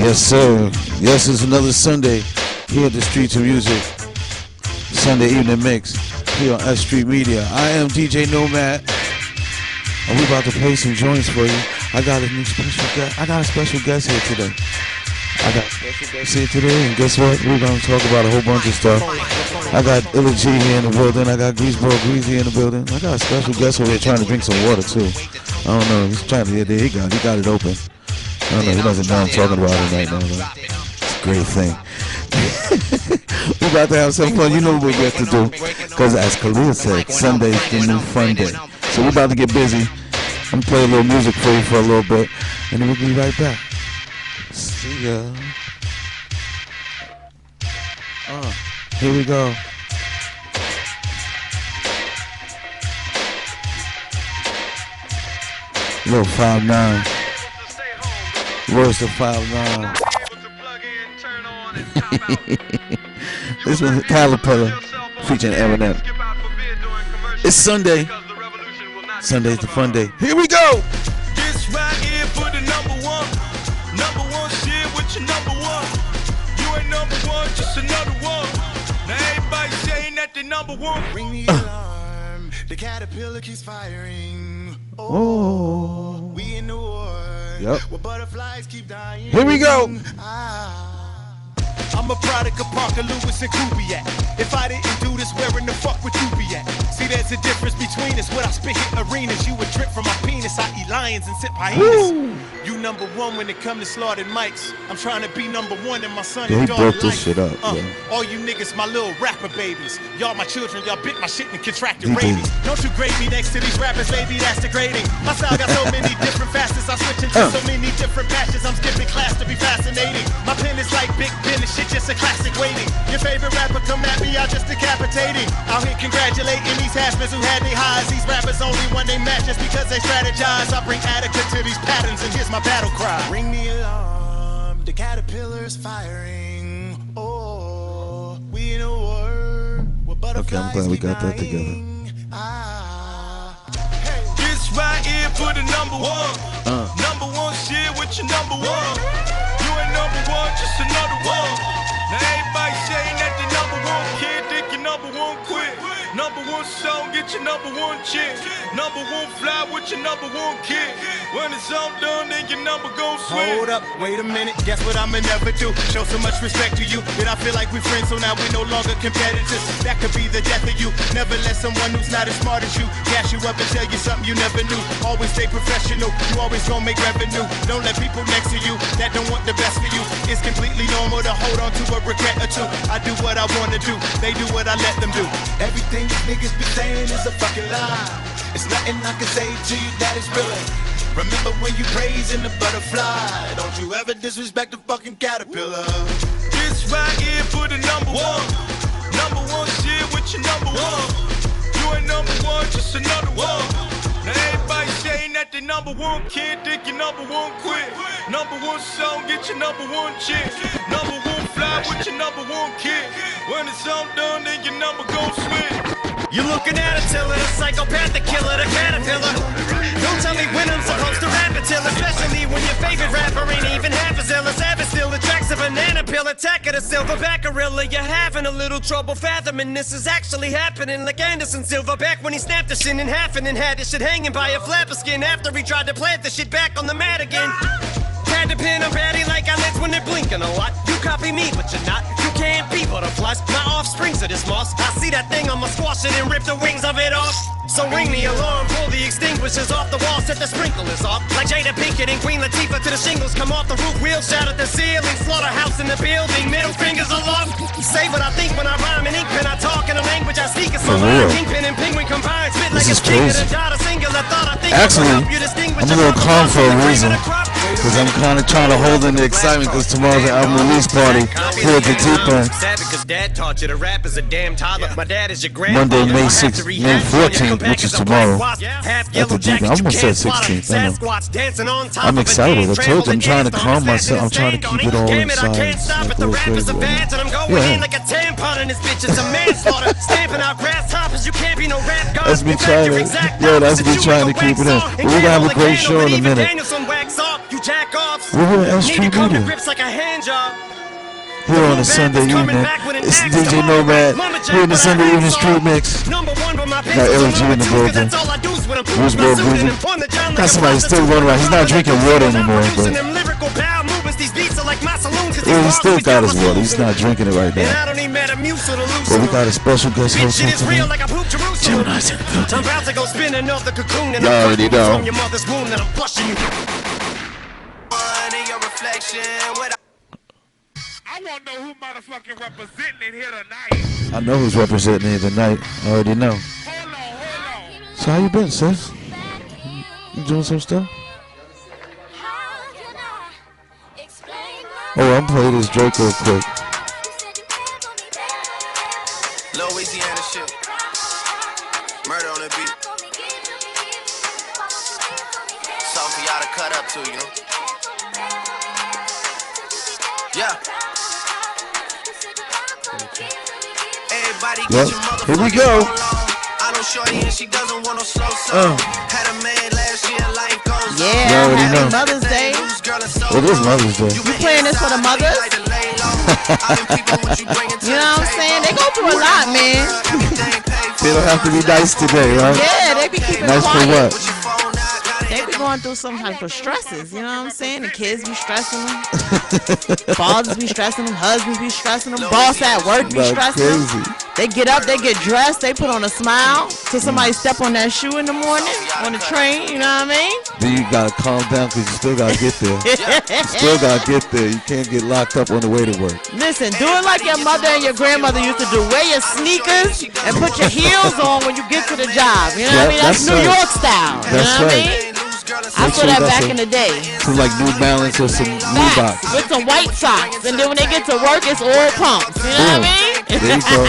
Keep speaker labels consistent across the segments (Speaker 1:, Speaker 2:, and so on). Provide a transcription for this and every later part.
Speaker 1: Yes, sir. Yes, it's another Sunday here at the Streets of Music. Sunday evening mix here on S.STREET Media. I am DJ Nomad, and we're about to play some joints for you. I got a special guest here today. And guess what? We're gonna talk about a whole bunch of stuff. I got Illa G here in the building. I got Greaseball Greasy in the building. I got a special guest over here trying to drink some water too. I don't know. He's trying to. Yeah, he got it open. I don't know. He doesn't know I'm talking about it right now. It's a great thing. We're about to have some fun. You know what we got to do. Because as Khalil said, Sunday's the new fun day. So we're about to get busy. I'm gonna play a little music for you for a little bit, and then we'll be right back. See ya. Here we go. Little 5'9". Words to 5'9". This one's Caterpillar featuring Eminem. It's Sunday. Sunday's the fun day. Here we go.
Speaker 2: This right here for the number one shit with your number one. You ain't number one, just another one. Now everybody saying that they number one. Ring the alarm. The caterpillar keeps firing. Oh, we in the war.
Speaker 1: Yep.
Speaker 2: Where butterflies keep dying.
Speaker 1: Here we go.
Speaker 2: I'm a product of Parker Lewis and Kubiak. If I didn't do this, where in the fuck would you be at? See, there's a difference between us. When I spit hit arenas, you would drip from my penis. I eat lions and sip hyenas. You number one when it come to slaughtered mics. I'm trying to be number one in my son and daughter
Speaker 1: broke this shit up.
Speaker 2: All you niggas, my little rapper babies. Y'all my children, y'all bit my shit and contracted rabies. Don't you grade me next to these rappers, baby, that's degrading. My style got so many different facets. I switch into so many different patches. I'm skipping class to be fascinating. My pen is like Big Ben, this shit just a classic waiting. Your favorite rapper come at me, I just decapitating. Out here congratulating these hashmans who had their highs. These rappers only when they match just because they strategize. I bring adequate to these patterns and here's my battle cry. Ring the alarm, the caterpillar's firing. Oh, we in a war.
Speaker 1: Okay, I'm glad we got that together.
Speaker 2: This right here for the number one. Number one shit with your number one. You ain't number one, just another one. Now everybody saying that they number one kid, think your number one quit. Number one song, get your number one chick. Number one fly with your number one kid. When it's all done, then your number gon' swing. Hold up, wait a minute, guess what I'ma never do? Show so much respect to you that I feel like we're friends, so now we no longer competitors. That could be the death of you. Never let someone who's not as smart as you gas you up and tell you something you never knew. Always stay professional, you always gon' make revenue. Don't let people next to you that don't want the best for you. It's completely normal to hold on to a regret or two. I do what I wanna do, they do what I let them do. Everything you niggas be saying is a fucking lie. It's nothing I can say to you that is real. Remember when you praising the butterfly. Don't you ever disrespect the fucking caterpillar. This right here for the number one. Number one shit with your number one. You ain't number one, just another one. Now everybody saying that they number one kid, think your number one quit. Number one song, get your number one chick. Number one fly with your number one kid. When it's all done, then your number gon' swing. You're looking at a tiller, the psychopath, the killer, the caterpillar. Don't tell me when I'm supposed to rap until, especially when your favorite rapper ain't even half as ill as ever. Still attracts a banana peel, attack of the silverback gorilla. You're having a little trouble fathoming this is actually happening. Like Anderson Silverback when he snapped the shit in half and then had this shit hanging by a flap of skin after he tried to plant the shit back on the mat again. Had to pin a baddie like eyelids when they're blinking a lot. You copy me, but you're not. You can't be butterflies. My offsprings of this moss. I see that thing, I'ma squash it and rip the wings of it off. So ring the alarm, pull the extinguishers off the wall, set the sprinklers off. Like Jada Pinkett and Queen Latifah to the shingles come off the roof, wheels shout at the ceiling, slaughterhouse in the building, middle fingers aloft. Say what I think when I rhyme in ink pen, I talk in a language I speak. It's my mind, kingpin and penguin combined, spit like a king of the dot, a singular thought. I think
Speaker 1: actually, I'm a little calm for a reason. Because I'm kind of trying to hold in the excitement because tomorrow's the album release party here at the Deep End.
Speaker 2: Because dad taught you to rap as a damn toddler. My dad is your
Speaker 1: Monday, May 6th, May 14th, which is tomorrow at the Deep End. I almost said 16th. I know. I'm excited. I told you I'm trying to calm myself. I'm trying to keep it all inside. Like real crazy. Yeah. That's me trying to, that's me trying to keep it in. But we're going to have a great show in a minute.
Speaker 2: You jack off.
Speaker 3: gloves.
Speaker 1: We're here at S.STREET
Speaker 3: Need to
Speaker 1: Media.
Speaker 3: grips like a hand job.
Speaker 1: Here on a Sunday evening. It's DJ Nomad. Here in the Sunday evening street mix. Got LG in the building. Bruce Bro Breezy. Got somebody still going around. He's not drinking water anymore, but yeah, he still got his water. He's not drinking it right now. But we got a special guest host on today. Gemini's in the building. Y'all already know.
Speaker 2: I want to know who motherfucking representing here tonight.
Speaker 1: I know who's representing here tonight. I already know.
Speaker 2: Hold on.
Speaker 1: So how you been, sis? You doing some stuff? Oh, I'm playing this Drake real quick.
Speaker 4: Louisiana shit. Murder on the beat. Something for y'all to cut up to, you know? Yeah. Everybody get your motherfucking
Speaker 1: Here we go.
Speaker 4: I know shorty and she doesn't want no slow song. Had a man last year, life goes on.
Speaker 5: Yeah,
Speaker 1: already
Speaker 5: happy
Speaker 1: know.
Speaker 5: Mother's Day.
Speaker 1: It is Mother's Day.
Speaker 5: You playing this for the mothers? You know what I'm saying? They go through a lot, man.
Speaker 1: They don't have to be nice today, right?
Speaker 5: Yeah, they be keeping
Speaker 1: Nice for
Speaker 5: quiet.
Speaker 1: what?
Speaker 5: They be going through some type of stresses, you know what I'm saying? The kids be stressing them. Fathers be stressing them. Husbands be stressing them. Boss at work be
Speaker 1: That's
Speaker 5: stressing them.
Speaker 1: crazy.
Speaker 5: They get up, they get dressed, they put on a smile till somebody step on that shoe in the morning on the train, you know what I mean?
Speaker 1: Then you gotta calm down because you still gotta get there. You still gotta get there. You can't get locked up on the way to work.
Speaker 5: Listen, do it like your mother and your grandmother used to do. Wear your sneakers and put your heels on when you get to the job. You know what I mean? That's New York style. You know what I mean? I saw that back in the day.
Speaker 1: Some like New Balance or some Reebok.
Speaker 5: Facts, with some white socks. And then when they get to work, it's all pumps. You know what I mean?
Speaker 1: There you go.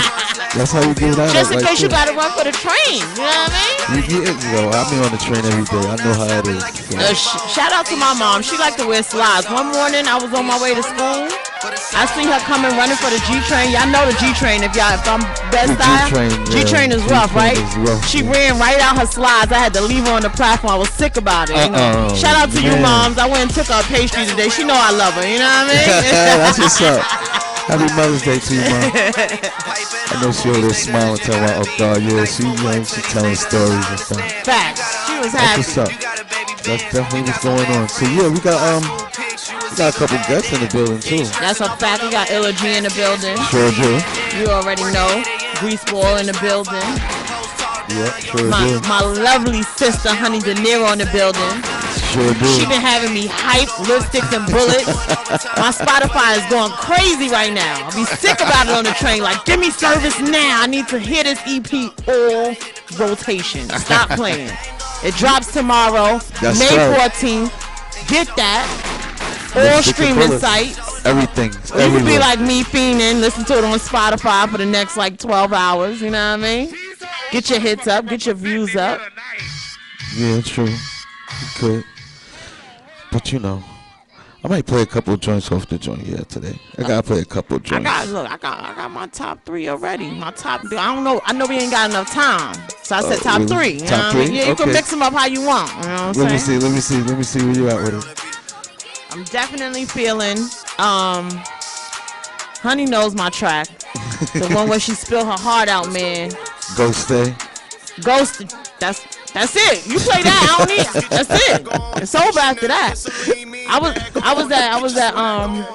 Speaker 1: That's how you do that.
Speaker 5: Just in
Speaker 1: right
Speaker 5: case you
Speaker 1: there.
Speaker 5: gotta run for the train. You know what I mean?
Speaker 1: I be on the train every day. I know how it is. So.
Speaker 5: Shout out to my mom. She liked to wear slides. One morning I was on my way to school. I see her coming running for the G train. Y'all know the G train if I'm best style. G train is rough, right? She ran right out her slides. I had to leave her on the platform. I was sick about it. You know? Shout out to you moms. I went and took her a pastry today. She know I love her. You know what I mean?
Speaker 1: That's what's up. Happy Mother's Day to you, Mom. I know she over there smiling, telling me, oh God, yeah, she telling stories and stuff.
Speaker 5: Facts. She was happy.
Speaker 1: That's what's up. That's definitely what's going on. So yeah, we got a couple guests in the building too.
Speaker 5: That's a fact. We got Illa G in the building.
Speaker 1: Sure do.
Speaker 5: You already know. Greaseball in the building.
Speaker 1: Yeah, sure do.
Speaker 5: My lovely sister, Honey De Niro in the building.
Speaker 1: Sure do.
Speaker 5: She been having me hype, lipsticks and bullets. My Spotify is going crazy right now. I'll be sick about it on the train. Like, give me service now. I need to hear this EP all rotation. Stop playing. It drops tomorrow,
Speaker 1: That's
Speaker 5: May
Speaker 1: right.
Speaker 5: 14th. Get that. All streaming sites.
Speaker 1: Everything.
Speaker 5: You can be like me, fiending, listen to it on Spotify for the next like 12 hours. You know what I mean? Get your hits up, get your views up.
Speaker 1: Yeah, true. You could. But you know, I might play a couple of joints off the joint here today. I gotta play a couple of joints.
Speaker 5: I got my top 3 already. My top 3. I don't know. I know we ain't got enough time, so I said top 3. You know what I mean? Yeah, you can mix them up how you want. You know what I'm saying?
Speaker 1: Let me see where you at with it.
Speaker 5: I'm definitely feeling. Honey knows my track. The one where she spilled her heart out, man.
Speaker 1: Ghost Day.
Speaker 5: Ghost. That's it. You play that. I don't need. That's it. It's over after that. I was at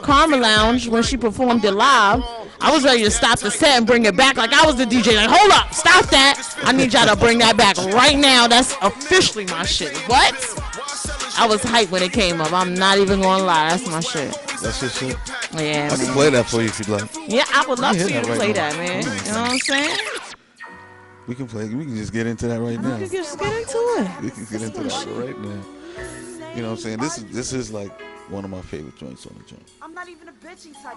Speaker 5: Karma Lounge when she performed it live. I was ready to stop the set and bring it back like I was the DJ. Like, hold up, stop that. I need y'all to bring that back right now. That's officially my shit. What? I was hyped when it came up. I'm not even gonna lie. That's my shit.
Speaker 1: That's your shit?
Speaker 5: Yeah,
Speaker 1: I can play that for you if you'd like.
Speaker 5: Yeah, I would love for you to
Speaker 1: right
Speaker 5: play
Speaker 1: now.
Speaker 5: that, man. You know what I'm saying?
Speaker 1: We can just get into that right now.
Speaker 5: We can just get into it.
Speaker 1: We can get into that right now. You know what I'm saying? This is like one of my favorite joints on the joint.
Speaker 6: I'm not even a bitchy type.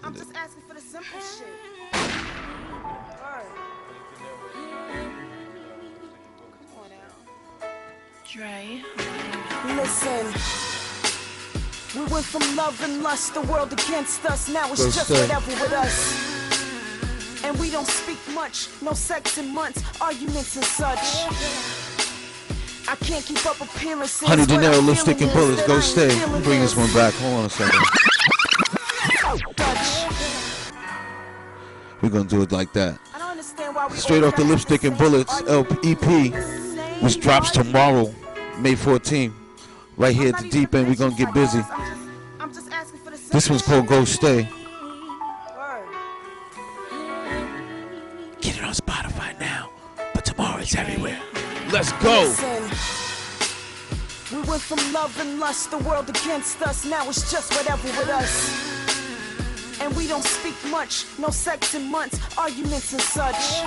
Speaker 6: I'm just asking for the simple shit. Alright. Come on now.
Speaker 7: Dre.
Speaker 6: Listen. We went from love and lust, the world against us. Now it's
Speaker 1: Go
Speaker 6: just
Speaker 1: say.
Speaker 6: whatever with us. And we don't speak much, no sex in months, arguments and such. I can't keep up appearances.
Speaker 1: Honey De
Speaker 6: What
Speaker 1: Niro,
Speaker 6: I'm
Speaker 1: lipstick and
Speaker 6: feeling
Speaker 1: bullets.
Speaker 6: is
Speaker 1: Go
Speaker 6: that I
Speaker 1: stay.
Speaker 6: ain't feeling
Speaker 1: Bring this one back. Hold on a second. We're gonna do it like that.
Speaker 6: I don't understand why we
Speaker 1: Straight off the
Speaker 6: always
Speaker 1: Lipstick and
Speaker 6: have the
Speaker 1: Bullets
Speaker 6: same
Speaker 1: EP,
Speaker 6: arguments.
Speaker 1: which drops tomorrow, May 14th. Right here at the deep end, we're gonna get busy.
Speaker 6: I'm just asking for the same
Speaker 1: This one's called Go Stay.
Speaker 6: word.
Speaker 1: Get it on Spotify now, but tomorrow it's everywhere. Let's go.
Speaker 6: Listen, we went from love and lust, the world against us. Now it's just whatever with us. And we don't speak much, no sex in months, arguments and such.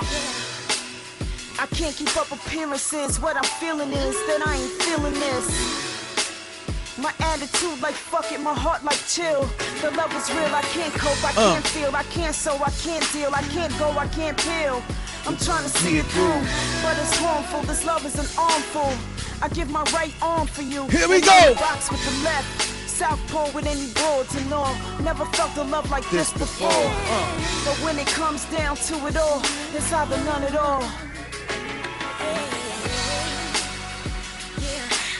Speaker 6: I can't keep up appearances. What I'm feeling is that I ain't feeling this. My attitude like fuck it, my heart like chill. The love is real, I can't cope, I can't feel, I can't sew, I can't deal, I can't go, I can't peel. I'm trying to see it through, but it's harmful. This love is an armful. I give my right arm for you.
Speaker 1: Here we
Speaker 6: And
Speaker 1: go.
Speaker 6: box with the left. Southpaw with any broads and all. Never felt a love like this before. But when it comes down to it all, it's either none at all.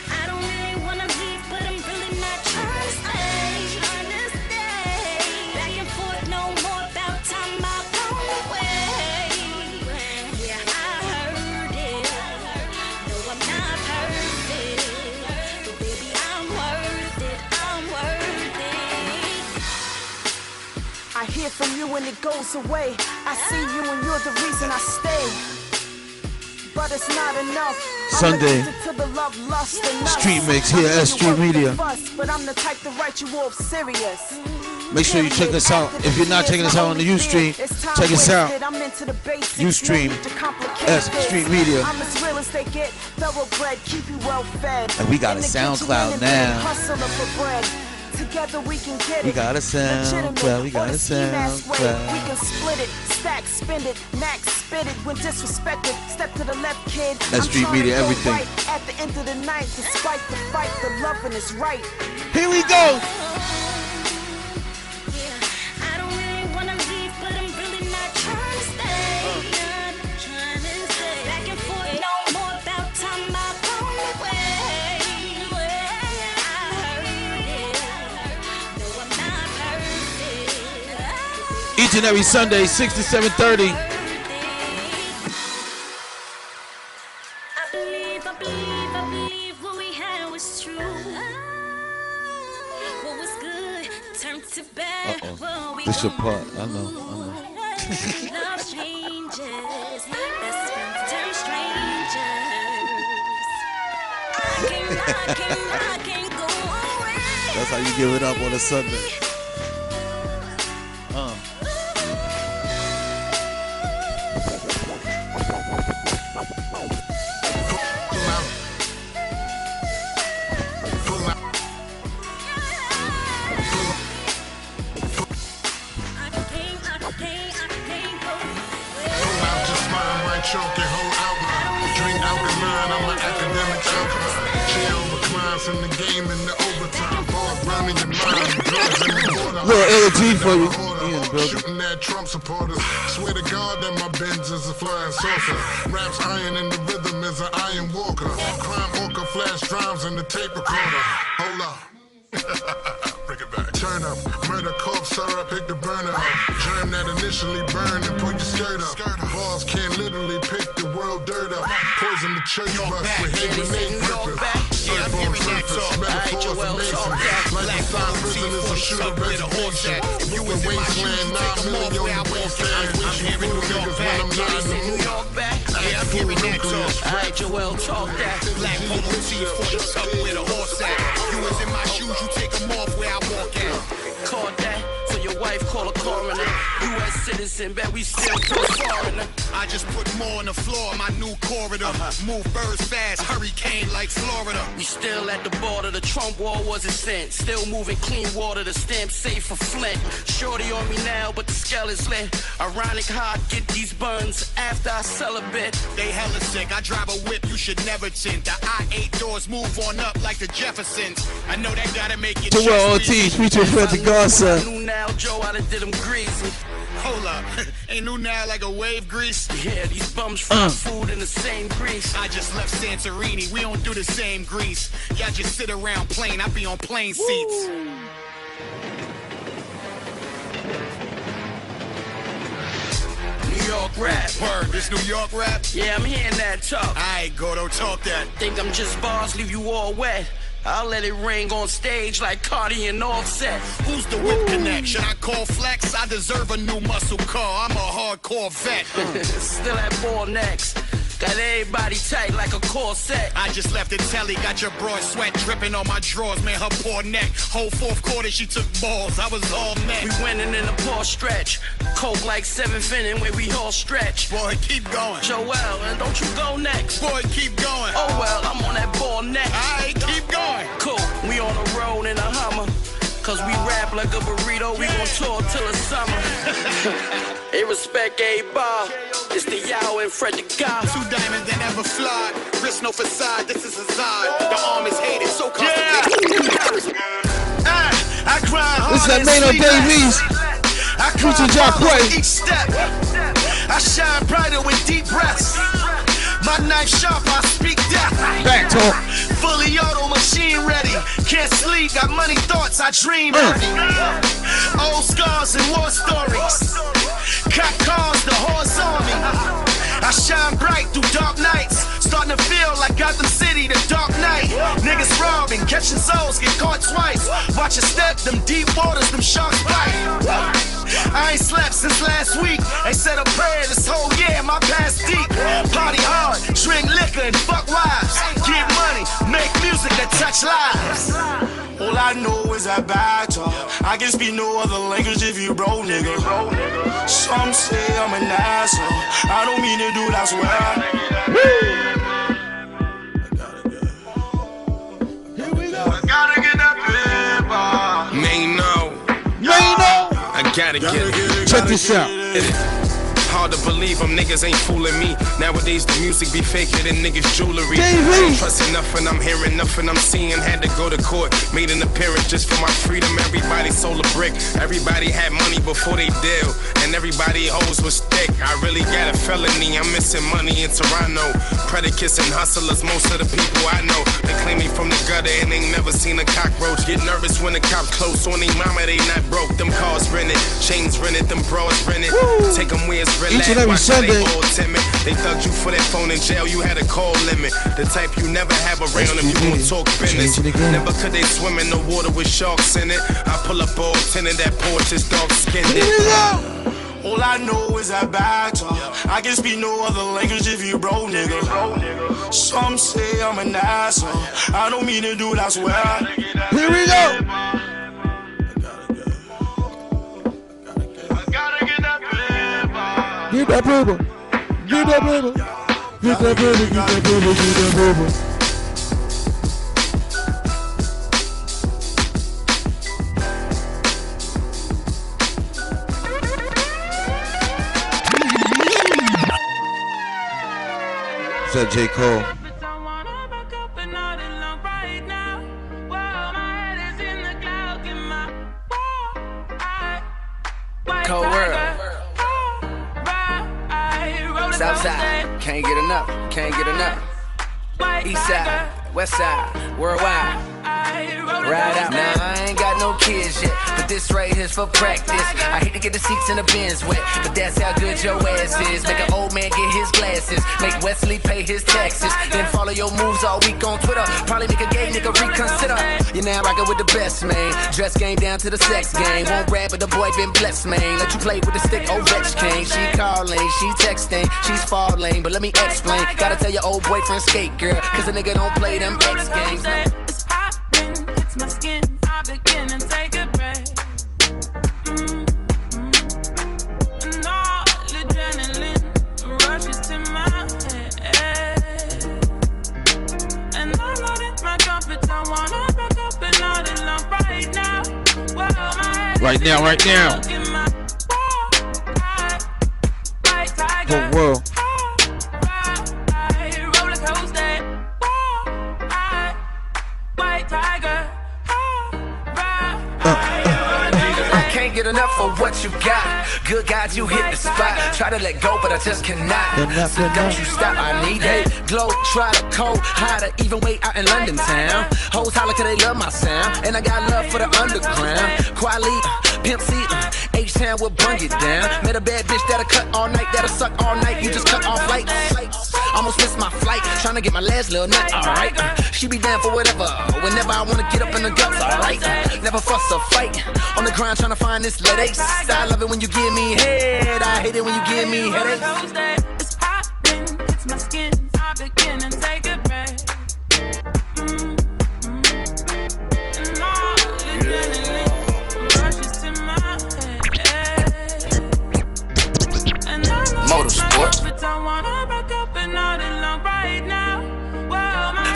Speaker 3: I don't really wanna leave, but I'm really not trying to stay. Back and forth, no more about time I've gone away. Yeah, I heard it. No, I'm not perfect, but baby, I'm worth it. I'm worth it.
Speaker 6: I hear from you and it goes away. I see you and you're the reason I stay. But it's not enough.
Speaker 1: Sunday.
Speaker 6: I'm addicted to the love, lust, and lust.
Speaker 1: Street Mix here at S.STREET
Speaker 6: You work the
Speaker 1: Media.
Speaker 6: fuss, but I'm the type to write you off serious.
Speaker 1: Make sure you check us out. If you're not checking us out on the Ustream, check us out. Ustream, S.STREET Media.
Speaker 6: I'm as real as they get, thoroughbred, keep you well fed.
Speaker 1: And we got
Speaker 6: In
Speaker 1: a
Speaker 6: the kitchen
Speaker 1: SoundCloud
Speaker 6: and
Speaker 1: now.
Speaker 6: hustler for bread. Together we can get it.
Speaker 1: We got a SoundCloud, we got a SoundCloud.
Speaker 6: We can split it, stack, spend it, max, spit it when disrespected. Step to the left, kid.
Speaker 1: S.STREET Media, everything.
Speaker 6: Right at the end of the night, despite the fight, the loving is right.
Speaker 1: Here we go.
Speaker 3: I don't really wanna leave, but I'm really not trying to stay. Back and forth, no more about time I've gone away. I heard it. No, I'm not perfect.
Speaker 1: Each and every Sunday, 6 to 7:30.
Speaker 3: I believe what we had was true. What was good turned to bad. Well, we
Speaker 1: This your
Speaker 3: gon'
Speaker 1: part. I know.
Speaker 3: love strangers, best friends turn strangers. I can't go away.
Speaker 1: That's how you give it up on a Sunday.
Speaker 7: Choke your whole outline. Drink out the line, I'm an academic choker. Chill, reclines in the game in the overtime. Ball running your mind. Drugs in the border.
Speaker 1: Little LG for you. He in the building.
Speaker 7: Shooting at Trump supporters. Swear to God that my Benz is a flying saucer. Raps iron and the rhythm is an iron walker. Crime orca flash drives in the tape recorder. Hold up. Bring it back. Turn up, murder, cough, syrup, pick the burner up. Germ that initially burned and put your skirt up. Balls can literally pick the world dirt up. Poison the church bus with hate grenade grippers. Surf on surface, metaphors amazing. Like a sign prison is a shooter resignation. You in wasteland, 9 million on the wasteland. Wishing fool niggas when I'm not in the mood.
Speaker 8: Yeah, I'm hearing that talk. Alright, Joel, talk that. Black people see you for the tuck with a horse at. You was in my shoes, you take them off where I walk at. Call that for your wife, call a coroner. U.S. citizen, bet we still to a foreigner.
Speaker 9: I just put more on the floor, my new corridor. Move birds fast, hurricane like Florida.
Speaker 8: We still at the border, the Trump wall wasn't sent. Still moving clean water, the stamp safe for Flint. Shorty on me now, but the scale is lit. Ironic how I get these buns after I sell a bit.
Speaker 9: They hella sick, I drive a whip, you should never tint. The I-8 doors move on up like the Jeffersons. I know that gotta make it
Speaker 1: Joel Ortiz, featuring Fred the Godson.
Speaker 8: New now, Joe, I done did him greasy.
Speaker 9: Hold up. Ain't new now like a wave grease?
Speaker 8: Yeah, these bums fry food in the same grease.
Speaker 9: I just left Santorini. We don't do the same grease. Y'all just sit around playing. I be on plane seats.
Speaker 8: New York rap.
Speaker 9: Word, this New York rap?
Speaker 8: Yeah, I'm hearing that talk.
Speaker 9: Aight, Gordo, talk that.
Speaker 8: Think I'm just bars, leave you all wet. I'll let it ring on stage like Cardi and Offset.
Speaker 9: Who's the whip connect? Should I call Flex? I deserve a new muscle car. I'm a hardcore vet.
Speaker 8: Still at ball next. Got everybody tight like a corset.
Speaker 9: I just left the telly, got your broad sweat dripping on my drawers, man, her poor neck. Whole fourth quarter, she took balls, I was all met.
Speaker 8: We winning in a poor stretch. Coke like 7th inning where we all stretch.
Speaker 9: Boy, keep going.
Speaker 8: Joel, and don't you go next.
Speaker 9: Boy, keep going.
Speaker 8: Oh well, I'm on that ball next.
Speaker 9: Aight, keep going.
Speaker 8: Cool, we on the road in a Hummer. Cause we rap like a burrito, we gon' tour till the summer. They respect A-Bar. It's the Yao and Fred the God.
Speaker 9: 2 diamonds that never fly. Wrist no facade, this is a Zod. The arm is hated, so complicated. I grind hard.
Speaker 1: This is that Mano Davies.
Speaker 9: I
Speaker 1: Future Jack Quay.
Speaker 9: each step. I shine brighter with deep breaths. My knife sharp, I speak death.
Speaker 1: Back talk.
Speaker 9: Fully auto, machine ready. Can't sleep, got money thoughts, I dream heavy. Old scars and war stories. Cop cars, the horse on me. I shine bright through dark nights. Starting to feel like Gotham City, the dark night. Niggas robbing, catching souls, get caught twice. Watch your step, them deep waters, them sharks bite. I ain't slept since last week. They said a prayer this whole year, my past deep. Party hard, drink liquor and fuck wives. Get money, make music that touch lives. All I know is that bad talk. I can speak no other language if you broke, nigga. Some say I'm an asshole. I don't mean to do that, swear. Here we go. I gotta get that paper.
Speaker 10: Mano, I gotta get it.
Speaker 1: Check this out.
Speaker 10: Hard to believe them niggas ain't fooling me. Nowadays the music be faker than niggas jewelry. I don't trust enough and I'm hearing nothing I'm seeing. Had to go to court, made an appearance just for my freedom. Everybody sold a brick, everybody had money before they deal, and everybody hoes was thick. I really got a felony, I'm missing money in Toronto. Predicates and hustlers, most of the people I know. They claim me from the gutter and ain't never seen a cockroach. Get nervous when the cop close on they mama, they not broke. Them cars rented, chains rented, them bras rented. Take them where it's
Speaker 1: each and every Sunday.
Speaker 10: They thugged you for that phone in jail, you had a call limit. The type you never have around if you gon' talk business. Never could they swim in the water with sharks in it. I pull up all 10 of that porch, is dark skinned it.
Speaker 9: All I know is that bad talk. I can speak no other language if you broke, nigga. Some say I'm an asshole. I don't mean to do that, swear.
Speaker 1: Here we go. Get that paper. Get that paper. Get that paper. Get that paper. Get that paper. Is that J. Cole?
Speaker 11: Cold world. Southside, can't get enough, can't get enough. Eastside, Westside, worldwide. Ride out. Now I ain't got no kids yet, but this right here's for practice. I hate to get the seats in the bins wet, but that's how good your ass is. Make an old man get his glasses, make Wesley pay his taxes, then follow your moves all week on Twitter. Probably make a gay nigga reconsider. You're now rockin' with the best, man. Dress game down to the sex game. Won't rap, but the boy been blessed, man. Let you play with the stick, old Rex King. She calling, she texting, she's falling, but let me explain. Gotta tell your old boyfriend skate, girl, cause the nigga don't play them X games.
Speaker 3: My skin, I begin and take a breath. And all adrenaline rushes to my head. And I loaded my trumpets, I wanna back up and load it up right now. Well, my head
Speaker 1: right now, right now. The world.
Speaker 3: Roller coaster. White tiger.
Speaker 11: Can't get get enough of what you got. Good God, you hit the spot. Try to let go, but I just cannot. So don't you stop, I need that. Glow, try to cold, high to even way out in London town. Hoes holler 'cause they love my sound. And I got love for the underground. Quali, Pimp C, H-Town will bring it down. Met a bad bitch that'll cut all night, that'll suck all night. You just cut off lights. Almost missed my flight, trying to get my last little nut, alright. She be down for whatever, whenever I wanna get up in the guts, alright. Never fuss or fight, on the grind trying to find this lead ace. I love it when you give me head, I hate it when you give me headaches.
Speaker 12: It's popping, it's my skin, I begin and take it back. And all the adrenaline rushes to my head. And I know
Speaker 11: Motorsport.
Speaker 12: I wanna back up and all along right now.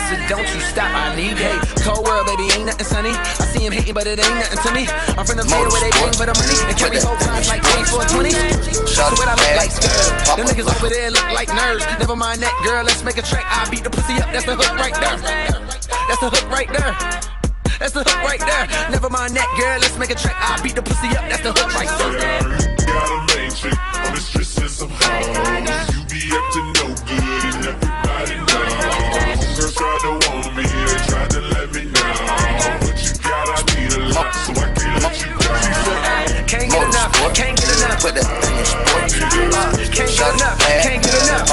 Speaker 11: So don't you stop, I need hate. Cold world, baby, ain't nothing sunny. I see him hating, but it ain't nothing to me. I'm from the middle where they bang for the money and carry whole times like 24-20. So what I look like, scared. Them niggas over there look like nerds. Never mind that, girl, let's make a track. I beat the pussy up, that's the hook right there. That's the hook right there. That's the hook right there. Never mind that, girl, let's make a track. I beat the pussy up, that's the hook right there.
Speaker 7: Got a main chick on the streets and some hoes. You be up to no good and everybody knows. Homegirls tried to want me, they tried to let me know. But you got, I need a lot, so I can't let you go.
Speaker 11: Can't get enough, can't get enough. Put that thing in sport. Can't get enough, can't get enough.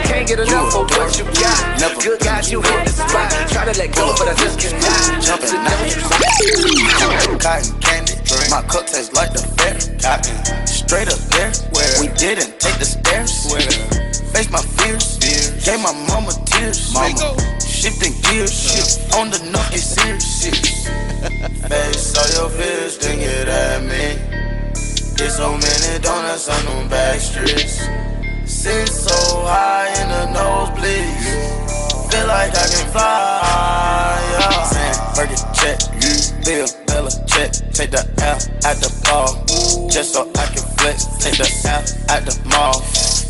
Speaker 11: Can't get enough for what you got. Good guys, you hit the spot. Try to let go, but I just cannot. Jumping out. Cotton candy, my cup tastes like the fair. Cotton, straight up there. We didn't take the stairs. Face my fears, gave my mama tears. Mama, shifting gears, on the note, it's serious. Face all your fears, then get at me. Get so many donuts on them back streets. Sit so high in the nosebleeds. Feel like I can fly, yeah. Saying, Burger check, Bill, Bella check. Take the L at the ball, just so I can flex. Take the L at the mall,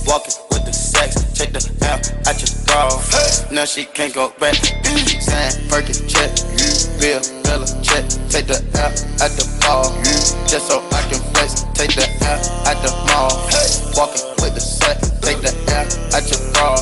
Speaker 11: walking with the sex. Take the L at your bra, now she can't go back. Saying, Burger check, Bill, Bella check. Take the L at the ball, just so I can flex. Take the L at the mall, walking with the sex. Take the L at your bra.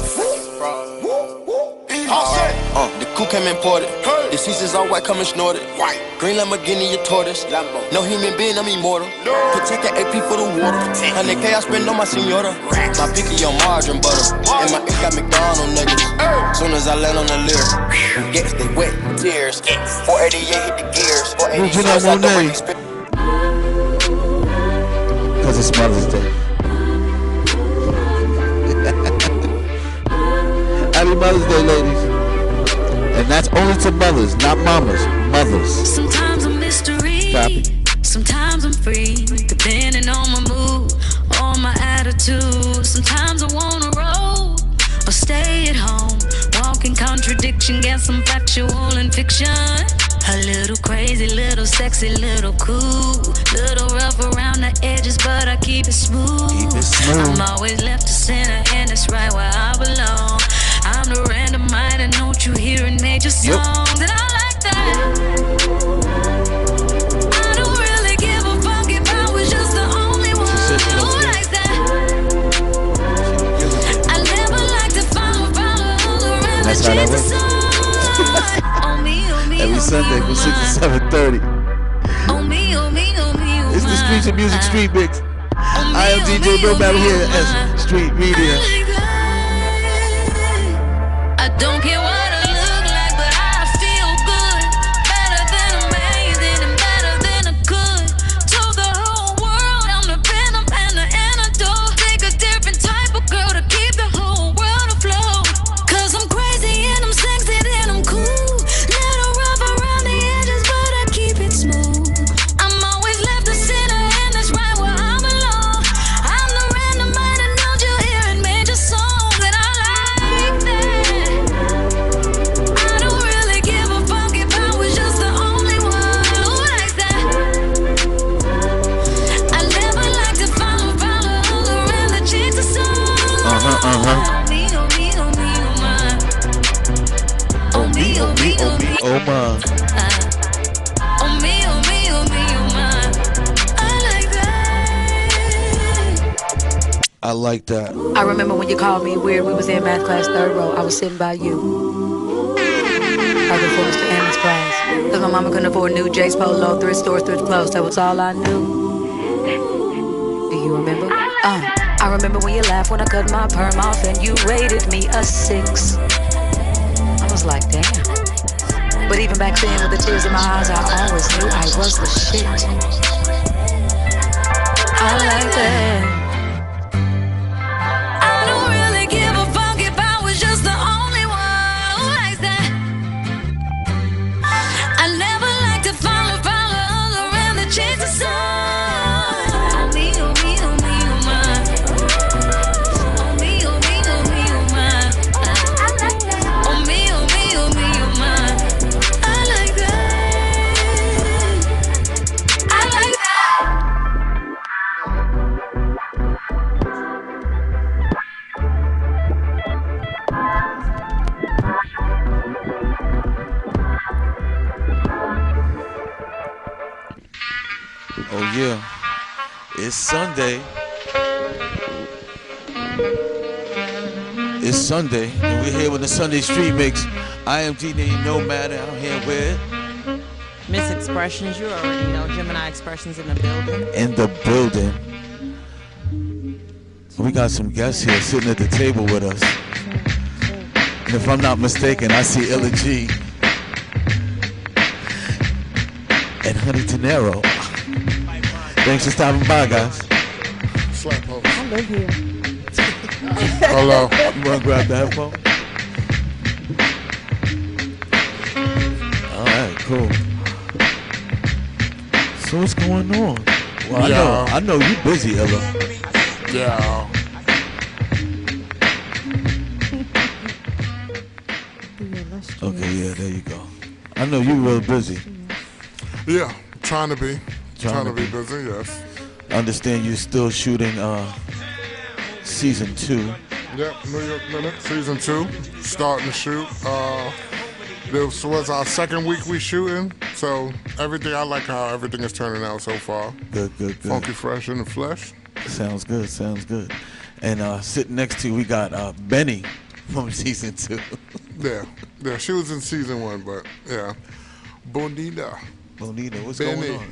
Speaker 11: The coupe came imported. The seats is all white, coming snorted. White. Green Lamborghini, your tortoise. No human being, I'm immortal. Protect the AP for the water. 100K I spend on my senora. My picky on margarine butter. And my ink got McDonald's niggas. Soon as I land on the lyric, gets they wet tears. 488 hit the gears. 488
Speaker 1: because it's Mother's Day. Happy Mother's Day, ladies. And that's only to mothers, not mamas. Mothers.
Speaker 3: Sometimes I'm mystery.
Speaker 1: Copy.
Speaker 3: Sometimes I'm free, depending on my mood, on my attitude. Sometimes I wanna roll or stay at home. Walking contradiction, get some factual and fiction. A little crazy, little sexy, little cool. Little rough around the edges, but I keep it smooth. I'm always left to center, and that's right where I belong. I'm the random minded note you hear in major songs, and I like that. I don't really give a fuck if I was just the only one who likes that. I never like to follow around the chase the sun. On me,
Speaker 1: every Sunday from 6 to 7:30.
Speaker 3: On me,
Speaker 1: it's the Streets and Music Street Mix. I am DJ Nomad here at Street Media.
Speaker 3: I don't care what I look like, but I feel good. Better than amazing and better than I could. Told the whole world I'm the venom and the antidote. Take a different type of girl to keep the whole world afloat. Cause I'm crazy and I'm sexy and I'm cool. Little rough around the edges, but I keep it smooth. I'm always left to center, and that's right where I belong. I'm the random minded note you hear in major songs, and I like that.
Speaker 1: Oh my.
Speaker 3: Oh me, oh me, oh me, oh my.
Speaker 1: I like that.
Speaker 13: I remember when you called me weird. We was in math class, third row. I was sitting by you. Right before Mr. Aaron's class. Because my mama couldn't afford new J's Polo, thrift stores, thrift clothes. That was all I knew. Do you remember? I remember when you laughed when I cut my perm off and you rated me a 6. I was like, damn. But even back then with the tears in my eyes, I always knew I was the shit. I like that. I don't really give a fuck if I was just the only one who likes that. I never like to follow others around the chase the sun. Oh me, oh me, oh me, oh my. Oh me, oh me, oh me, oh my. Oh me, oh me, oh me, oh my. I like that. I like that.
Speaker 1: Oh yeah, it's Sunday. It's Sunday, and we're here with the Sunday Street Mix. I am D-Name Nomad, and I'm here with
Speaker 5: Miss Expressions, you already know. Gemini Expressions in the building.
Speaker 1: in the building. We got some guests here sitting at the table with us. And if I'm not mistaken, I see Illa G and Honey Tenero. Thanks for stopping by, guys.
Speaker 7: Slap host.
Speaker 6: I live here.
Speaker 1: Hello. You want to grab the headphone? All right, cool. So what's going on? Well,
Speaker 7: Yeah.
Speaker 1: I know you busy, Illa.
Speaker 7: Yeah.
Speaker 1: Okay, yeah, there you go. I know you real busy.
Speaker 7: Yeah. Trying to be.
Speaker 1: Trying to
Speaker 7: be
Speaker 1: be.
Speaker 7: busy, yes.
Speaker 1: I understand you're still shooting season 2.
Speaker 7: Yep, New York Minute, season 2, starting to shoot. This was our second week we shooting, so I like how everything is turning out so far.
Speaker 1: Good.
Speaker 7: Funky fresh in the flesh.
Speaker 1: Sounds good. And sitting next to you, we got Benny from season 2.
Speaker 7: Yeah, she was in season 1, but yeah. Bonita,
Speaker 1: what's
Speaker 7: Benny.
Speaker 1: going on?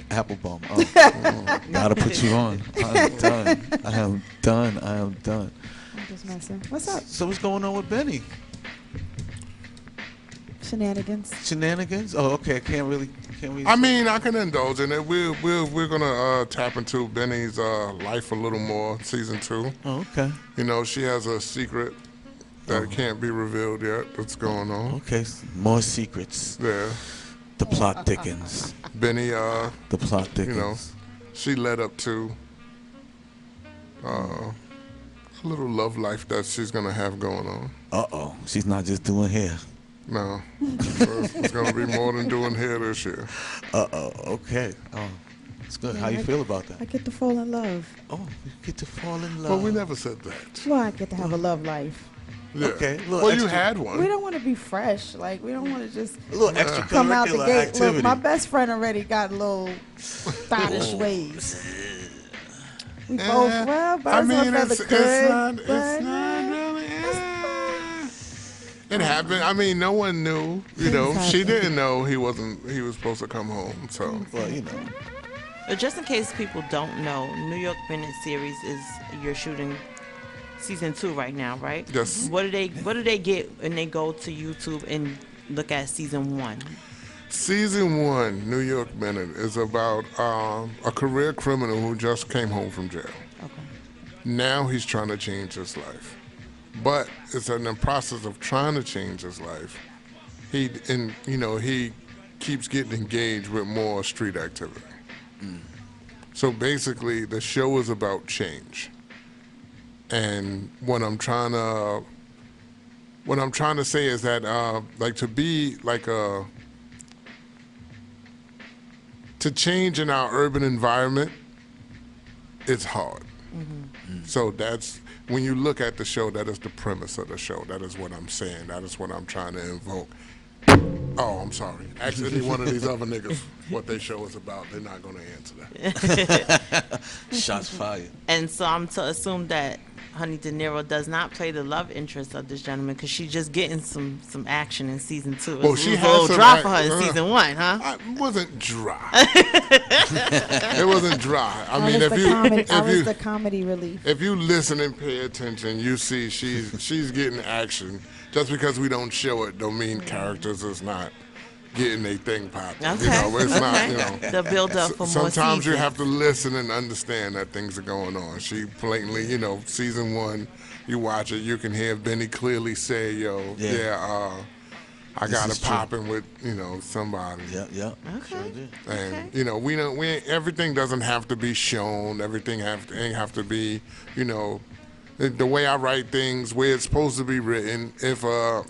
Speaker 1: Applebaum. Oh. Gotta put you on. I am done.
Speaker 6: I'm just messing. What's up?
Speaker 1: So what's going on with Benny?
Speaker 6: Shenanigans.
Speaker 1: Oh, okay. Can't we?
Speaker 7: I mean, I can indulge in it. We're gonna tap into Benny's life a little more. Season 2.
Speaker 1: Oh, okay.
Speaker 7: You know, she has a secret that can't be revealed yet. That's going on.
Speaker 1: Okay. More secrets.
Speaker 7: Yeah.
Speaker 1: The plot thickens.
Speaker 7: Benny,
Speaker 1: the plot thickens.
Speaker 7: You know, she led up to a little love life that she's gonna have going on.
Speaker 1: Uh-oh. She's not just doing hair.
Speaker 7: No. It's gonna be more than doing hair this year.
Speaker 1: Uh-oh. Okay. Oh, it's good. How you feel about that?
Speaker 6: I get to fall in love.
Speaker 1: Oh, you get to fall in love.
Speaker 7: But we never said that.
Speaker 6: Well, I get to have a love life.
Speaker 7: Yeah.
Speaker 1: Okay.
Speaker 7: Well, you had one.
Speaker 6: We don't want to be fresh. Like, we don't want to just
Speaker 1: a little extra
Speaker 6: come out the gate.
Speaker 1: activity.
Speaker 6: Look, my best friend already got little stylish waves. We both, well, but
Speaker 7: I mean,
Speaker 6: it's
Speaker 7: not really. It happened. I mean, no one knew. You know, she didn't know he was supposed to come home. So,
Speaker 1: well, you know.
Speaker 5: Just in case people don't know, New York Minute series is you're shooting season 2 right now, right?
Speaker 7: Yes.
Speaker 5: What do they get when they go to YouTube and look at season 1?
Speaker 7: Season 1, New York Minute, is about a career criminal who just came home from jail.
Speaker 5: Okay.
Speaker 7: Now he's trying to change his life, but it's in the process of trying to change his life. He keeps getting engaged with more street activity. So basically, the show is about change. And what I'm trying to say is that to change in our urban environment, it's hard. So that's when you look at the show, that is the premise of the show. That is what I'm saying. That is what I'm trying to invoke. Oh, I'm sorry. Ask any one of these other niggas what they show is about. They're not going to answer that.
Speaker 1: Shots fired.
Speaker 5: And so I'm to assume that Honey De Niro does not play the love interest of this gentleman because she's just getting some action in season 2.
Speaker 7: Well,
Speaker 5: It
Speaker 7: she
Speaker 5: was
Speaker 7: has
Speaker 5: a little
Speaker 7: some
Speaker 5: dry for her in season 1, huh?
Speaker 7: It wasn't dry. It wasn't dry. I mean,
Speaker 14: I was the comedy relief.
Speaker 7: If you listen and pay attention, you see she's getting action. Just because we don't show it, don't mean characters is not getting their thing popping.
Speaker 5: Okay.
Speaker 7: You know, it's not. You know,
Speaker 5: the build up for more
Speaker 7: sometimes you
Speaker 5: seasons.
Speaker 7: have to listen and understand that things are going on. She blatantly, you know, season 1, you watch it, you can hear Benny clearly say, "Yo, I got it popping with, you know, somebody."
Speaker 1: Yeah.
Speaker 5: Okay.
Speaker 1: Sure did.
Speaker 7: And you know, we everything doesn't have to be shown. Everything ain't have to be, you know, the way I write things, where it's supposed to be written. If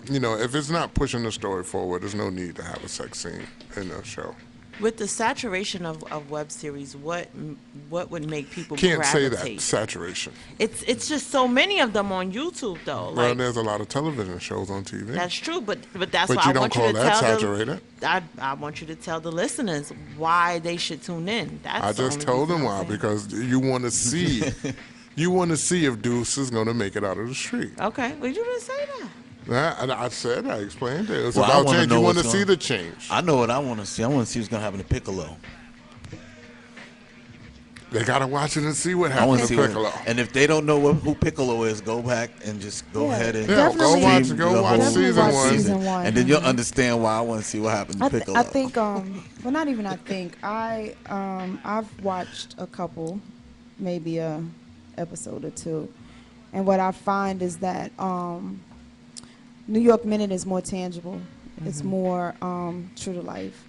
Speaker 7: you know, if it's not pushing the story forward, there's no need to have a sex scene in the show.
Speaker 5: With the saturation of web series, what would make people
Speaker 7: Can't say
Speaker 5: gravitate?
Speaker 7: that saturation.
Speaker 5: It's just so many of them on YouTube though.
Speaker 7: Well,
Speaker 5: Like,
Speaker 7: there's a lot of television shows on TV.
Speaker 5: that's true, but that's
Speaker 7: But
Speaker 5: why
Speaker 7: you
Speaker 5: I
Speaker 7: don't
Speaker 5: want you
Speaker 7: call
Speaker 5: to
Speaker 7: that
Speaker 5: tell
Speaker 7: saturated?
Speaker 5: I want you to tell the listeners why they should tune in. That's
Speaker 7: I
Speaker 5: the
Speaker 7: just
Speaker 5: only
Speaker 7: told
Speaker 5: reason
Speaker 7: them
Speaker 5: I'm
Speaker 7: why,
Speaker 5: saying.
Speaker 7: because you want to see, you want to see if Deuce is going to make it out of the street.
Speaker 5: Okay, well you didn't say that.
Speaker 7: I explained it. It's
Speaker 1: Well, I
Speaker 7: about
Speaker 1: wanna
Speaker 7: change.
Speaker 1: know
Speaker 7: You want to
Speaker 1: what's
Speaker 7: see
Speaker 1: going-
Speaker 7: the change.
Speaker 1: I know what I want to see. I want to see what's going to happen to Piccolo.
Speaker 7: They got to watch it and see what
Speaker 1: I want
Speaker 7: happens
Speaker 1: to
Speaker 7: to
Speaker 1: see
Speaker 7: Piccolo.
Speaker 1: And if they don't know who Piccolo is, go back and just go ahead and
Speaker 7: Yeah, go watch
Speaker 1: stream
Speaker 7: go
Speaker 1: the
Speaker 7: watch
Speaker 1: whole
Speaker 7: season one.
Speaker 14: Season 1.
Speaker 1: And then you'll understand why I want to see what happens to Piccolo.
Speaker 14: I think, well, not even I think. I've watched a couple, maybe a episode or 2, and what I find is that New York Minute is more tangible. It's more true to life.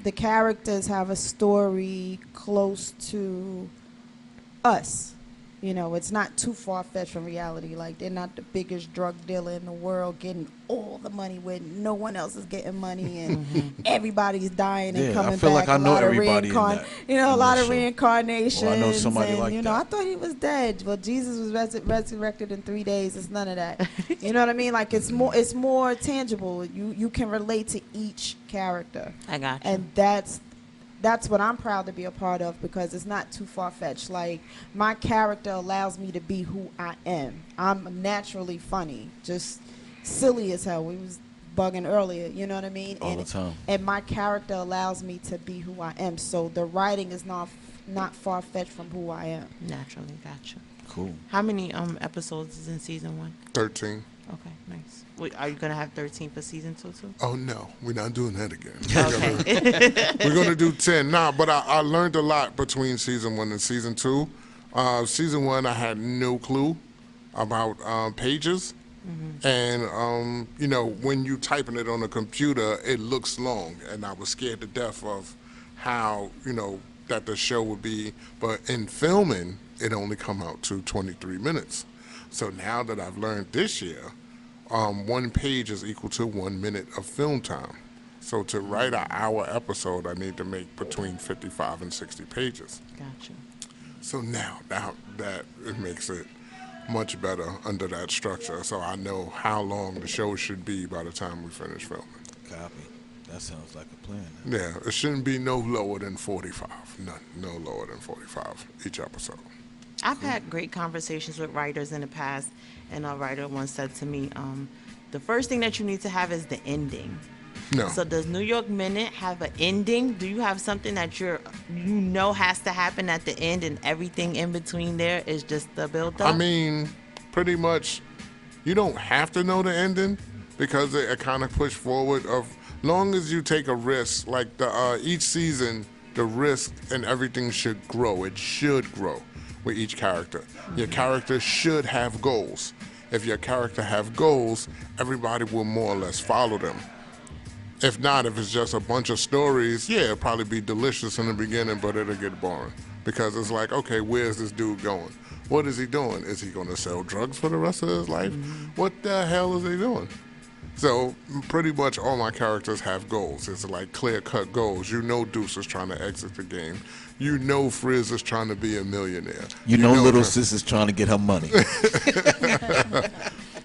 Speaker 14: The characters have a story close to us. You know, it's not too far-fetched from reality. Like, they're not the biggest drug dealer in the world getting all the money when no one else is getting money and everybody's dying and
Speaker 1: Yeah, I
Speaker 14: coming
Speaker 1: feel
Speaker 14: back.
Speaker 1: like I know
Speaker 14: a lot of
Speaker 1: everybody in that-
Speaker 14: you know, a
Speaker 1: in
Speaker 14: lot
Speaker 1: that
Speaker 14: of
Speaker 1: show.
Speaker 14: reincarnations.
Speaker 1: Or I know somebody
Speaker 14: and,
Speaker 1: like
Speaker 14: you know,
Speaker 1: that.
Speaker 14: I thought he was dead. Well, Jesus was resurrected in 3 days. It's none of that. You know what I mean? Like, it's more tangible. You can relate to each character.
Speaker 5: I got you.
Speaker 14: And that's what I'm proud to be a part of, because it's not too far-fetched. Like, my character allows me to be who I am. I'm naturally funny, just silly as hell. We was bugging earlier, you know what I mean?
Speaker 1: All the time.
Speaker 14: And my character allows me to be who I am. So the writing is not far-fetched from who I am.
Speaker 5: Naturally, gotcha.
Speaker 1: Cool.
Speaker 5: How many episodes is in season 1?
Speaker 7: 13.
Speaker 5: Okay, nice. Wait, are you gonna have 13 for season 2 too?
Speaker 7: Oh no, we're not doing that again.
Speaker 5: Okay.
Speaker 7: We're gonna do 10. Nah, but I learned a lot between season 1 and season 2. Season 1, I had no clue about pages, and you know, when you typing it on a computer, it looks long, and I was scared to death of how, you know, that the show would be. But in filming, it only come out to 23 minutes. So now that I've learned this year, 1 page is equal to 1 minute of film time. So to write an hour episode, I need to make between 55 and 60 pages.
Speaker 5: Gotcha.
Speaker 7: So now that it makes it much better under that structure. So I know how long the show should be by the time we finish filming.
Speaker 1: Copy. That sounds like a plan.
Speaker 7: Yeah, it shouldn't be no lower than 45. None, no lower than 45 each episode.
Speaker 5: I've had great conversations with writers in the past, and a writer once said to me, the first thing that you need to have is the ending.
Speaker 7: No.
Speaker 5: So does New York Minute have an ending? Do you have something that you know has to happen at the end, and everything in between there is just the build-up?
Speaker 7: I mean, pretty much, you don't have to know the ending, because it kind of push forward of, long as you take a risk, like each season, the risk and everything should grow. It should grow with each character. Your character should have goals. If your character have goals, everybody will more or less follow them. If not, if it's just a bunch of stories, yeah, it'll probably be delicious in the beginning, but it'll get boring. Because it's like, okay, where's this dude going? What is he doing? Is he going to sell drugs for the rest of his life? What the hell is he doing? So pretty much all my characters have goals. It's like clear-cut goals. You know Deuce is trying to exit the game. You know Frizz is trying to be a millionaire.
Speaker 1: You know Little Sis is trying to get her money.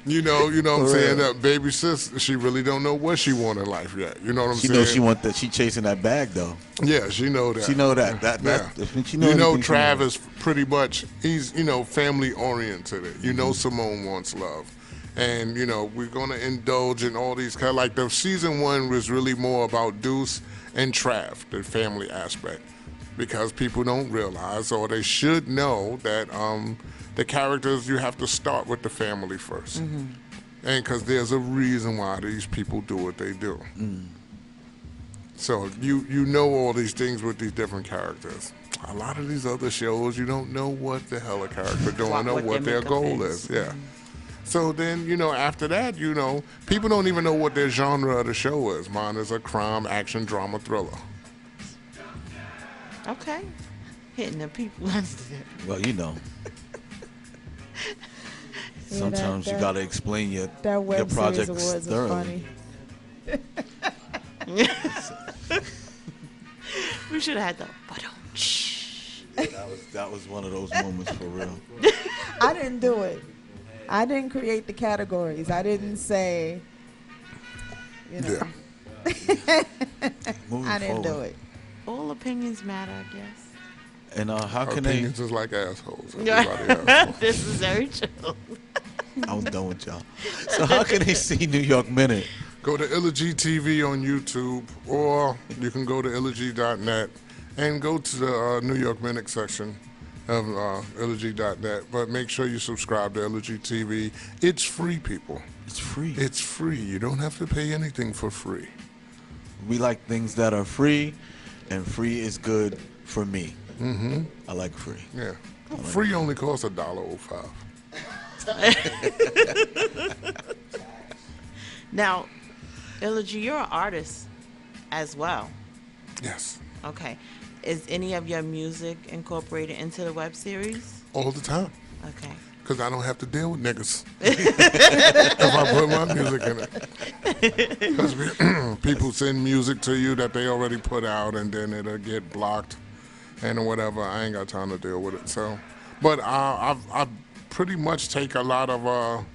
Speaker 7: You know what I'm saying? Baby sis, she really don't know what she want in life yet. You know what I'm
Speaker 1: She
Speaker 7: saying?
Speaker 1: knows she want that. She chasing that bag though.
Speaker 7: Yeah, she know that.
Speaker 1: She know that. She know
Speaker 7: Trav is pretty much, he's, family oriented. Simone wants love. And, we're going to indulge in all these like the season 1 was really more about Deuce and Trav, the family aspect. Because people don't realize, or they should know, that the characters, you have to start with the family first. And because there's a reason why these people do what they do. So you know all these things with these different characters. A lot of these other shows, you don't know what the hell a character doing or what their goal is. Yeah. So then, after that, people don't even know what their genre of the show is. Mine is a crime, action, drama, thriller.
Speaker 5: Okay. Hitting the people.
Speaker 1: Well, sometimes you gotta explain your projects thoroughly.
Speaker 5: We should have had the
Speaker 1: that was one of those moments for real.
Speaker 14: I didn't do it. I didn't create the categories. I didn't say,
Speaker 1: Yeah.
Speaker 14: I didn't do it.
Speaker 5: All opinions matter, I guess.
Speaker 1: And how can
Speaker 7: opinions is like assholes.
Speaker 5: This is very true.
Speaker 1: I'm done with y'all. So how can they see New York Minute?
Speaker 7: Go to Illigy TV on YouTube, or you can go to illigy.net and go to the New York Minute section of illigy.net. But make sure you subscribe to Illigy TV. It's free, people.
Speaker 1: It's free.
Speaker 7: It's free. You don't have to pay anything for free.
Speaker 1: We like things that are free, and free is good for me. I like free.
Speaker 7: Yeah. Free only costs $1.05.
Speaker 5: Now, Illigy, you're an artist as well.
Speaker 7: Yes.
Speaker 5: Okay. Is any of your music incorporated into the web series?
Speaker 7: All the time.
Speaker 5: Okay.
Speaker 7: Because I don't have to deal with niggas if I put my music in it. Because people send music to you that they already put out, and then it'll get blocked and whatever. I ain't got time to deal with it. So, but I pretty much take a lot of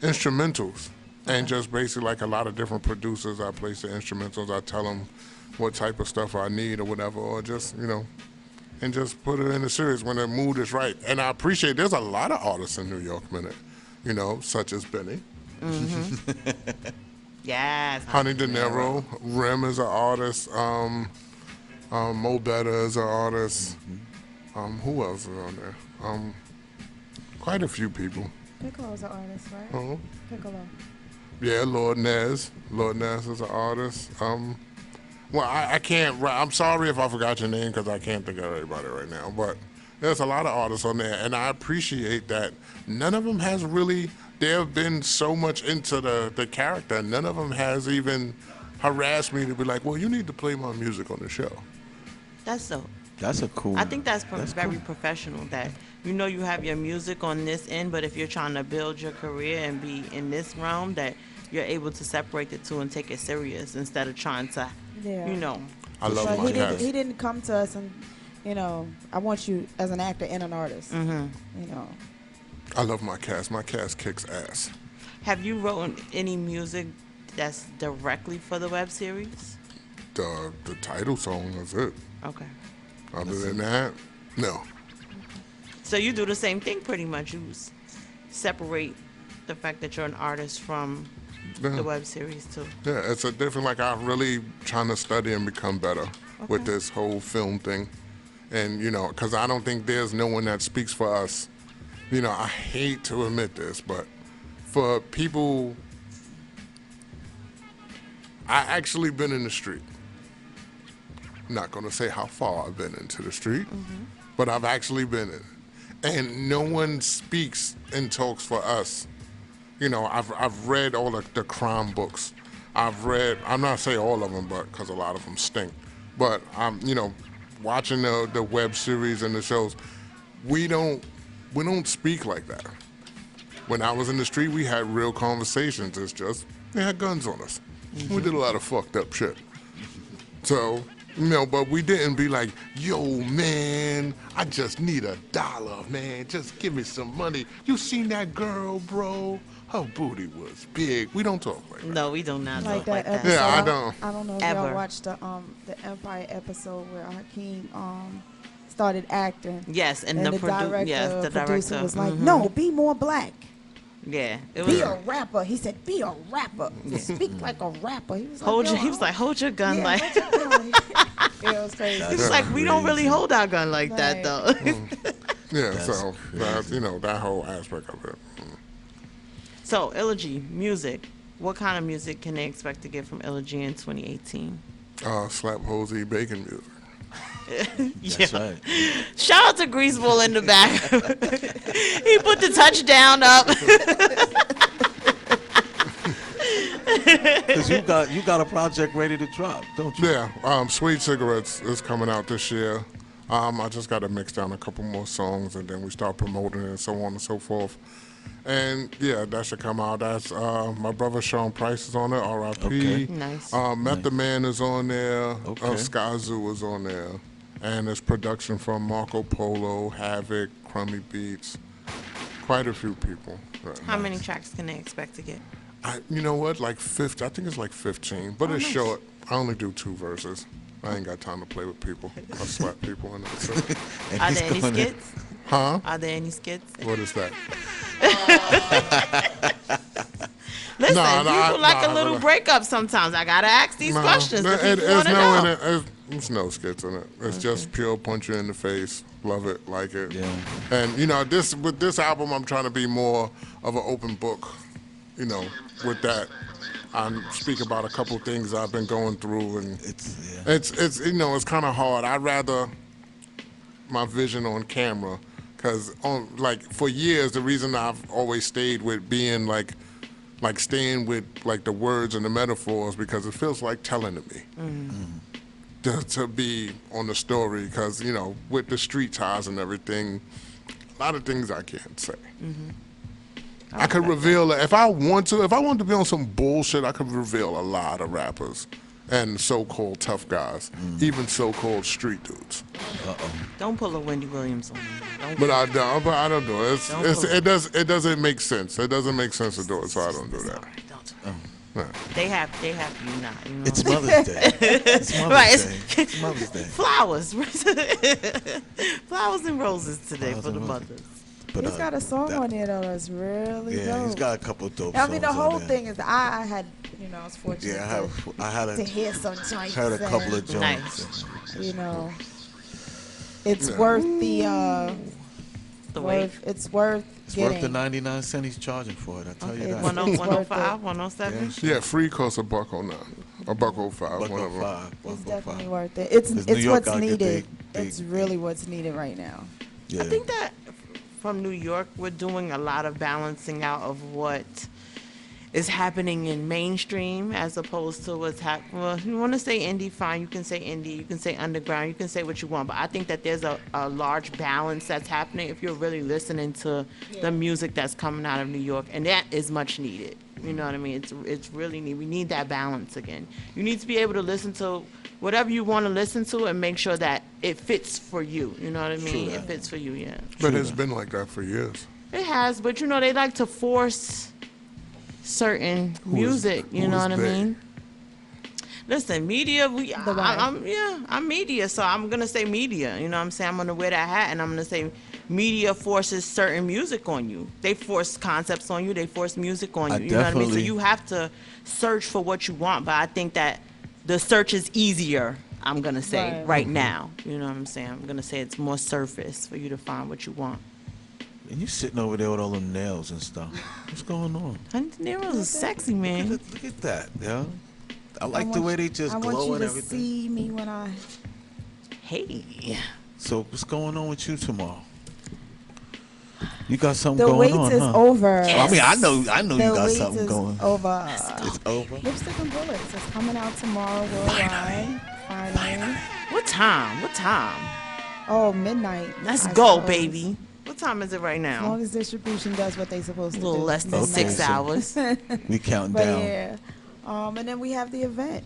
Speaker 7: instrumentals and just basically like a lot of different producers. I place the instrumentals. I tell them what type of stuff I need or whatever, or just, and just put it in the series when the mood is right. And I appreciate there's a lot of artists in New York Minute, such as Benny.
Speaker 5: Yes.
Speaker 7: Honey De Niro. Rim is an artist. Mo Better is an artist. Who else is on there? Quite a few people.
Speaker 14: Piccolo's an artist, right? Piccolo.
Speaker 7: Yeah, Lord Nez. Lord Nez is an artist. Well, I can't. I'm sorry if I forgot your name because I can't think of everybody right now. But there's a lot of artists on there, and I appreciate that. None of them has really. They have been so much into the character. None of them has even harassed me to be like, "Well, you need to play my music on the show."
Speaker 5: That's dope.
Speaker 1: That's a cool.
Speaker 5: I think that's very professional. That you have your music on this end, but if you're trying to build your career and be in this realm, that you're able to separate the two and take it serious instead of trying to.
Speaker 14: Yeah.
Speaker 7: I love my cast.
Speaker 14: He didn't come to us and, I want you as an actor and an artist.
Speaker 7: I love my cast. My cast kicks ass.
Speaker 5: Have you written any music that's directly for the web series?
Speaker 7: The title song is it.
Speaker 5: Okay.
Speaker 7: Other than that, no.
Speaker 5: So you do the same thing pretty much. You separate the fact that you're an artist from the web series too.
Speaker 7: Yeah, it's a different, I'm really trying to study and become better with this whole film thing. And, because I don't think there's no one that speaks for us. I hate to admit this, but for people, I actually been in the street. I'm not going to say how far I've been into the street, but I've actually been in. And no one speaks and talks for us. I've read all the crime books. I'm not saying all of them, but because a lot of them stink. But I'm, watching the web series and the shows, we don't speak like that. When I was in the street, we had real conversations. It's just they had guns on us. We did a lot of fucked up shit. So You know, but we didn't be like, yo, man, I just need $1, man. Just give me some money. You seen that girl, bro? Her booty was big. We don't talk like that.
Speaker 5: No, we do not
Speaker 14: Like
Speaker 5: talk
Speaker 14: that
Speaker 5: like that.
Speaker 14: episode.
Speaker 7: Yeah, I don't.
Speaker 14: I don't know if
Speaker 5: Ever.
Speaker 14: y'all watched the Empire episode where Hakeem started acting.
Speaker 5: Yes, and the
Speaker 14: producer
Speaker 5: director
Speaker 14: was like, "No, be more black.
Speaker 5: Yeah, it
Speaker 14: Be
Speaker 5: was.
Speaker 14: a rapper." He said, "Be a rapper. Speak like a rapper." He was like,
Speaker 5: He was like, hold your gun,
Speaker 14: yeah,
Speaker 5: like.
Speaker 14: hold your gun. It was crazy.
Speaker 5: He was like, we don't really hold our gun like that, though.
Speaker 7: Yeah, so that, you know, that whole aspect of it.
Speaker 5: So, Elegy, music. What kind of music can they expect to get from Elegy in 2018?
Speaker 7: Slap Hosey bacon music.
Speaker 1: That's right.
Speaker 5: Shout out to Greaseball in the back. He put the touchdown up.
Speaker 1: Because you got a project ready to drop, don't you?
Speaker 7: Yeah, Sweet Cigarettes is coming out this year. I just got to mix down a couple more songs, and then we start promoting it and so on and so forth. And yeah, that should come out. That's my brother Sean Price is on there, R.I.P.
Speaker 1: Okay.
Speaker 5: Nice.
Speaker 7: Method Man is on there.
Speaker 1: Okay.
Speaker 7: Sky Zoo is on there. And there's production from Marco Polo, Havoc, Crummy Beats. Quite a few people. Right.
Speaker 5: How many tracks can they expect to get?
Speaker 7: You know what? Like 50. I think it's like 15. But it's
Speaker 5: nice.
Speaker 7: short. I only do 2 verses. I ain't got time to play with people. I slap people in it. So.
Speaker 5: Are there any skits?
Speaker 7: Huh?
Speaker 5: Are there any skits?
Speaker 7: What is that?
Speaker 5: Listen,
Speaker 7: Nah,
Speaker 5: people like a little breakup sometimes. I gotta ask these questions. The people wanna know.
Speaker 7: There's no skits in it. It's just pure punch you in the face. Love it, like it.
Speaker 1: Yeah.
Speaker 7: And you know, with this album, I'm trying to be more of an open book. You know, with that, I speak about a couple things I've been going through, and it's you know, it's kind of hard. I'd rather my vision on camera, because like for years, the reason I've always stayed with being like staying with like the words and the metaphors, because it feels like telling to me. To be on the story, because you know, with the street ties and everything, a lot of things I can't say. I could reveal if I want to be on some bullshit, I could reveal a lot of rappers and so-called tough guys, even so-called street dudes.
Speaker 5: Don't pull a Wendy Williams on me.
Speaker 7: But I don't do it. It doesn't make sense. It doesn't make sense to do it, so I don't do that.
Speaker 5: They have you not. You know?
Speaker 1: It's Mother's Day. It's Mother's Day. It's Mother's Day.
Speaker 5: Flowers. Flowers and roses today for the mothers.
Speaker 1: But,
Speaker 14: he's got a song on there though that's really dope.
Speaker 1: Yeah, he's got a couple of dope
Speaker 14: I mean, the
Speaker 1: songs
Speaker 14: whole
Speaker 1: on there.
Speaker 14: thing is I had, you know, I was fortunate to hear some joints.
Speaker 1: Heard a couple of joints.
Speaker 5: Nice.
Speaker 14: You know, it's worth the
Speaker 5: wait.
Speaker 14: It's worth getting.
Speaker 1: Worth the 99 cents he's charging for it. I tell you that.
Speaker 5: 105, 107.
Speaker 7: Yeah, free costs $1.09, $1.05, whatever.
Speaker 14: It's definitely worth it. It's what's needed. It's really what's needed right now.
Speaker 1: Yeah.
Speaker 5: I think that from New York, we're doing a lot of balancing out of what is happening in mainstream as opposed to what's happening. Well, if you want to say indie, fine. You can say indie. You can say underground. You can say what you want. But I think that there's a large balance that's happening if you're really listening to the music that's coming out of New York. And that is much needed. You know what I mean? It's really needed. We need that balance again. You need to be able to listen to whatever you want to listen to and make sure that it fits for you. You know what I mean? It fits for you, yeah.
Speaker 7: But it's been like that for years.
Speaker 5: It has, but you know, they like to force certain music, you know what I mean? Listen, media, I'm media, so I'm going to say media. You know what I'm saying? I'm going to wear that hat and I'm going to say media forces certain music on you. They force concepts on you. They force music on you. You know what I mean? So you have to search for what you want, but I think that the search is easier, I'm going to say, right now. You know what I'm saying? I'm going to say it's more surface for you to find what you want.
Speaker 1: And you sitting over there with all them nails and stuff. What's going on?
Speaker 5: Nails are sexy, man.
Speaker 1: Look at that, yeah. I like the way they just glow and everything.
Speaker 14: I want you to see me when I...
Speaker 5: Hey.
Speaker 1: So what's going on with you tomorrow? You got something going on,
Speaker 14: The wait is over.
Speaker 1: Yes. I mean, I know you got something going.
Speaker 14: Over.
Speaker 1: It's over.
Speaker 14: Lipstick and Bullets is coming out tomorrow worldwide. Finally.
Speaker 5: What time?
Speaker 14: Oh, midnight.
Speaker 5: Let's go, baby. What time is it right now?
Speaker 14: As long as distribution does what they supposed to do.
Speaker 5: A little less than 6 hours.
Speaker 1: We counting
Speaker 14: but
Speaker 1: down.
Speaker 14: Yeah. And then we have the event.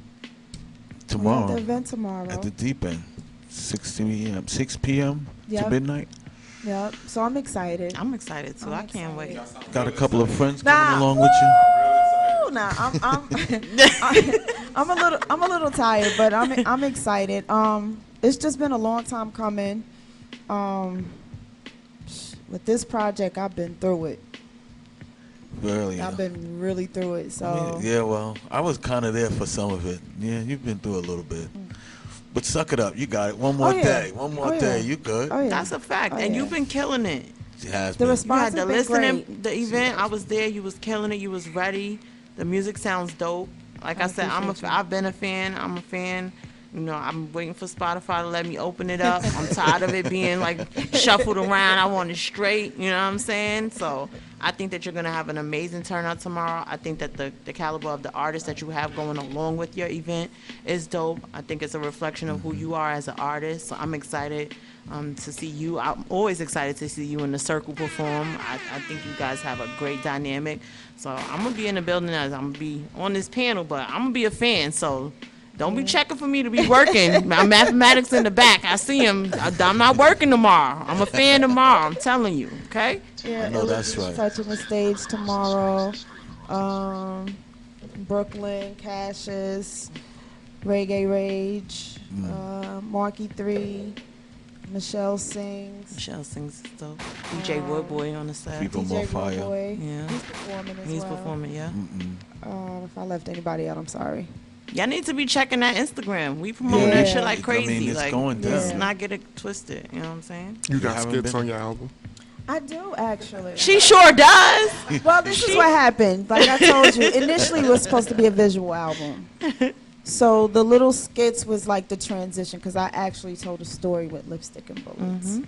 Speaker 1: tomorrow.
Speaker 14: The event tomorrow.
Speaker 1: At the Deep End. 6 p.m. to midnight.
Speaker 14: Yep. So I'm excited.
Speaker 5: I'm excited too. I can't wait.
Speaker 1: Got a couple of friends coming along with you.
Speaker 14: Nah, I'm a little tired, but I'm excited. It's just been a long time coming. With this project, I've been through it.
Speaker 1: Really?
Speaker 14: I've been really through it. So
Speaker 1: I mean, yeah, well, I was kind of there for some of it. Yeah, you've been through a little bit. But suck it up. You got it. One more day. One more day. You good.
Speaker 5: That's a fact. And you've been killing it.
Speaker 1: It has
Speaker 14: the
Speaker 1: been.
Speaker 14: response
Speaker 5: You had
Speaker 14: has
Speaker 5: the
Speaker 14: been
Speaker 5: listening,
Speaker 14: great.
Speaker 5: the event. I was there. You was killing it. You was ready. The music sounds dope. Like I said, I've been a fan. I'm a fan. You know, I'm waiting for Spotify to let me open it up. I'm tired of it being like shuffled around. I want it straight. You know what I'm saying? So I think that you're going to have an amazing turnout tomorrow. I think that the caliber of the artists that you have going along with your event is dope. I think it's a reflection of who you are as an artist. So I'm excited to see you. I'm always excited to see you in the circle perform. I think you guys have a great dynamic. So I'm going to be in the building as I'm going to be on this panel, but I'm going to be a fan. So don't be checking for me to be working. My mathematics in the back. I see him. I'm not working tomorrow. I'm a fan tomorrow. I'm telling you. Okay?
Speaker 14: Yeah,
Speaker 1: I know that's right.
Speaker 14: Touching the stage tomorrow. Brooklyn, Cassius, Reggae Rage, Marky 3, Michelle Sings.
Speaker 5: Michelle Sings is dope. DJ Woodboy on the set.
Speaker 1: People more fire.
Speaker 14: Woodboy.
Speaker 5: Yeah.
Speaker 14: He's performing as
Speaker 5: He's
Speaker 14: well.
Speaker 5: performing, yeah.
Speaker 14: If I left anybody out, I'm sorry.
Speaker 5: Y'all need to be checking that Instagram. We promoting that shit like crazy.
Speaker 1: I mean, it's
Speaker 5: like,
Speaker 1: going down.
Speaker 5: let's not get it twisted. You know what I'm saying?
Speaker 15: You got skits on your album?
Speaker 14: I do, actually.
Speaker 5: She sure does.
Speaker 14: Well, this is what happened. Like I told you, initially it was supposed to be a visual album. So the little skits was like the transition, because I actually told a story with Lipstick and Bullets.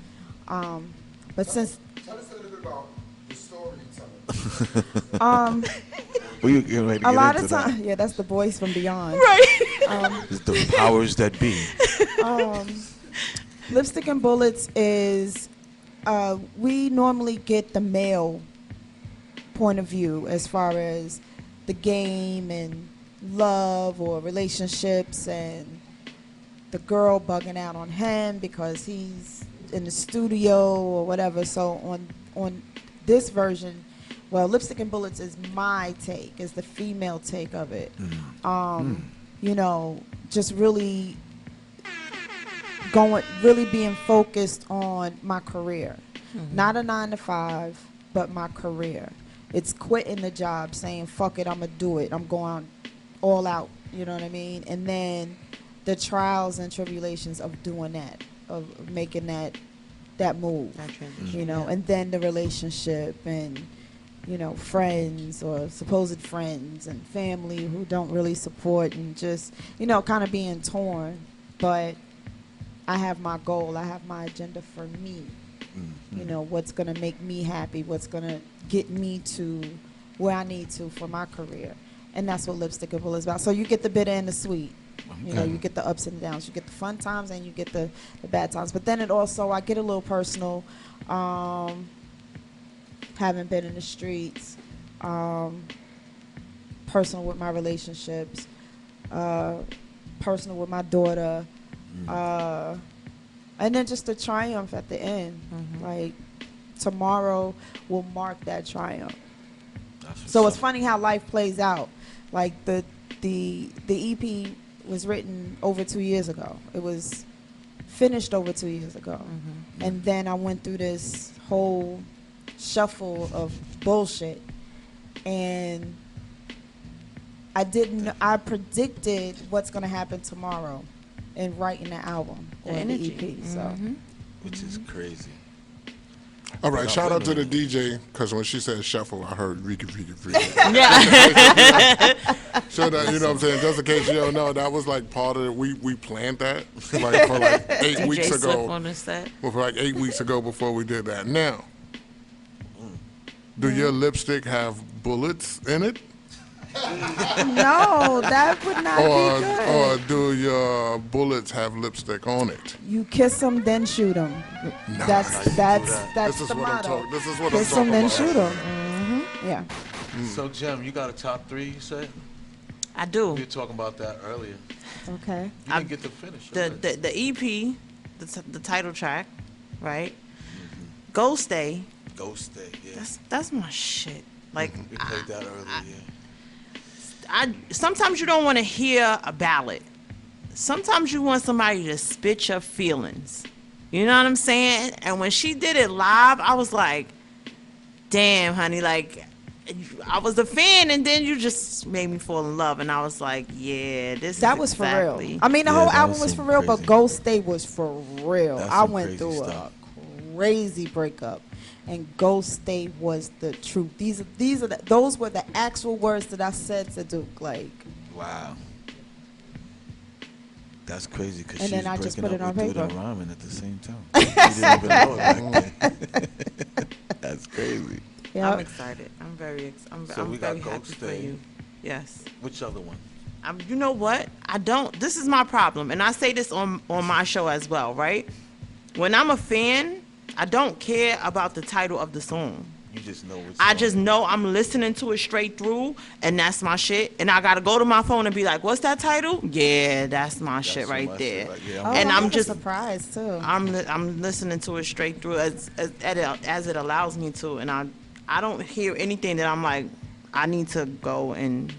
Speaker 14: But since
Speaker 7: Tell us a little bit about the storytelling.
Speaker 1: Well, you get ready to
Speaker 14: a
Speaker 1: get
Speaker 14: lot
Speaker 1: into
Speaker 14: of time, yeah, that's the voice from beyond.
Speaker 5: Right.
Speaker 1: It's the powers that be.
Speaker 14: Lipstick and Bullets is, we normally get the male point of view as far as the game and love or relationships, and the girl bugging out on him because he's in the studio or whatever. So on this version, well, Lipstick and Bullets is my take, is the female take of it. You know, just really being focused on my career. Not a 9-to-5, but my career. It's quitting the job, saying, fuck it, I'm going to do it. I'm going all out, you know what I mean? And then the trials and tribulations of doing that, of making that move, you know, and then the relationship and, you know, friends or supposed friends and family who don't really support, and just, you know, kind of being torn. But I have my goal. I have my agenda for me. You know, what's going to make me happy, what's going to get me to where I need to for my career. And that's what Lipstick and Bullets is about. So you get the bitter and the sweet. You know, you get the ups and downs. You get the fun times and you get the bad times. But then it also, I get a little personal. Haven't been in the streets. Personal with my relationships. Personal with my daughter. And then just the triumph at the end. Like, tomorrow will mark that triumph. So it's funny how life plays out. Like, the EP was written over 2 years ago. It was finished over 2 years ago. And then I went through this whole shuffle of bullshit. And I predicted what's going to happen tomorrow in writing the album or the EP. So,
Speaker 1: Which is crazy.
Speaker 15: All right, shout out to the DJ, because when she said shuffle, I heard Riki.
Speaker 5: Yeah.
Speaker 15: So that, you know what I'm saying? Just in case you don't know, that was like part of it. We planned that like for like 8 weeks ago.
Speaker 5: On the set.
Speaker 15: For like 8 weeks ago before we did that. Now, do your lipstick have bullets in it?
Speaker 14: no, that would not be good.
Speaker 15: Or do your bullets have lipstick on it?
Speaker 14: You kiss them, then shoot them. That's the motto.
Speaker 15: This is what
Speaker 14: kiss
Speaker 15: I'm talking
Speaker 14: them, then
Speaker 15: about.
Speaker 14: shoot them. Yeah.
Speaker 1: So, Jem, you got a top 3, you said?
Speaker 5: I do.
Speaker 1: We were talking about that earlier.
Speaker 14: Okay.
Speaker 1: You didn't get to finish.
Speaker 5: The EP, the title track, right? Ghost Day.
Speaker 1: Ghost Day, yeah.
Speaker 5: That's my shit. Like
Speaker 1: we played that earlier,
Speaker 5: sometimes you don't want to hear a ballad. Sometimes you want somebody to spit your feelings. You know what I'm saying? And when she did it live, I was like, damn, honey, like I was a fan, and then you just made me fall in love, and I was like, yeah,
Speaker 14: that was
Speaker 5: exactly.
Speaker 14: for real. I mean, the whole album was for real, but Ghost Day was for real. I went through a crazy breakup, and Ghost Day was the truth. Those were the actual words that I said to Duke. Like,
Speaker 1: wow, that's crazy. Because
Speaker 14: and then I just put it on paper
Speaker 1: and rhyming at the same time. You didn't even know it back then. That's crazy.
Speaker 5: Yep. I'm excited. I'm very happy for you. Yes.
Speaker 1: Which other one?
Speaker 5: You know what? This is my problem, and I say this on my show as well, right? When I'm a fan, I don't care about the title of the song.
Speaker 1: You just know
Speaker 5: I just know I'm listening to it straight through, and that's my shit. And I gotta go to my phone and be like, "What's that title?" Yeah, that's my shit right there. And I'm just
Speaker 14: surprised too.
Speaker 5: I'm listening to it straight through as it allows me to, and I don't hear anything that I'm like, I need to go and.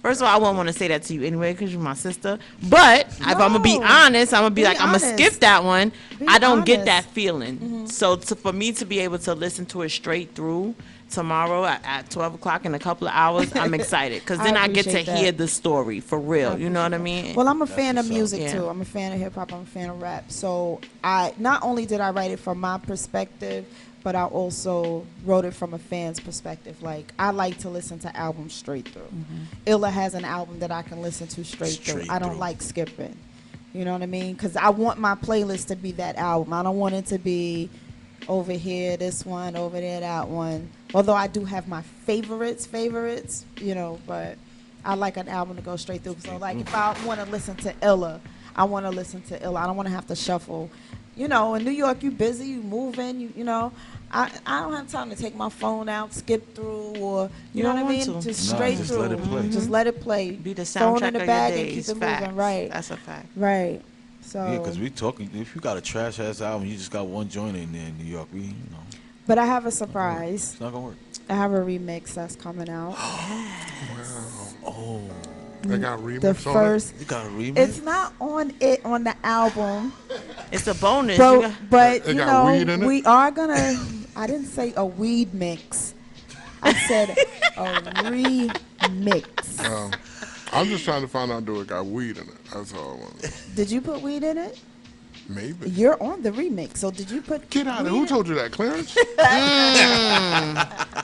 Speaker 5: First of all, I wouldn't want to say that to you anyway because you're my sister. But if I'm going to be honest, I'm going to be like, I'm going to skip that one. I don't get that feeling. Mm-hmm. So for me to be able to listen to it straight through tomorrow at 12 o'clock in a couple of hours, I'm excited. Because then I get to hear the story for real. You know what I mean?
Speaker 14: Well, I'm a fan of music, too. I'm a fan of hip-hop. I'm a fan of rap. So not only did I write it from my perspective, but I also wrote it from a fan's perspective. Like, I like to listen to albums straight through. Mm-hmm. Illa has an album that I can listen to straight through. I don't like skipping. You know what I mean? Because I want my playlist to be that album. I don't want it to be over here, this one, over there, that one. Although I do have my favorites, you know, but I like an album to go straight through. So, like, if I want to listen to Illa, I want to listen to Illa. I don't want to have to shuffle. You know, in New York, you busy, you moving, you know. I don't have time to take my phone out, skip through, or you know what I mean? Just straight through.
Speaker 1: Let it play.
Speaker 14: Mm-hmm. Just let it play.
Speaker 5: Be the
Speaker 14: phone
Speaker 5: soundtrack
Speaker 14: in the
Speaker 5: of
Speaker 14: bag
Speaker 5: your
Speaker 14: and
Speaker 5: days.
Speaker 14: keep it
Speaker 5: Facts.
Speaker 14: moving. Right.
Speaker 5: That's a fact.
Speaker 14: Right. So.
Speaker 1: Yeah, because we talking. If you got a trash ass album, you just got one joint in there in New York. You know.
Speaker 14: But I have a surprise.
Speaker 1: It's not gonna work.
Speaker 14: I have a remix that's coming out.
Speaker 15: Oh. They got a remix
Speaker 14: the first,
Speaker 1: on it? You got a remix?
Speaker 14: It's not on the album.
Speaker 5: It's a bonus.
Speaker 14: But you know,
Speaker 15: weed in it?
Speaker 14: we are gonna. I didn't say a weed mix. I said a remix.
Speaker 15: I'm just trying to find out do it got weed in it. That's all I want.
Speaker 14: Did you put weed in it?
Speaker 15: Maybe.
Speaker 14: You're on the remix, so did you put?
Speaker 15: Get out of here! Who told you that, Clarence?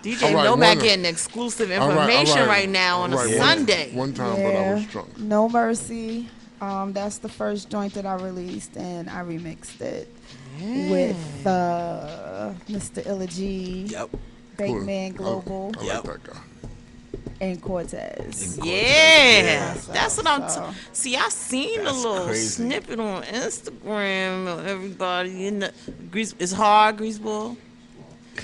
Speaker 5: DJ Nomad getting exclusive information right now on a Sunday.
Speaker 15: One time, but I was drunk.
Speaker 14: No Mercy. That's the first joint that I released, and I remixed it with Mr. Illa G, Big Man Global,
Speaker 15: I like that guy.
Speaker 14: and Cortez.
Speaker 5: Yeah, that's what I'm. See, I seen a little snippet on Instagram of everybody in the grease. It's hard, Greaseball.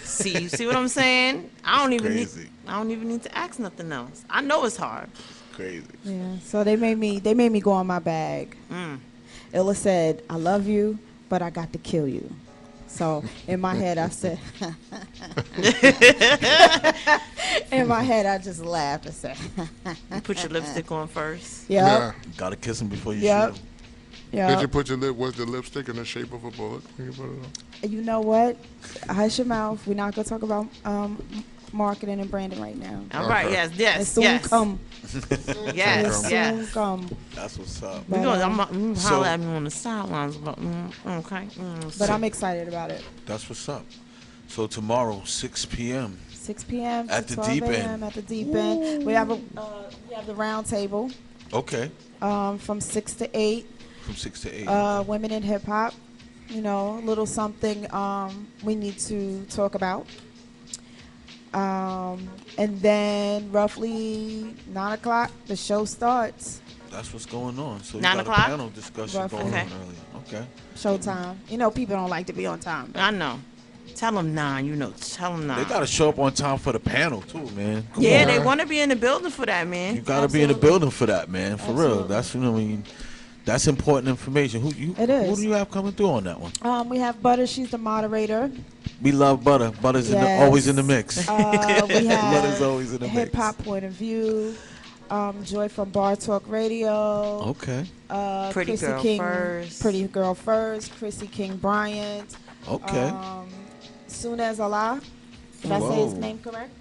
Speaker 5: See, you see what I'm saying? I don't even need to ask nothing else. I know it's hard.
Speaker 1: Crazy.
Speaker 14: Yeah. So they made me go on my bag. Illa said, "I love you, but I got to kill you." So in my head, I said, in my head, I just laughed and said,
Speaker 5: You put your lipstick on first.
Speaker 14: Yep.
Speaker 15: Yeah.
Speaker 1: Gotta kiss him before you
Speaker 14: Yep.
Speaker 1: shoot him.
Speaker 14: Yeah.
Speaker 15: Did you put was the lipstick in the shape of a bullet when you put it on?
Speaker 14: You know what? Hush your mouth. We're not gonna talk about marketing and branding right now.
Speaker 5: All right. Yes.
Speaker 14: It soon come.
Speaker 5: Yes.
Speaker 14: Soon come.
Speaker 1: That's what's up.
Speaker 5: I'm gonna holler at me on the sidelines, but okay.
Speaker 14: But I'm excited about it.
Speaker 1: That's what's up. So tomorrow, 6 p.m.
Speaker 14: 6 p.m.
Speaker 1: At
Speaker 14: to
Speaker 1: the
Speaker 14: 12
Speaker 1: deep
Speaker 14: a.m.
Speaker 1: end.
Speaker 14: At the deep end. We have the round table.
Speaker 1: Okay.
Speaker 14: From 6 to 8.
Speaker 1: From 6 to 8.
Speaker 14: Women in hip hop. You know, a little something we need to talk about. And then roughly 9 o'clock, the show starts.
Speaker 1: That's what's going on. So you
Speaker 5: 9
Speaker 1: got
Speaker 5: o'clock?
Speaker 1: a panel discussion going on earlier. Okay.
Speaker 14: Showtime. You know, people don't like to be on time.
Speaker 5: I know. Tell them 9. You know, tell them 9.
Speaker 1: They gotta show up on time for the panel too, man. Come
Speaker 5: Yeah,
Speaker 1: on.
Speaker 5: they want to be in the building for that, man.
Speaker 1: You gotta be in the building for that, man. For real. That's what I mean. That's important information.
Speaker 14: It is.
Speaker 1: Who do you have coming through on that one?
Speaker 14: We have Butter. She's the moderator.
Speaker 1: We love Butter. Butter's always in the mix.
Speaker 14: We have
Speaker 1: Butter's always in the mix.
Speaker 14: Hip Hop Point of View. Joy from Bar Talk Radio.
Speaker 1: Okay.
Speaker 5: Pretty
Speaker 14: Chrissy
Speaker 5: Girl
Speaker 14: King,
Speaker 5: First.
Speaker 14: Pretty Girl First. Chrissy King Bryant.
Speaker 1: Okay.
Speaker 14: Soon as Allah. Did I say his name correct?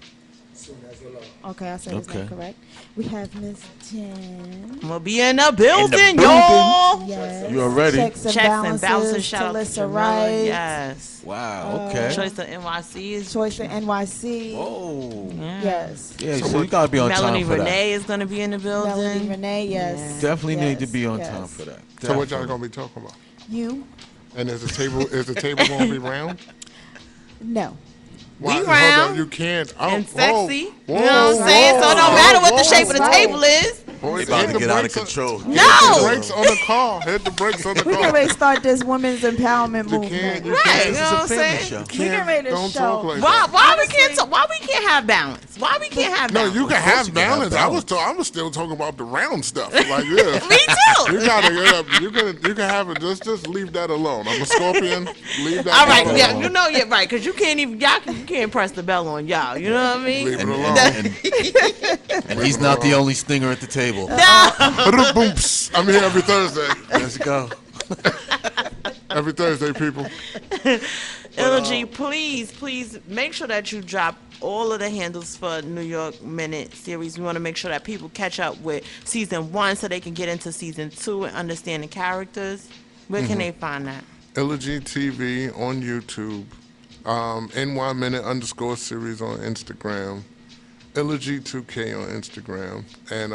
Speaker 14: Okay, I said his name correct. We have Miss Jen.
Speaker 5: I'm gonna be in the building, y'all.
Speaker 14: Yes.
Speaker 1: You already?
Speaker 14: Checks and balances.
Speaker 5: Shout out to
Speaker 14: Talissa Wright.
Speaker 5: Yes.
Speaker 1: Wow. Okay.
Speaker 5: Choice of NYC is.
Speaker 14: Choice of NYC.
Speaker 1: Whoa.
Speaker 14: Yes.
Speaker 1: Yeah. So you gotta be on
Speaker 5: Melanie
Speaker 1: time for that.
Speaker 5: Renee is gonna be in the building.
Speaker 14: Melanie Renee, yes.
Speaker 1: Definitely need to
Speaker 14: Yes,
Speaker 1: be on
Speaker 14: yes.
Speaker 1: time for that.
Speaker 15: So what y'all gonna be talking about?
Speaker 14: You?
Speaker 15: And is the table gonna be round?
Speaker 14: No.
Speaker 15: Why, hold
Speaker 5: round
Speaker 15: on, you can't. Oh,
Speaker 5: and sexy.
Speaker 15: whoa,
Speaker 5: You know what I'm saying? So it don't matter what the shape of the table is.
Speaker 15: Boys,
Speaker 1: They about
Speaker 15: hit
Speaker 1: to
Speaker 15: the
Speaker 1: get out of
Speaker 15: brakes on-
Speaker 1: control.
Speaker 15: Hit
Speaker 5: No.
Speaker 15: the brakes on the car. Hit the brakes on the
Speaker 14: We
Speaker 15: car.
Speaker 14: can ready to start this women's empowerment
Speaker 15: You
Speaker 14: movement.
Speaker 15: can't. You
Speaker 5: Right,
Speaker 15: can't.
Speaker 5: you know what I'm saying?
Speaker 14: We get ready to
Speaker 15: Don't
Speaker 14: show.
Speaker 15: talk like
Speaker 5: Why
Speaker 15: that.
Speaker 5: why we can't have balance? Why we can't have
Speaker 15: No,
Speaker 5: balance?
Speaker 15: you can
Speaker 1: Of course
Speaker 15: have
Speaker 1: you can have
Speaker 15: balance.
Speaker 1: balance.
Speaker 15: I was still talking about the round stuff. Like, yeah.
Speaker 5: Me too.
Speaker 15: You gotta get up. You can have it. Just leave that alone. I'm a scorpion. Leave that
Speaker 5: All right,
Speaker 15: alone.
Speaker 5: yeah, you know, yeah, right, because you can't even, you can't press the bell on y'all, you know what I mean?
Speaker 15: Leave it
Speaker 1: And,
Speaker 15: alone.
Speaker 1: and he's not the only stinger at the table.
Speaker 15: Boops. I'm here every Thursday.
Speaker 1: Let's go.
Speaker 15: Every Thursday, people.
Speaker 5: LG, please make sure that you drop all of the handles for New York Minute series. We want to make sure that people catch up with season 1 so they can get into season 2 and understand the characters. Where can they find that?
Speaker 15: Elegy TV on YouTube. NY Minute _ series on Instagram. Elegy 2K on Instagram. And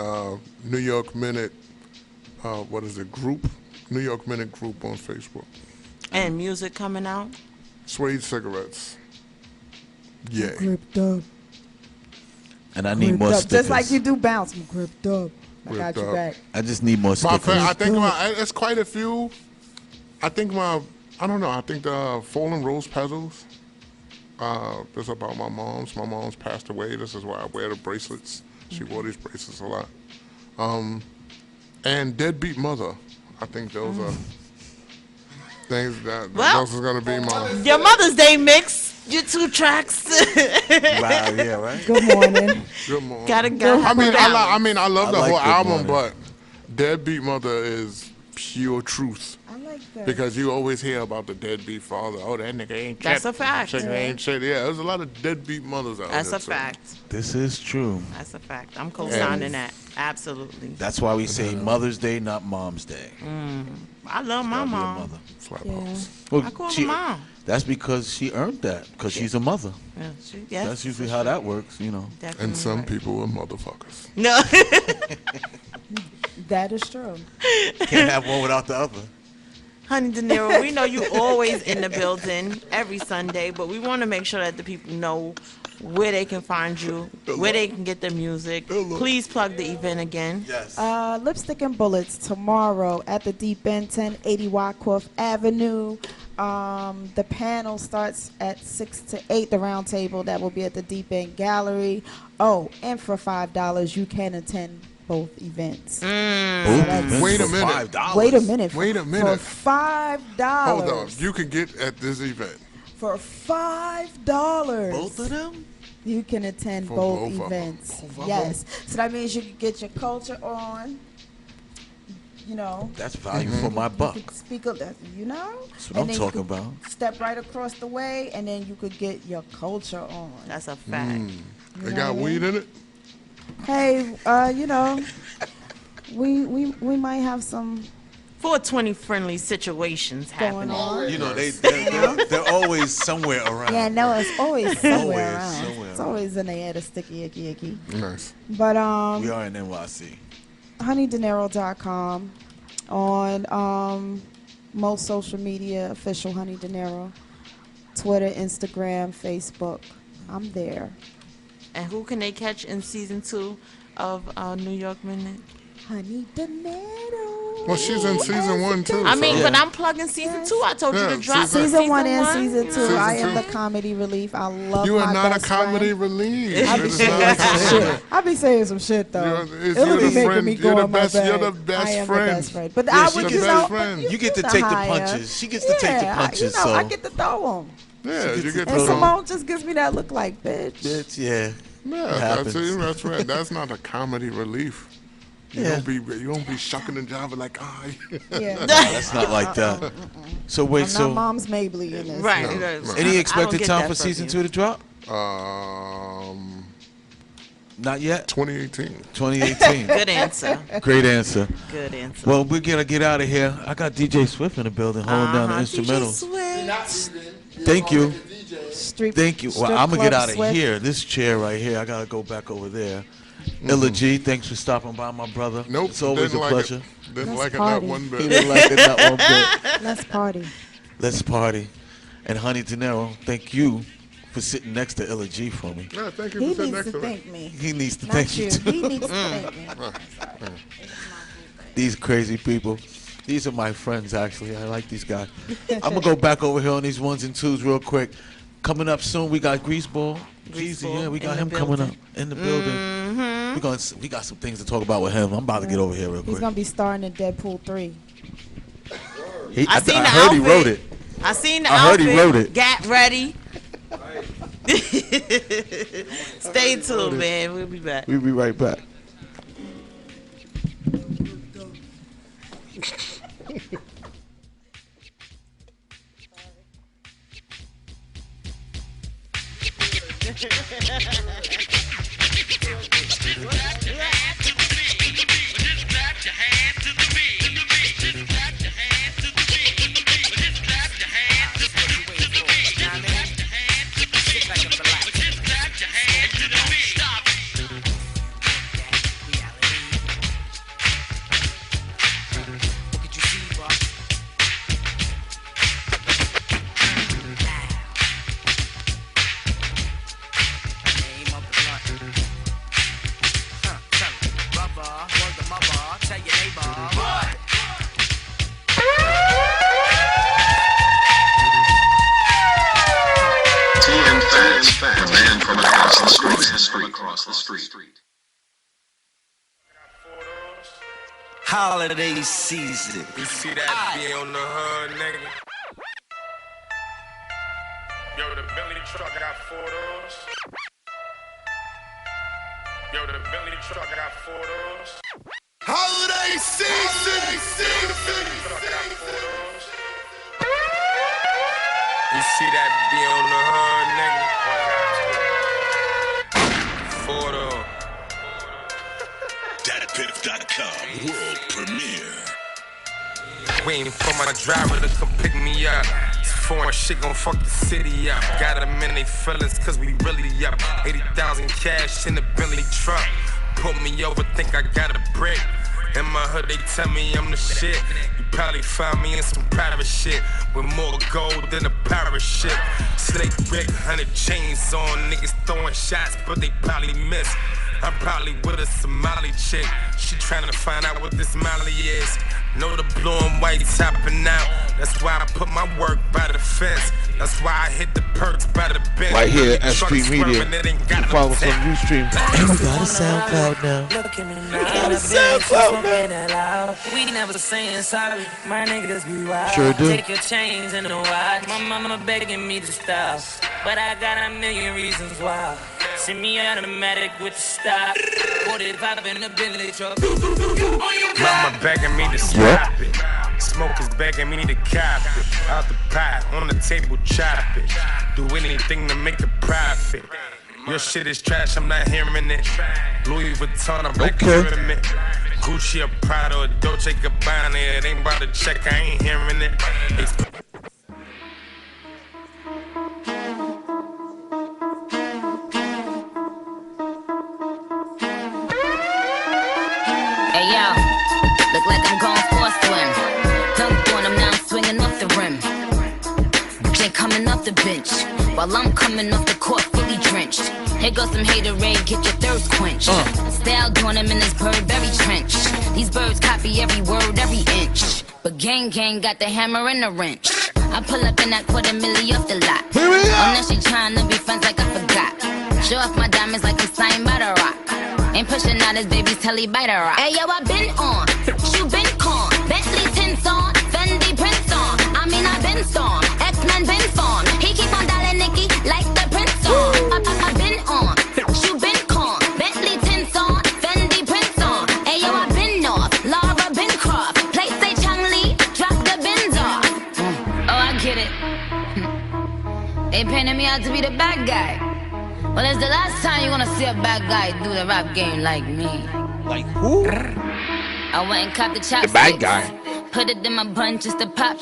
Speaker 15: New York Minute, group? New York Minute group on Facebook.
Speaker 5: And music coming out?
Speaker 15: Suede cigarettes. Yeah.
Speaker 14: Gripped up.
Speaker 1: And I need more
Speaker 14: Gripped up.
Speaker 1: stickers.
Speaker 14: Just like you do bounce. I'm gripped up. I got
Speaker 15: Gripped
Speaker 14: you
Speaker 15: up.
Speaker 14: back.
Speaker 1: I just need more
Speaker 15: My
Speaker 1: stickers.
Speaker 15: I think it's quite a few. I think the Fallen Rose Petals. This is about my mom's. My mom's passed away. This is why I wear the bracelets. She wore these bracelets a lot. And Deadbeat Mother. I think those are things that those are gonna be my.
Speaker 5: Your Mother's Day mix, your 2 tracks.
Speaker 1: Wow, yeah, right?
Speaker 14: Good morning.
Speaker 15: Good morning.
Speaker 5: Gotta go.
Speaker 15: I love the
Speaker 1: like
Speaker 15: whole
Speaker 1: Good
Speaker 15: album,
Speaker 1: Morning.
Speaker 15: but Deadbeat Mother is pure truth.
Speaker 14: I like that.
Speaker 15: Because you always hear about the deadbeat father. Oh, that nigga ain't shit.
Speaker 5: That's a fact.
Speaker 15: Chicken ain't shit. Yeah, there's a lot of deadbeat mothers out
Speaker 5: That's
Speaker 15: there.
Speaker 5: a fact.
Speaker 1: This is true.
Speaker 5: That's a fact. I'm co-signing that. Absolutely.
Speaker 1: That's why we say Mother's Day, not Mom's Day.
Speaker 5: I love my
Speaker 1: Gotta be a
Speaker 5: mom.
Speaker 1: mother.
Speaker 14: Yeah.
Speaker 1: Well,
Speaker 5: I call her mom.
Speaker 1: That's because she earned that, because she's a mother.
Speaker 5: Yeah,
Speaker 1: That's usually how that works, you know.
Speaker 5: Definitely
Speaker 15: And some
Speaker 5: right.
Speaker 15: people are motherfuckers.
Speaker 5: No.
Speaker 14: That is true.
Speaker 1: Can't have one without the other.
Speaker 5: Honey De Niro, we know you always in the building every Sunday, but we want to make sure that the people know where they can find you, where they can get the music. Please plug the event again.
Speaker 1: Yes.
Speaker 14: Lipstick and Bullets tomorrow at the Deep End, 1080 Wyckoff Avenue. The panel starts at 6 to 8, the round table that will be at the Deep End Gallery. Oh, and for $5, you can attend both events.
Speaker 15: Wait a minute.
Speaker 14: Wait a minute.
Speaker 15: Wait a minute.
Speaker 14: For $5.
Speaker 15: Hold on. You can get at this event.
Speaker 14: For $5.
Speaker 1: Both of them?
Speaker 14: You can attend
Speaker 15: For
Speaker 14: both
Speaker 15: both of 'em.
Speaker 14: events.
Speaker 15: Both of
Speaker 14: Yes. So that means you can get your culture on. You know.
Speaker 1: That's value for my buck.
Speaker 14: You could speak of that, you know?
Speaker 1: That's what I'm
Speaker 14: then you
Speaker 1: talking
Speaker 14: could
Speaker 1: about.
Speaker 14: Step right across the way, and then you could get your culture on.
Speaker 5: That's a fact.
Speaker 15: They
Speaker 14: know
Speaker 15: got
Speaker 14: what I
Speaker 15: weed
Speaker 14: mean?
Speaker 15: in it?
Speaker 14: Hey, you know, we might have some
Speaker 5: 420 friendly situations
Speaker 14: going
Speaker 5: happening.
Speaker 14: on.
Speaker 1: You know, they're always somewhere around.
Speaker 14: Yeah, no, it's always somewhere
Speaker 1: Always
Speaker 14: around.
Speaker 1: somewhere
Speaker 14: It's always in the air, the sticky, icky.
Speaker 15: Nice.
Speaker 14: But
Speaker 1: We are in NYC.
Speaker 14: honeydeniro.com, on most social media, official Honey De Niro, Twitter, Instagram, Facebook. I'm there.
Speaker 5: And who can they catch in season 2 of New York Minute?
Speaker 14: Honey De Niro.
Speaker 15: Well, she's in season 1 too.
Speaker 5: I mean,
Speaker 15: so.
Speaker 5: but I'm plugging season 2. I told you to drop
Speaker 14: season 1 and
Speaker 5: 1.
Speaker 14: season 2.
Speaker 15: Season
Speaker 14: I am
Speaker 15: 2.
Speaker 14: the comedy relief. I love
Speaker 15: You
Speaker 14: my
Speaker 15: are not a
Speaker 14: best
Speaker 15: comedy
Speaker 14: friend.
Speaker 15: relief.
Speaker 14: I be saying some shit. I be saying some shit though. It'll be making me go on my bed.
Speaker 15: You're the best
Speaker 14: I am
Speaker 15: friend.
Speaker 14: the best friend. But
Speaker 1: Yeah,
Speaker 14: I
Speaker 1: she
Speaker 14: would,
Speaker 1: gets
Speaker 14: you know,
Speaker 1: the friend. You get to
Speaker 14: know
Speaker 1: take the
Speaker 14: how I am.
Speaker 1: punches. She gets to take the punches,
Speaker 14: I
Speaker 1: so.
Speaker 14: get to throw them.
Speaker 15: Yeah, you get
Speaker 14: And
Speaker 15: to
Speaker 14: Simone just gives me that look like, bitch.
Speaker 1: Bitch, yeah.
Speaker 15: Yeah, that's right. That's not a comedy relief. You
Speaker 1: Yeah.
Speaker 15: don't be shucking and jiving like,
Speaker 14: Yeah.
Speaker 1: That's not like that. So wait,
Speaker 14: I'm
Speaker 1: so
Speaker 14: not Mom's Mabley in this.
Speaker 5: Right.
Speaker 1: any expected time for season 2 to drop? Not yet.
Speaker 15: 2018.
Speaker 1: 2018.
Speaker 5: Good answer.
Speaker 1: Great answer.
Speaker 5: Good answer.
Speaker 1: Well, we're gonna get out of here. I got DJ Swift in the building holding down the instrumentals. Thank you. Thank you. Well, I'm gonna get out of here. This chair right here. I gotta go back over there. Illa G, thanks for stopping by, my brother.
Speaker 15: Nope.
Speaker 1: It's always a pleasure.
Speaker 15: Didn't like it not one bit.
Speaker 1: He didn't like it not one bit.
Speaker 14: Let's party.
Speaker 1: Let's party. And Honey De Niro, thank you for sitting next to Illa G for me.
Speaker 15: Yeah, thank you
Speaker 14: He
Speaker 15: for sitting
Speaker 14: needs
Speaker 15: next
Speaker 14: to
Speaker 15: to me.
Speaker 14: thank me.
Speaker 1: He needs to
Speaker 14: Not
Speaker 1: thank you
Speaker 14: you.
Speaker 1: too.
Speaker 14: He needs to thank me.
Speaker 1: These crazy people. These are my friends, actually. I like these guys. I'm going to go back over here on these 1s and 2s real quick. Coming up soon, we got Greaseball. Jeezy, yeah, we got him coming up in the building. We got some things to talk about with him. I'm about to get over here real
Speaker 14: He's
Speaker 1: quick.
Speaker 14: gonna be starring in Deadpool 3.
Speaker 1: I
Speaker 5: seen the
Speaker 1: heard he
Speaker 5: outfit.
Speaker 1: wrote it.
Speaker 5: I seen the
Speaker 1: I
Speaker 5: outfit.
Speaker 1: heard he wrote it.
Speaker 5: Get ready. Stay tuned, man. We'll be back.
Speaker 1: We'll be right back.
Speaker 9: Holiday season.
Speaker 10: You see that be on the hood, nigga? Yo, the Billy truck got 4 doors. Yo, the Billy truck got 4 doors.
Speaker 9: Holiday season.
Speaker 10: You see that be on the hood, nigga? 4 doors.
Speaker 16: DatPiff.com world premiere.
Speaker 10: Waiting for my driver to come pick me up. This foreign shit gon' fuck the city up. Got them in they feelings cause we really up. 80,000 cash in the Bentley truck. Put me over, think I got a brick. In my hood they tell me I'm the shit. You probably find me in some private shit with more gold than a pirate ship. Slate brick, 100 chains on. Niggas throwing shots but they probably miss. I'm probably with a Somali chick. She tryna find out what this Molly is. Know the blue and white topping out. That's why I put my work by the fence. That's why I hit the perks by the bench.
Speaker 1: Right here at S.TREET Media. Follow us on Ustream. And we got a SoundCloud now.
Speaker 12: We never saying sorry, my niggas be wild.
Speaker 1: Sure do.
Speaker 12: Take your chains and the watch. My mama begging me to stop, but I got a million reasons why. Send me automatic with the stop. 45 in the Bentley truck.
Speaker 10: Mama begging me to stop it. Smokers begging me to cop it. Out the pot, on the table, chop it. Do anything to make a profit. Your shit is trash, I'm not hearing it. Louis Vuitton, I'm like a pyramid. Gucci or Prada or Dolce Gabbana, it ain't about to check, I ain't hearing it.
Speaker 17: Hey yo, look like I'm going for a swim. Dunked on him, now I'm swinging off the rim. Jay coming off the bench. while I'm coming off the court fully drenched. Here goes some haterade, get your thirst quenched. Style doing them in this Burberry trench. These birds copy every word, every inch. But gang got the hammer and the wrench. I pull up in that $250,000 off the lot.
Speaker 1: Here we go.
Speaker 17: Oh, now she tryna be friends like I forgot. Show off my diamonds like I'm signed by the rock. Ain't pushing out his baby's telly by the rock. Hey yo, I been on, you been con. Bentley tints on, Fendi prints on. I mean I been storm, X-Men been formed. He keep on dialing Nicky like the prince on. I been on, you been con. Bentley tints on, Fendi prints on. Hey yo, I been north, Laura been croft. Place say Chang Lee, drop the bins off. Oh, I get it. They painted me out to be the bad guy. Well, it's the last time you're gonna see a bad guy do the rap game like me.
Speaker 18: Like who?
Speaker 17: I went and copped the chopsticks.
Speaker 18: The bad guy.
Speaker 17: Put it in my bun just to pop.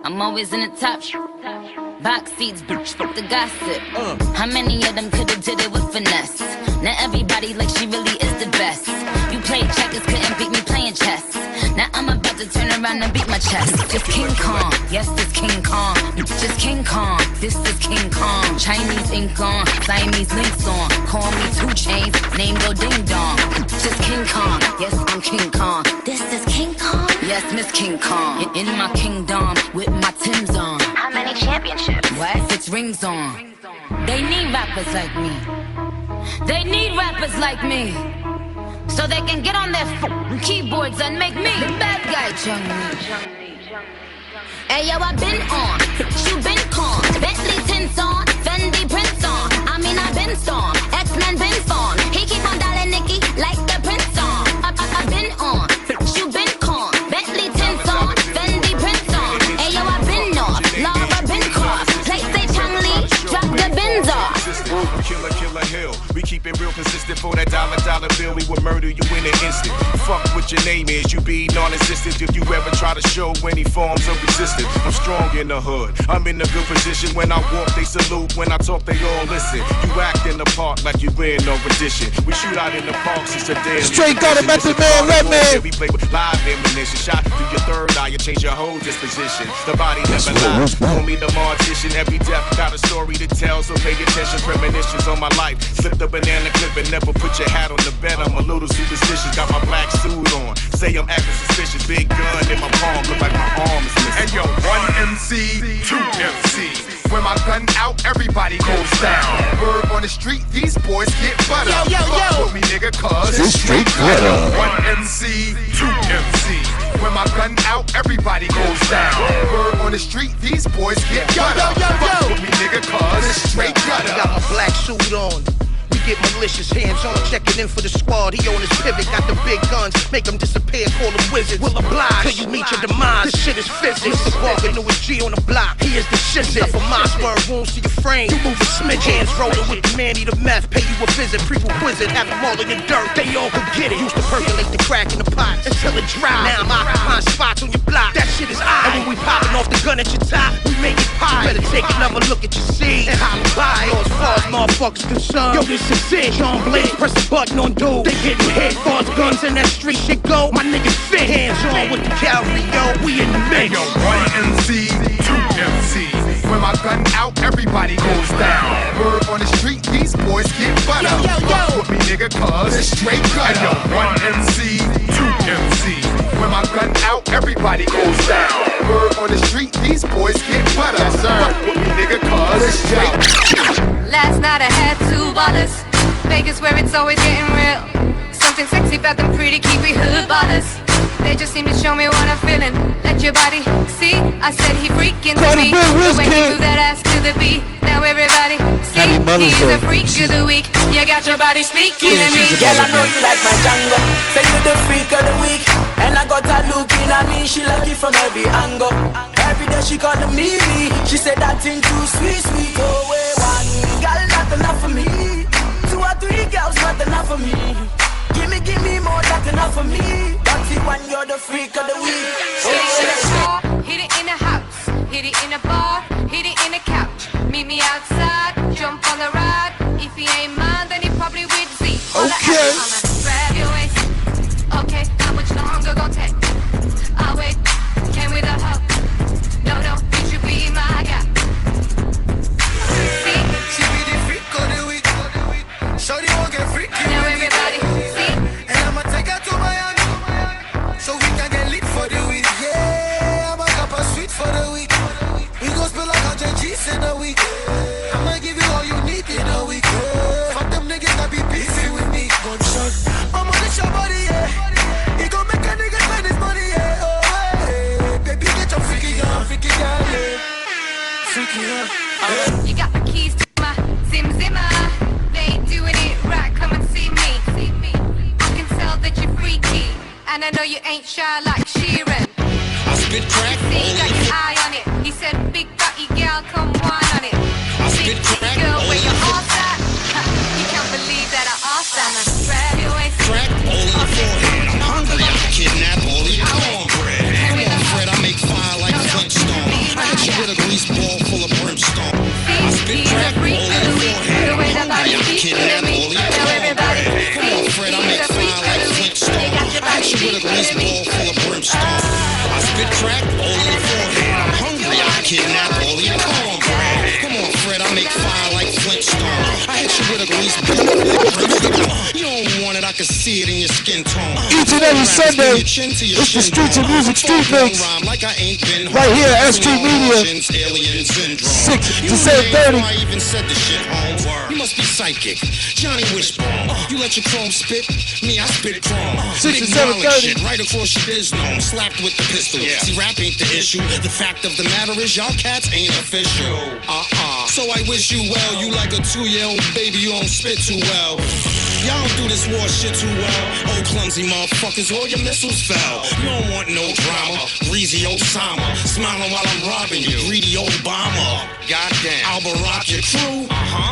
Speaker 17: I'm always in the top. Box seats, bitch, fuck the gossip. How many of them could've did it with finesse? Now everybody like she really is the best. You played checkers, couldn't beat me playing chess. Now I'm about to turn around and beat my chest. Just King Kong, yes, this King Kong. Just King Kong, this is King Kong. Chinese ink on, Siamese links on. Call me 2 Chainz, name go ding dong. Just King Kong, yes, I'm King Kong. This is King Kong, yes, Miss King Kong. In my kingdom, with my Timbs on.
Speaker 3: How many championships?
Speaker 17: What? 6 rings on. They need rappers like me. They need rappers like me. So they can get on their keyboards and make me the bad guy, Chung-Lee. Hey yo, I been on, you been con. Bentley tints on, Fendi prints on. I mean I been storm, X-Men been formed. He keep on dialing Nicky like the prince on. I been on, you been con. Bentley tints on, Fendi prints on. Hey yo, I been north, Laura been cross. Place say Chang Lee, drop the bins off.
Speaker 10: Killer Hill. We keep it real consistent for that dollar bill. We will murder you in an instant. Fuck what your name is, you be non-existent if you ever try to show any forms of resistance. I'm strong in the hood, I'm in a good position. When I walk, they salute. When I talk, they all listen. You act in the park like you in no rendition. We shoot out in the parks, it's a daily.
Speaker 1: Straight got it, Method Man, Redman.
Speaker 10: We play with live ammunition. Shot through your third eye, you change your whole disposition. The body never lies. Call me the mortician. Every death got a story to tell, so pay attention. Premonitions on my life. Slip the banana clip and never put your hat on the bed. I'm a little superstitious. Got my black suit on. Say I'm acting suspicious. Big gun in my palm, look like my arm is missing.
Speaker 19: And yo, 1 MC, 2 MC. When my gun out, everybody goes down. Word on the street, these boys get butter.
Speaker 9: Yo.
Speaker 19: Fuck with me, nigga, cause
Speaker 1: it's straight butter.
Speaker 19: 1 MC, 2 MC. When my gun out, everybody goes down. Word on the street, these boys get butter. Fuck with me, nigga, cause it's straight gutter.
Speaker 9: Got my black suit on. We get malicious, hands on, checking in for the squad. He on his pivot, got the big guns, make them disappear, call them wizards. We'll oblige till you meet your demise. This shit is physics. Mr. Walker, newest G on the block, he is the shizzit. Stuff of my spur wounds to your frame. You move a smidge, hands rolling with the man, eat a meth, pay you a visit, prerequisite, have them all in the dirt. They all could get it. Used to percolate the crack in the pot until it dry. Now I'm occupying spots on your block. That shit is I. And when we popping off the gun at your top, we make it pie. You better take another look at your seed and holla by. As far as motherfuckers concerned, yo, this is it. John Blaze, press the button on dude. They getting hit, far as guns and that street shit go. My niggas fit, hands on with the cavalry, yo. We in the mix.
Speaker 19: Yo, 1 MC, 2 MC. When my gun out, everybody goes down. Word on the street, these boys get butter. Fuck with me, nigga, cause it's straight gutter. And yo, 1 MC, 2 MC. When my gun out, everybody goes down. Word on the street, these boys get butter. Fuck with me, nigga, cause it's straight.
Speaker 20: Last night I had 2 bottles. Vegas where it's always getting real. Something sexy about them pretty Kiwi hood bottles. They just seem to show me what I'm feeling. Let your body see. I said he freaking to me. The way you move that ass to the beat. Now everybody see. He's a freak of the week. You got your body speaking to me.
Speaker 21: Girl, I know you like my Django. Say you the freak of the week. And I got her looking at me. She like it from every angle. Every day she calling me. She said that thing too sweet. Oh, wait, one girl, not enough for me. 2 or 3 girls, not enough for me. Give me more, not enough for me. Dirty one, you're the freak of the week.
Speaker 20: Hit it in the house, hit it in the bar, hit it in the couch. Meet me outside, jump on the ride. If he ain't mine, then he probably with Z.
Speaker 1: Okay.
Speaker 20: Grab your waist. Okay, how much longer gon' take? I'll wait. Came with a hug. No, you should be my guy. so you ain't shy like Sheeran.
Speaker 8: I spit crack.
Speaker 20: See, you got your eye on it. He said, big body girl, come wine on it.
Speaker 8: I spit crack.
Speaker 20: Girl, where your ass at? You can't believe that I asked that. You ain't
Speaker 8: crack all in your forehead. I'm hungry. I kidnap all of your cornbread. Come on, Fred, I make fire like Flintstone. I hit you with a grease ball full of brimstone. I spit crack all in your forehead. I'm hungry. I kidnap all of your cornbread. Come on, Fred, I make fire like Flintstone. I hit you with a grease ball full of brimstone. I spit crack all in your forehead. I'm hungry. I kidnap all of your cornbread. Come on, Fred, I make fire like Flintstone. I hit you with a grease ball full of brimstone. You don't want it, I can see it in your skin tone.
Speaker 1: Each and every Sunday, it's the Streets of Music Street Mix. Right here at S.STREET Media. 6 to 7:30.
Speaker 8: I even said the shit, home. You must be psychic. Johnny Wishbone. You let your chrome spit, me, I spit chrome.
Speaker 1: 6 to
Speaker 8: Big knowledge
Speaker 1: 7:30.
Speaker 8: shit right across your biz zone. Slapped with the pistol. See, rap ain't the issue. The fact of the matter is, y'all cats ain't official. So I wish you well. You like a 2-year-old baby, you don't spit too well. Y'all don't do this war shit too well. Oh, clumsy motherfuckers, all your missiles fell. You don't want no drama. Greasy Osama, smiling while I'm robbing you. Greedy Obama. Goddamn. I'll barack your crew.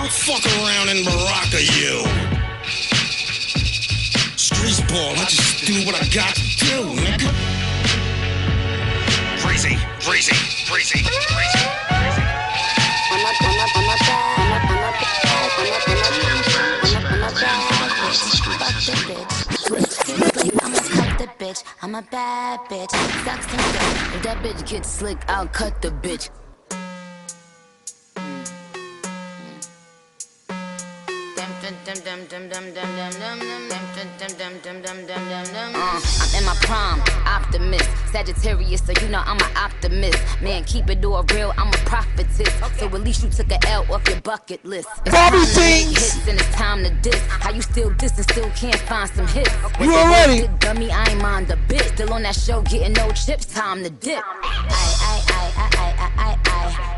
Speaker 8: Fuck around and baraka you. Streets ball, I just do what I got to do, nigga. Crazy, crazy, crazy, crazy.
Speaker 17: I'm a bad bitch. Sucks and dick. If that bitch gets slick, I'll cut the bitch. I'm in my prime, optimist, Sagittarius, so you know I'm an optimist. Man, keep it all real, I'm a prophetess. So at least you took an L off your bucket list. It's
Speaker 1: Bobby
Speaker 17: time to
Speaker 1: Things.
Speaker 17: make hits and it's time to diss. How you still diss and still can't find some hits?
Speaker 1: You already.
Speaker 17: Dummy, I ain't mind a bit. Still on that show, getting no chips, time to dip.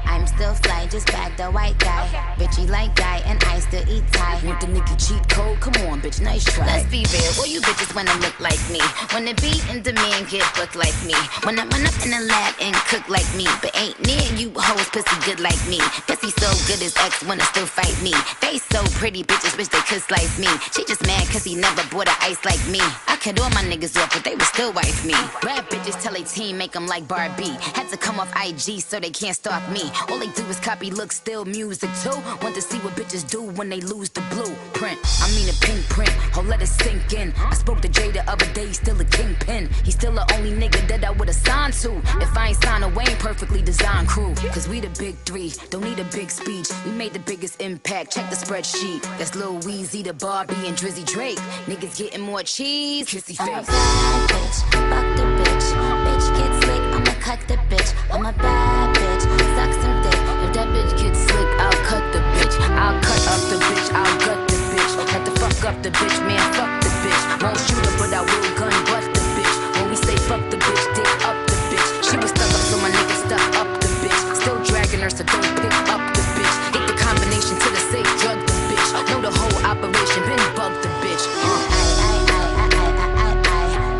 Speaker 17: I'm still fly, just back the white guy. Bitchy like guy, and I still eat Thai. Want the nigga cheat code? Come on, bitch, nice try. Let's be real, well, you bitches wanna look like me. Wanna be in demand, get booked like me. Wanna run up in the lab and cook like me. But ain't near you hoes pussy good like me. Pussy so good his ex wanna still fight me. They so pretty, bitches wish they could slice me. She just mad cause he never bought a ice like me. I cut all my niggas off, but they would still wife me. Rap bitches tell they team make them like Barbie. Had to come off IG so they can't stalk me. All they do is copy looks, still music too. Want to see what bitches do when they lose the blueprint. I mean a pink print, oh let it sink in. I spoke to Jay the other day, he's still a kingpin. He's still the only nigga that I would've signed to. If I ain't signed a Wayne perfectly designed crew. Cause we the big three, don't need a big speech. We made the biggest impact, check the spreadsheet. That's Lil Weezy, the Barbie, and Drizzy Drake. Niggas getting more cheese, kissy face. I'm a bad bitch, fuck the bitch. Bitch get slick, I'ma cut the bitch. I'm a bad bitch, suck some dick. If that bitch gets slick, I'll cut the bitch. I'll cut up the bitch, I'll gut the bitch. Had to fuck up the bitch, man, fuck the bitch. Won't shoot her, but I will gun butt the bitch. When we say fuck the bitch, dick up the bitch. She was stuck up, so my nigga stuck up the bitch. Still dragging her, so don't pick up the bitch. Hit the combination to the safe, drug the bitch. Know the whole operation, been bug the bitch.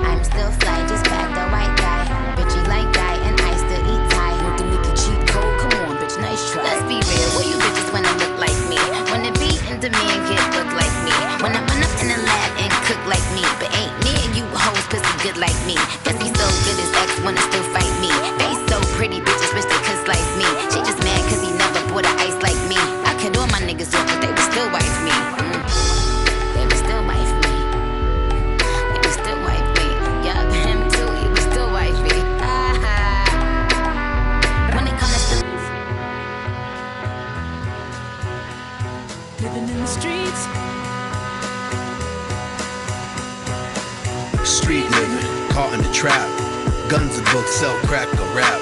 Speaker 17: I'm still fly, just back the white guy. Bitchy like guy, and I still eat Thai. Want the nigga cheat code? Come on, bitch, nice try. Let's be real, well you bitches wanna look like me. Wanna be in demand, get look like me. Wanna run up in the lab and cook like me. But ain't near you hoes pussy good like me. Pussy so good his ex wanna still fight me. They so pretty, bitches wish they could slice me. She just mad cause he never bought a ice like me. I cut all my niggas off, but they would still wife me. They would still wife me. They would still wife me. Yeah, him too, he would still wife me. When it comes to
Speaker 3: living in the streets.
Speaker 18: Street living, caught in the trap. Guns and books, sell crack or rap.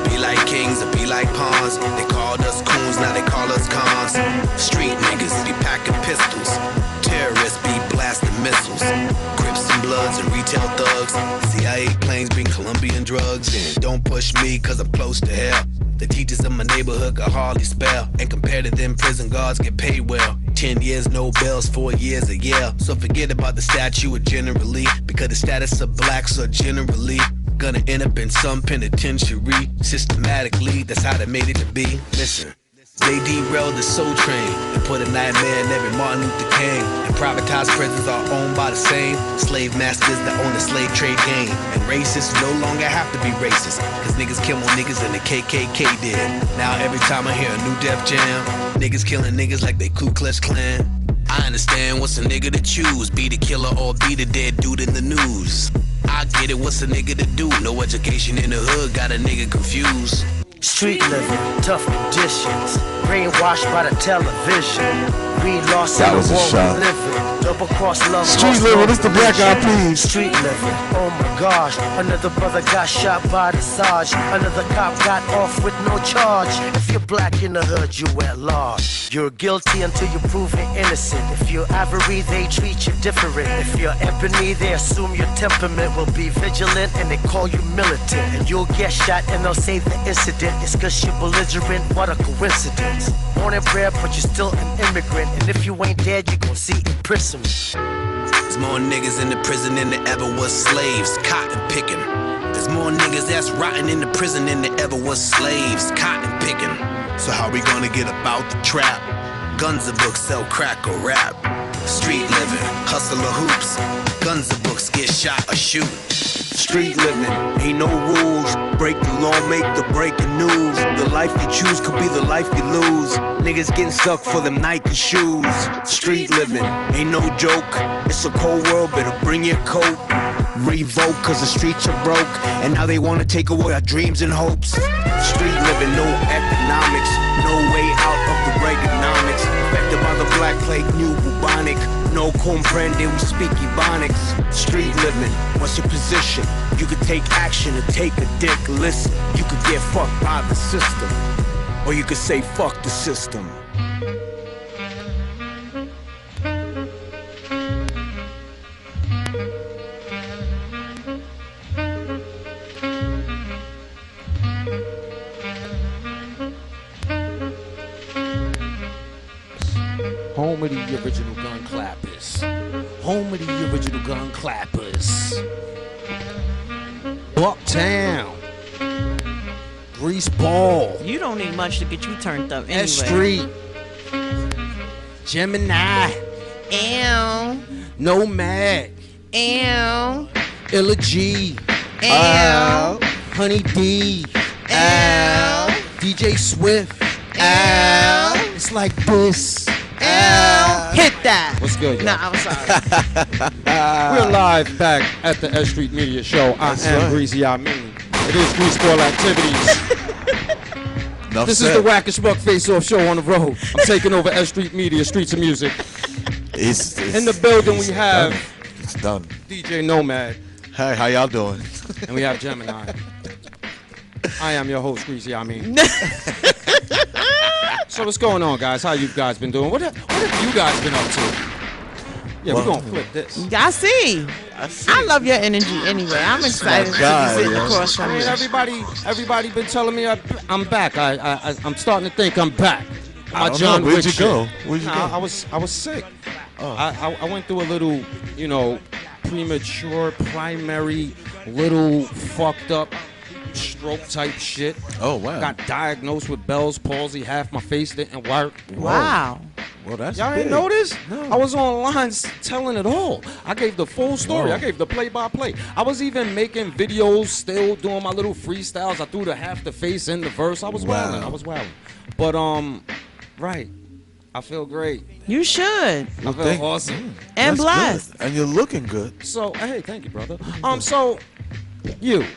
Speaker 18: Be like kings or be like pawns. They called us coons, now they call us cons. Street niggas be packing pistols. Terrorists be blasting missiles. Crips and Bloods and retail thugs. CIA planes bring Colombian drugs. And don't push me cause I'm close to hell. The teachers in my neighborhood could hardly spell. And compared to them, prison guards get paid well. 10 years, no bells, 4 years a year. So forget about the statue generally, because the status of blacks are generally gonna end up in some penitentiary. Systematically, that's how they made it to be. Listen, they derailed the soul train and put a nightmare in every Martin Luther King. And privatized prisons are owned by the same slave masters that own the slave trade game. And racists no longer have to be racist, cause niggas kill more niggas than the KKK did. Now every time I hear a new Def Jam, niggas killing niggas like they Ku Klux Klan. I understand what's a nigga to choose, be the killer or be the dead dude in the news. I get it, what's a nigga to do? No education in the hood, got a nigga confused.
Speaker 9: Street living, tough conditions, brainwashed by the television. We lost
Speaker 1: That
Speaker 9: in
Speaker 1: was
Speaker 9: the
Speaker 1: a
Speaker 9: world
Speaker 1: shot.
Speaker 9: we live in. Double cross love.
Speaker 1: Street living, this the black guy, please.
Speaker 9: Street living, oh my gosh. Another brother got shot by the Sarge. Another cop got off with no charge. If you're black in the hood, you at large. You're guilty until you're proven innocent. If you're ivory, they treat you different. If you're ebony, they assume your temperament will be vigilant and they call you militant. And you'll get shot and they'll say the incident is cause you're belligerent. What a coincidence. Born and bred, but you're still an immigrant. And if you ain't dead, you gon' see imprisonment.
Speaker 18: There's more niggas in the prison than there ever was slaves, cotton picking. There's more niggas that's rotting in the prison than there ever was slaves, cotton picking. So how we gonna get about the trap? Guns and books sell crack or rap. Street living, hustle or hoops. Guns and books get shot or shoot.
Speaker 2: Street living, ain't no rules. Break the law, make the breaking news. The life you choose could be the life you lose. Niggas getting stuck for them Nike shoes. Street living, ain't no joke. It's a cold world, better bring your coat. Revoke, cause the streets are broke. And now they wanna take away our dreams and hopes. Street living, no economics. No way out of the Reaganomics. Affected by the Black Plague, new bubonic. No comprende, we speak Ebonics. Street living, what's your position? You could take action and take a dick. Listen, you could get fucked by the system. Or you could say fuck the system.
Speaker 22: Home of the original gun clappers. Home of the original gun clappers. Bucktown. Grease Ball.
Speaker 5: You don't need much to get you turned up anyway.
Speaker 22: S.STREET. Gemini.
Speaker 5: Ew.
Speaker 22: Nomad.
Speaker 5: Ew.
Speaker 22: Illa G.
Speaker 5: Ew.
Speaker 22: Honey D.
Speaker 5: Ew.
Speaker 22: DJ Swift.
Speaker 5: Ew.
Speaker 22: It's like this.
Speaker 5: Hit that.
Speaker 22: What's good, y'all?
Speaker 5: Nah, I'm sorry.
Speaker 22: We're live back at the S.STREET Media Show.
Speaker 1: That's
Speaker 22: I am
Speaker 1: right.
Speaker 22: Greasy, I mean. It is Grease Ball Activities.
Speaker 1: Enough
Speaker 22: This
Speaker 1: said.
Speaker 22: is the Wackish Buck Face-Off Show on the road. I'm taking over S.STREET Media, Streets of Music.
Speaker 1: It's
Speaker 22: In the building we have
Speaker 1: done. It's done.
Speaker 22: DJ Nomad.
Speaker 1: Hey, how y'all doing?
Speaker 22: And we have Gemini. I am your host, Greasy, I mean. So what's going on, guys? How you guys been doing? What have you guys been up to? Yeah, we're gonna flip this.
Speaker 5: I see. I love your energy anyway. I'm excited to be sitting across from
Speaker 22: I mean,
Speaker 5: you.
Speaker 22: everybody been telling me I'm back. I'm starting to think I'm back.
Speaker 1: I don't know. Where'd you go? Where'd you go?
Speaker 22: I was sick. I went through a little, premature, primary, little fucked up stroke type shit.
Speaker 1: Oh, wow.
Speaker 22: Got diagnosed with Bell's palsy. Half my face didn't work.
Speaker 5: Wow.
Speaker 1: Well, that's
Speaker 22: Y'all
Speaker 1: big.
Speaker 22: ain't notice?
Speaker 1: No.
Speaker 22: I was online telling it all. I gave the full story.
Speaker 1: Whoa.
Speaker 22: I gave the play-by-play. I was even making videos, still doing my little freestyles. I threw the half the face in the verse. I was wilding. But right. I feel great.
Speaker 5: You should.
Speaker 22: I feel awesome.
Speaker 5: And
Speaker 1: That's
Speaker 5: blessed.
Speaker 1: good. And you're looking good.
Speaker 22: So, hey, thank you, brother. So,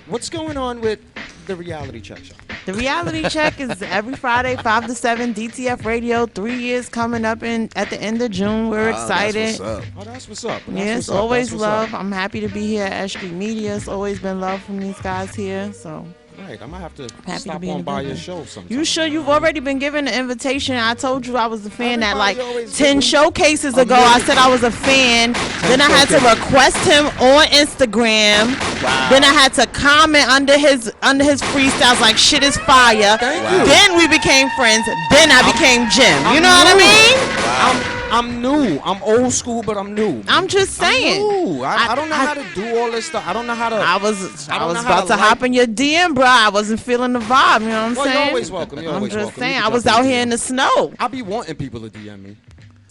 Speaker 22: what's going on with the reality check show?
Speaker 5: The reality check is every Friday, 5 to 7, DTF Radio. 3 years coming up at the end of June. We're excited.
Speaker 1: That's what's up.
Speaker 22: Oh, that's what's up.
Speaker 5: Yes, always love. I'm happy to be here at S.STREET Media. It's always been love from these guys here. So
Speaker 22: Right, I might have to
Speaker 5: happy
Speaker 22: stop
Speaker 5: to be
Speaker 22: on
Speaker 5: in the
Speaker 22: by your
Speaker 5: building.
Speaker 22: show sometime.
Speaker 5: You sure? You've already been given the invitation. I told you I was a fan that
Speaker 22: Everybody
Speaker 5: like
Speaker 22: always
Speaker 5: 10
Speaker 22: give me
Speaker 5: showcases
Speaker 22: a
Speaker 5: ago. I
Speaker 22: minute.
Speaker 5: said I was a fan. Then I had to
Speaker 22: showcases.
Speaker 5: request him on Instagram.
Speaker 22: Wow.
Speaker 5: Then I had to comment under his freestyles like shit is fire.
Speaker 22: Thank you.
Speaker 5: Then we became friends. Then I became Jim. You know what I mean?
Speaker 22: I'm new. I'm old school, but I'm new.
Speaker 5: I'm just saying.
Speaker 22: I'm new. I don't know how to do all this stuff. I don't know how to.
Speaker 5: I was about to hop in your DM, bro. I wasn't feeling the vibe. You know what I'm saying?
Speaker 22: You're always welcome.
Speaker 5: I'm just saying. I was out here in the snow.
Speaker 22: I be wanting people to DM me.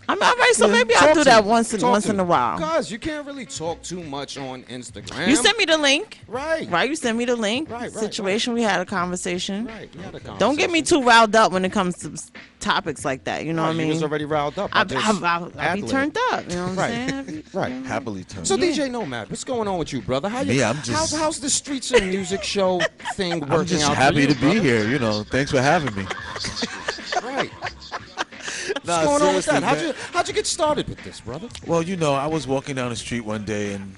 Speaker 5: I'm all right, so maybe I'll do that once in a while.
Speaker 22: Because you can't really talk too much on Instagram.
Speaker 5: You sent me the link.
Speaker 22: Right.
Speaker 5: You sent me the link. Situation, we had a conversation.
Speaker 22: Right, we had a conversation.
Speaker 5: Don't get me too riled up when it comes to topics like that. You know what I mean?
Speaker 22: You was already riled up.
Speaker 5: I'll be turned up. You know what I'm saying?
Speaker 22: Right.
Speaker 1: Happily turned
Speaker 22: So
Speaker 1: up.
Speaker 22: DJ Nomad, what's going on with you, brother? How's the Streets and Music show thing working out?
Speaker 1: I'm just
Speaker 22: for
Speaker 1: happy
Speaker 22: you,
Speaker 1: to be
Speaker 22: brother?
Speaker 1: here. You know, thanks for having me.
Speaker 22: Right.
Speaker 1: Nah,
Speaker 22: What's going on with that?
Speaker 1: seriously,
Speaker 22: How'd you get started with this, brother?
Speaker 1: Well, you know, I was walking down the street one day and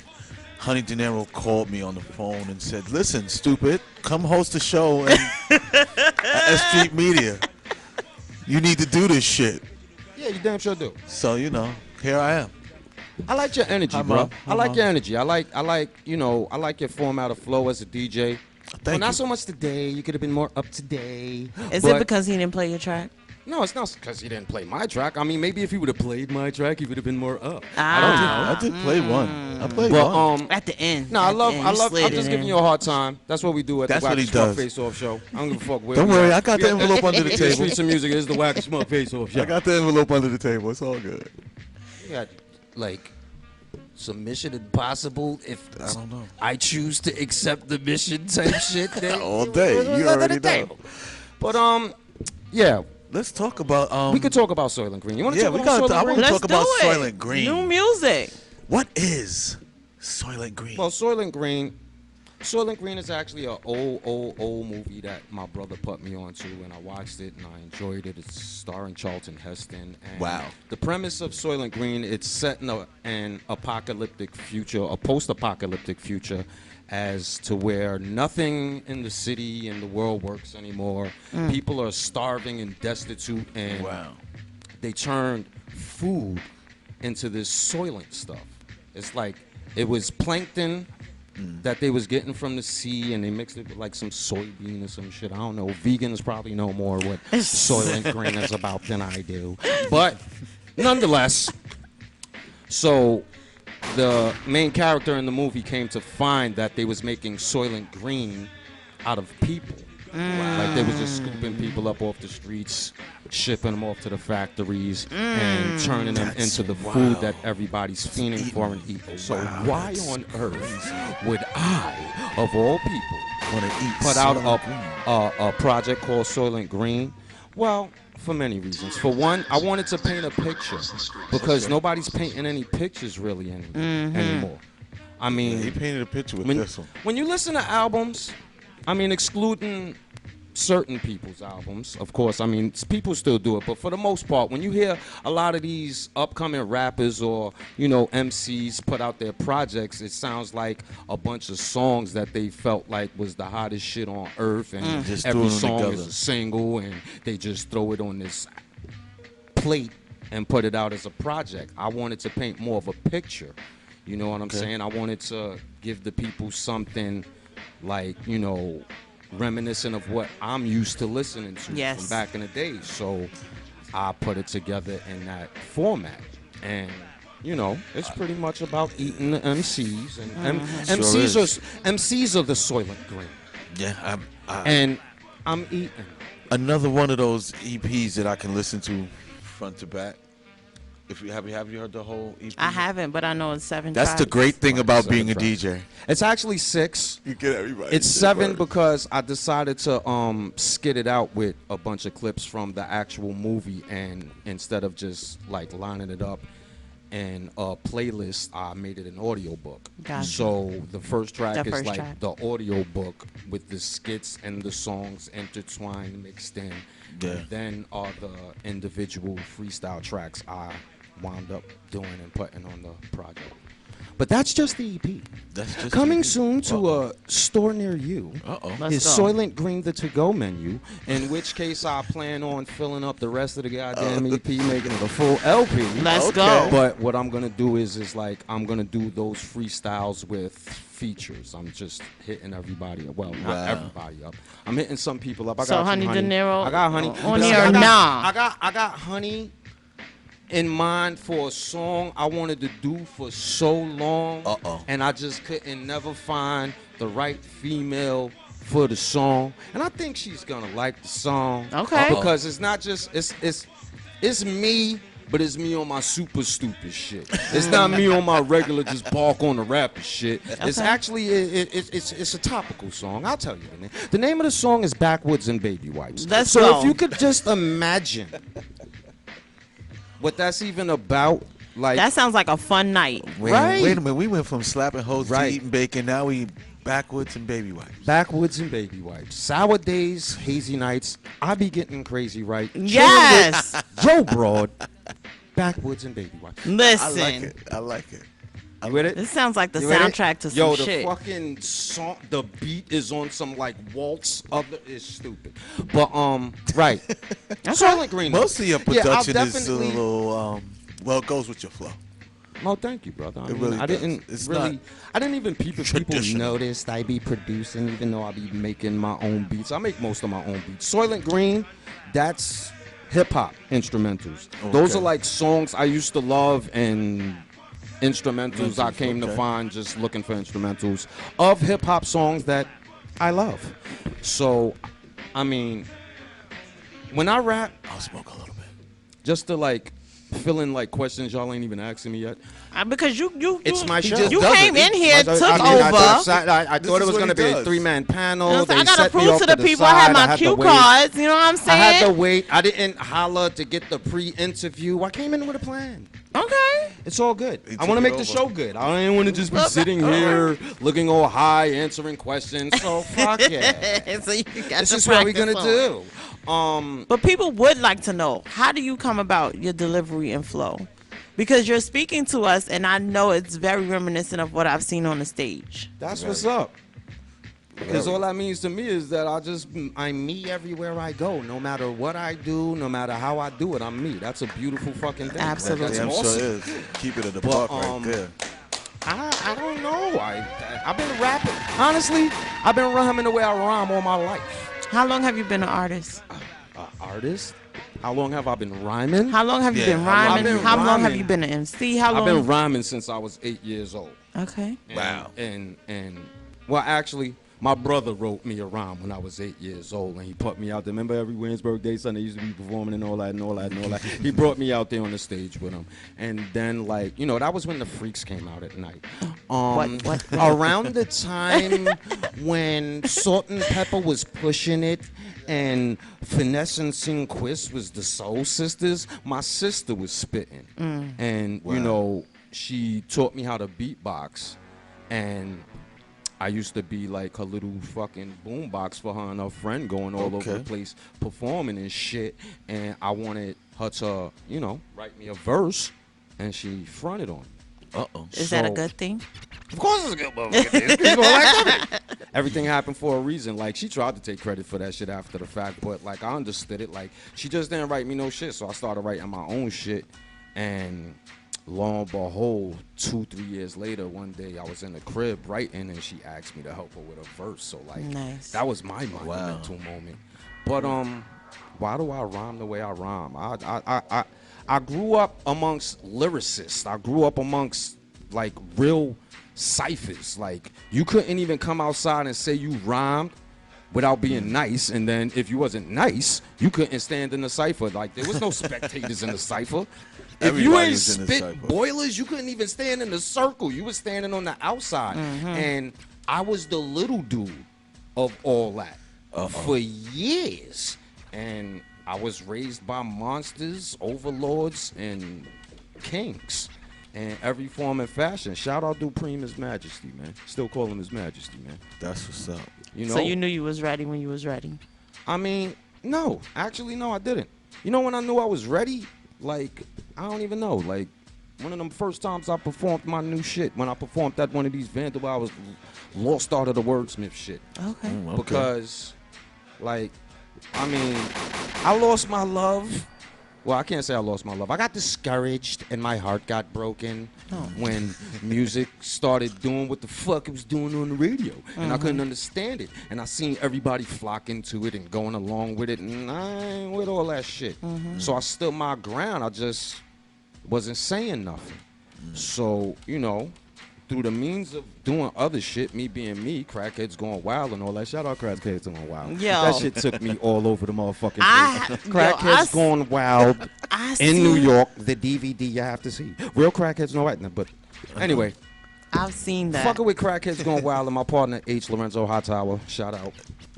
Speaker 1: Honey De Niro called me on the phone and said, "Listen, stupid, come host a show at S.STREET Media. You need to do this shit."
Speaker 22: Yeah, you damn sure do.
Speaker 1: So, you know, here I am.
Speaker 22: I like your energy, bro. I like your energy. I like your format of flow as a DJ.
Speaker 1: Thank
Speaker 22: not
Speaker 1: you.
Speaker 22: so much today. You could have been more up to date.
Speaker 5: Is it because he didn't play your track?
Speaker 22: No, it's not because he didn't play my track. I mean, maybe if he would have played my track, he would have been more up. I don't know.
Speaker 1: I did play one. I played one.
Speaker 5: At the end.
Speaker 22: No, I'm just giving you a hard time. That's what we do at
Speaker 1: That's
Speaker 22: the
Speaker 1: what
Speaker 22: Wack
Speaker 1: he
Speaker 22: Smart
Speaker 1: does.
Speaker 22: Face Off show. I don't give a fuck where
Speaker 1: Don't
Speaker 22: we
Speaker 1: worry,
Speaker 22: at.
Speaker 1: I got the envelope under the table.
Speaker 22: Streets of Music is the Wack Smart Face Off show.
Speaker 1: I got the envelope under the table. It's all good.
Speaker 22: You got, like, some Mission Impossible if
Speaker 1: I don't know.
Speaker 22: I choose to accept the mission type shit. Then
Speaker 1: All day. You already know.
Speaker 22: But, yeah.
Speaker 1: Let's talk about.
Speaker 22: We could talk about Soylent Green. You want to
Speaker 1: Yeah,
Speaker 22: talk
Speaker 1: we
Speaker 22: about
Speaker 1: got. I
Speaker 22: Soylent
Speaker 1: want
Speaker 22: Green?
Speaker 1: to talk about
Speaker 5: do it.
Speaker 1: Soylent Green.
Speaker 5: New music.
Speaker 1: What is Soylent Green?
Speaker 22: Well, Soylent Green is actually an old movie that my brother put me onto, and I watched it and I enjoyed it. It's starring Charlton Heston. And
Speaker 1: Wow.
Speaker 22: The premise of Soylent Green, it's set in an apocalyptic future, a post-apocalyptic future, as to where nothing in the city and the world works anymore. People are starving and destitute, and they turned food into this Soylent stuff. It's like it was plankton that they was getting from the sea, and they mixed it with like some soybean or some shit. I don't know. Vegans probably know more what Soylent Green is about than I do. But nonetheless, so the main character in the movie came to find that they was making Soylent Green out of people. Like they was just scooping people up off the streets, shipping them off to the factories, and turning them into the food that everybody's fiending for and eating. So why on earth would I, of all people,
Speaker 1: want to eat
Speaker 22: put out a project called Soylent Green? Well, for many reasons. For one, I wanted to paint a picture because nobody's painting any pictures really anymore. I mean,
Speaker 1: he painted a picture with this one.
Speaker 22: When you listen to albums, I mean, excluding certain people's albums, of course, I mean, people still do it, but for the most part, when you hear a lot of these upcoming rappers or, you know, MCs put out their projects, it sounds like a bunch of songs that they felt like was the hottest shit on earth, and
Speaker 1: Just
Speaker 22: every
Speaker 1: threw them
Speaker 22: song
Speaker 1: together.
Speaker 22: is a single, and they just throw it on this plate and put it out as a project. I wanted to paint more of a picture, you know what I'm saying? I wanted to give the people something like, you know, reminiscent of what I'm used to listening to from back in the day. So I put it together in that format. And, you know, it's pretty much about eating the MCs. And MCs are the Soylent Green.
Speaker 1: Yeah,
Speaker 22: and I'm eating.
Speaker 1: Another one of those EPs that I can listen to front to back. If you have you heard the whole EP?
Speaker 5: I haven't, but I know it's 7
Speaker 1: That's
Speaker 5: tracks.
Speaker 1: the great thing about being a DJ.
Speaker 22: It's actually 6.
Speaker 1: You get everybody.
Speaker 22: It's 7 because I decided to skit it out with a bunch of clips from the actual movie, and instead of just like lining it up in a playlist, I made it an audio book.
Speaker 5: Gotcha.
Speaker 22: So the first track
Speaker 5: The
Speaker 22: is
Speaker 5: first
Speaker 22: like
Speaker 5: track.
Speaker 22: the audio book with the skits and the songs intertwined, mixed in.
Speaker 1: Yeah.
Speaker 22: And then are the individual freestyle tracks I wound up doing and putting on the project. But that's just the EP.
Speaker 1: That's just
Speaker 22: Coming
Speaker 1: the EP.
Speaker 22: soon to a store near you is
Speaker 5: Let's go.
Speaker 22: Soylent Green the to-go menu, in which case I plan on filling up the rest of the goddamn EP, making it a full LP.
Speaker 5: Let's go.
Speaker 22: But what I'm going to do is like I'm going to do those freestyles with features. I'm just hitting everybody up. Well, not everybody up. I'm hitting some people up. I
Speaker 5: So
Speaker 22: got
Speaker 5: Honey
Speaker 22: some
Speaker 5: De Niro
Speaker 22: I got Honey.
Speaker 5: on
Speaker 22: Listen,
Speaker 5: here or nah?
Speaker 22: I got Honey in mind for a song I wanted to do for so long. And I just couldn't never find the right female for the song. And I think she's gonna like the song.
Speaker 5: Okay.
Speaker 22: Because it's not just it's me, but it's me on my super stupid shit. It's not me on my regular just bark on the rapper shit. It's actually it's a topical song. I'll tell you the name. The name of the song is Backwoods and Baby Wipes.
Speaker 5: Let's
Speaker 22: so
Speaker 5: go.
Speaker 22: if you could just imagine what that's even about, like
Speaker 5: That sounds like a fun night.
Speaker 1: Wait a minute. We went from slapping hoes to eating bacon. Now we backwoods and baby wipes.
Speaker 22: Backwoods and baby wipes. Sour days, hazy nights. I be getting crazy, right?
Speaker 5: Yes.
Speaker 22: Chilling with Joe Broad. Backwoods and baby wipes.
Speaker 5: Listen.
Speaker 1: I like it.
Speaker 22: You with it?
Speaker 5: This sounds like the
Speaker 22: You with it?
Speaker 5: soundtrack to some
Speaker 22: Yo,
Speaker 5: shit.
Speaker 22: the fucking song, the beat is on some like waltz other is stupid. But right. Soylent Green.
Speaker 1: Most of your
Speaker 22: Yeah, I'll
Speaker 1: production is a
Speaker 22: definitely-
Speaker 1: little well, it goes with your flow.
Speaker 22: Oh, thank you, brother. I
Speaker 1: It
Speaker 22: mean,
Speaker 1: really
Speaker 22: I
Speaker 1: does.
Speaker 22: didn't
Speaker 1: It's
Speaker 22: really.
Speaker 1: not
Speaker 22: I didn't even people
Speaker 1: traditional.
Speaker 22: noticed I be producing, even though I be making my own beats. I make most of my own beats. Soylent Green, that's hip hop instrumentals. Those
Speaker 1: Okay.
Speaker 22: are like songs I used to love and instrumentals I came to
Speaker 1: okay.
Speaker 22: find just looking for instrumentals of hip hop songs that I love. So, I mean, when I rap,
Speaker 1: I'll smoke a little bit.
Speaker 22: just to like fill in like questions y'all ain't even asking me yet.
Speaker 5: Because you
Speaker 22: It's my show.
Speaker 5: You came in here, took over.
Speaker 22: I
Speaker 1: This
Speaker 22: thought it
Speaker 1: is
Speaker 22: was
Speaker 1: what
Speaker 22: going to
Speaker 1: he
Speaker 22: be a
Speaker 1: does.
Speaker 22: 3-man panel.
Speaker 5: You know,
Speaker 22: They
Speaker 5: I gotta
Speaker 22: set me
Speaker 5: prove
Speaker 22: off
Speaker 5: to the
Speaker 22: the
Speaker 5: people I
Speaker 22: side.
Speaker 5: had my
Speaker 22: to
Speaker 5: cue
Speaker 22: wait.
Speaker 5: cards. You know what I'm saying?
Speaker 22: I had to wait. I didn't holler to get the pre-interview. I came in with a plan.
Speaker 5: Okay.
Speaker 22: It's all good.
Speaker 1: He
Speaker 22: I want to
Speaker 1: took
Speaker 22: make
Speaker 1: it
Speaker 22: the
Speaker 1: over.
Speaker 22: show good. I don't want to just be sitting here looking all high, answering questions. So fuck yeah.
Speaker 5: So you got
Speaker 22: This
Speaker 5: to
Speaker 22: is what we're
Speaker 5: practice
Speaker 22: gonna
Speaker 5: on.
Speaker 22: do.
Speaker 5: But people would like to know, how do you come about your delivery and flow? Because you're speaking to us, and I know it's very reminiscent of what I've seen on the stage.
Speaker 22: That's what's up. Because all that means to me is that I'm me everywhere I go. No matter what I do, no matter how I do it, I'm me. That's a beautiful fucking thing.
Speaker 5: Absolutely.
Speaker 22: That's
Speaker 1: Damn
Speaker 22: awesome.
Speaker 1: sure is. Keep it at the
Speaker 22: But,
Speaker 1: buck right there.
Speaker 22: I don't know. I've been rapping. Honestly, I've been rhyming the way I rhyme all my life.
Speaker 5: How long have you been an artist?
Speaker 22: Artist? How long have I been rhyming?
Speaker 5: How long have you
Speaker 1: Yeah,
Speaker 5: been
Speaker 1: how long?
Speaker 5: rhyming?
Speaker 22: I've been
Speaker 5: How long have
Speaker 22: rhyming.
Speaker 5: you been an MC? How long?
Speaker 22: I've been rhyming since I was 8 years old.
Speaker 5: Okay.
Speaker 1: Wow.
Speaker 22: And well, actually, my brother wrote me a rhyme when I was 8 years old, and he put me out there. Remember every Williamsburg Day Sunday used to be performing and all that and all that and all that. He brought me out there on the stage with him, and then like that was when the Freaks came out at night.
Speaker 5: What?
Speaker 22: Around the time when Salt and Pepper was pushing it, and Finesse and Sinquist was the Soul Sisters, my sister was spitting, and she taught me how to beatbox, and I used to be like her little fucking boombox for her and her friend going all over the place performing and shit. And I wanted her to, write me a verse, and she fronted on it.
Speaker 5: Is that a good thing?
Speaker 22: Of course it's a good motherfucking thing. People like everything. Everything happened for a reason. Like, she tried to take credit for that shit after the fact, but like I understood it. Like, she just didn't write me no shit, so I started writing my own shit. And lo and behold, 2-3 years later, one day I was in the crib writing, and she asked me to help her with a verse. So like,
Speaker 5: Nice.
Speaker 22: that was my monumental moment. But why do I rhyme the way I rhyme? I grew up amongst lyricists. I grew up amongst like real ciphers. Like, you couldn't even come outside and say you rhymed without being nice, and then if you wasn't nice, you couldn't stand in the cipher. Like, there was no spectators in the cipher. If you
Speaker 1: Everybody
Speaker 22: ain't
Speaker 1: was in the
Speaker 22: spit
Speaker 1: cipher.
Speaker 22: boilers, you couldn't even stand in the circle. You was standing on the outside. And I was the little dude of all that for years. And I was raised by monsters, overlords, and kings in every form and fashion. Shout out Dupreme His Majesty, man. Still call him His Majesty, man.
Speaker 1: That's what's up.
Speaker 5: So you knew you was ready when you was ready?
Speaker 22: I mean, no. Actually, no, I didn't. You know when I knew I was ready? Like, I don't even know. Like, one of them first times I performed my new shit, when I performed at one of these Vandal, I was lost out of the wordsmith shit.
Speaker 5: Okay.
Speaker 22: Because, like, I mean, I lost my love. Well, I can't say I lost my love. I got discouraged and my heart got broken when Musiq started doing what the fuck it was doing on the radio. And I couldn't understand it. And I seen everybody flocking to it and going along with it. And I ain't with all that shit. So I stood my ground. I just wasn't saying nothing. So, you know, through the means of doing other shit, me being me, crackheads going wild and all that. Shout out crackheads going wild.
Speaker 5: Yo.
Speaker 22: That shit took me all over the motherfucking place. Crackheads going wild
Speaker 5: I
Speaker 22: in
Speaker 5: see-
Speaker 22: New York. The DVD you have to see. Real crackheads know right now, but anyway.
Speaker 5: I've seen that.
Speaker 22: Fucking with crackheads going wild and my partner H. Lorenzo Hightower. Shout out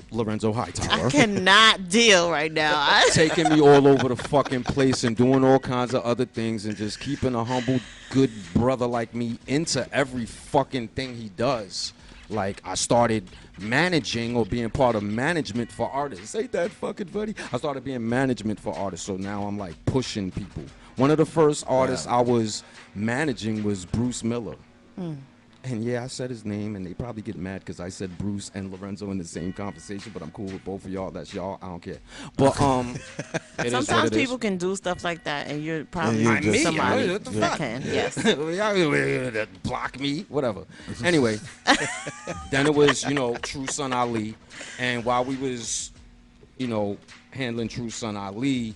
Speaker 22: Lorenzo Hightower.
Speaker 5: I cannot deal right now.
Speaker 22: Taking me all over the fucking place and doing all kinds of other things and just keeping a humble, good brother like me into every fucking thing he does. Like, I started managing or being part of management for artists. Ain't that fucking funny? I started being management for artists, so now I'm like pushing people. One of the first artists I was managing was Bruce Miller. And yeah, I said his name, and they probably get mad because I said Bruce and Lorenzo in the same conversation, but I'm cool with both of y'all. That's y'all. I don't care. But it is what
Speaker 5: Sometimes
Speaker 22: it is.
Speaker 5: people can do stuff like that, and you're probably
Speaker 22: And you're just-
Speaker 5: somebody
Speaker 22: What the
Speaker 5: that
Speaker 22: fuck?
Speaker 5: can. Yes.
Speaker 22: Block me, whatever. Anyway, then it was, you know, True Son Ali, and while we was, you know, handling True Son Ali,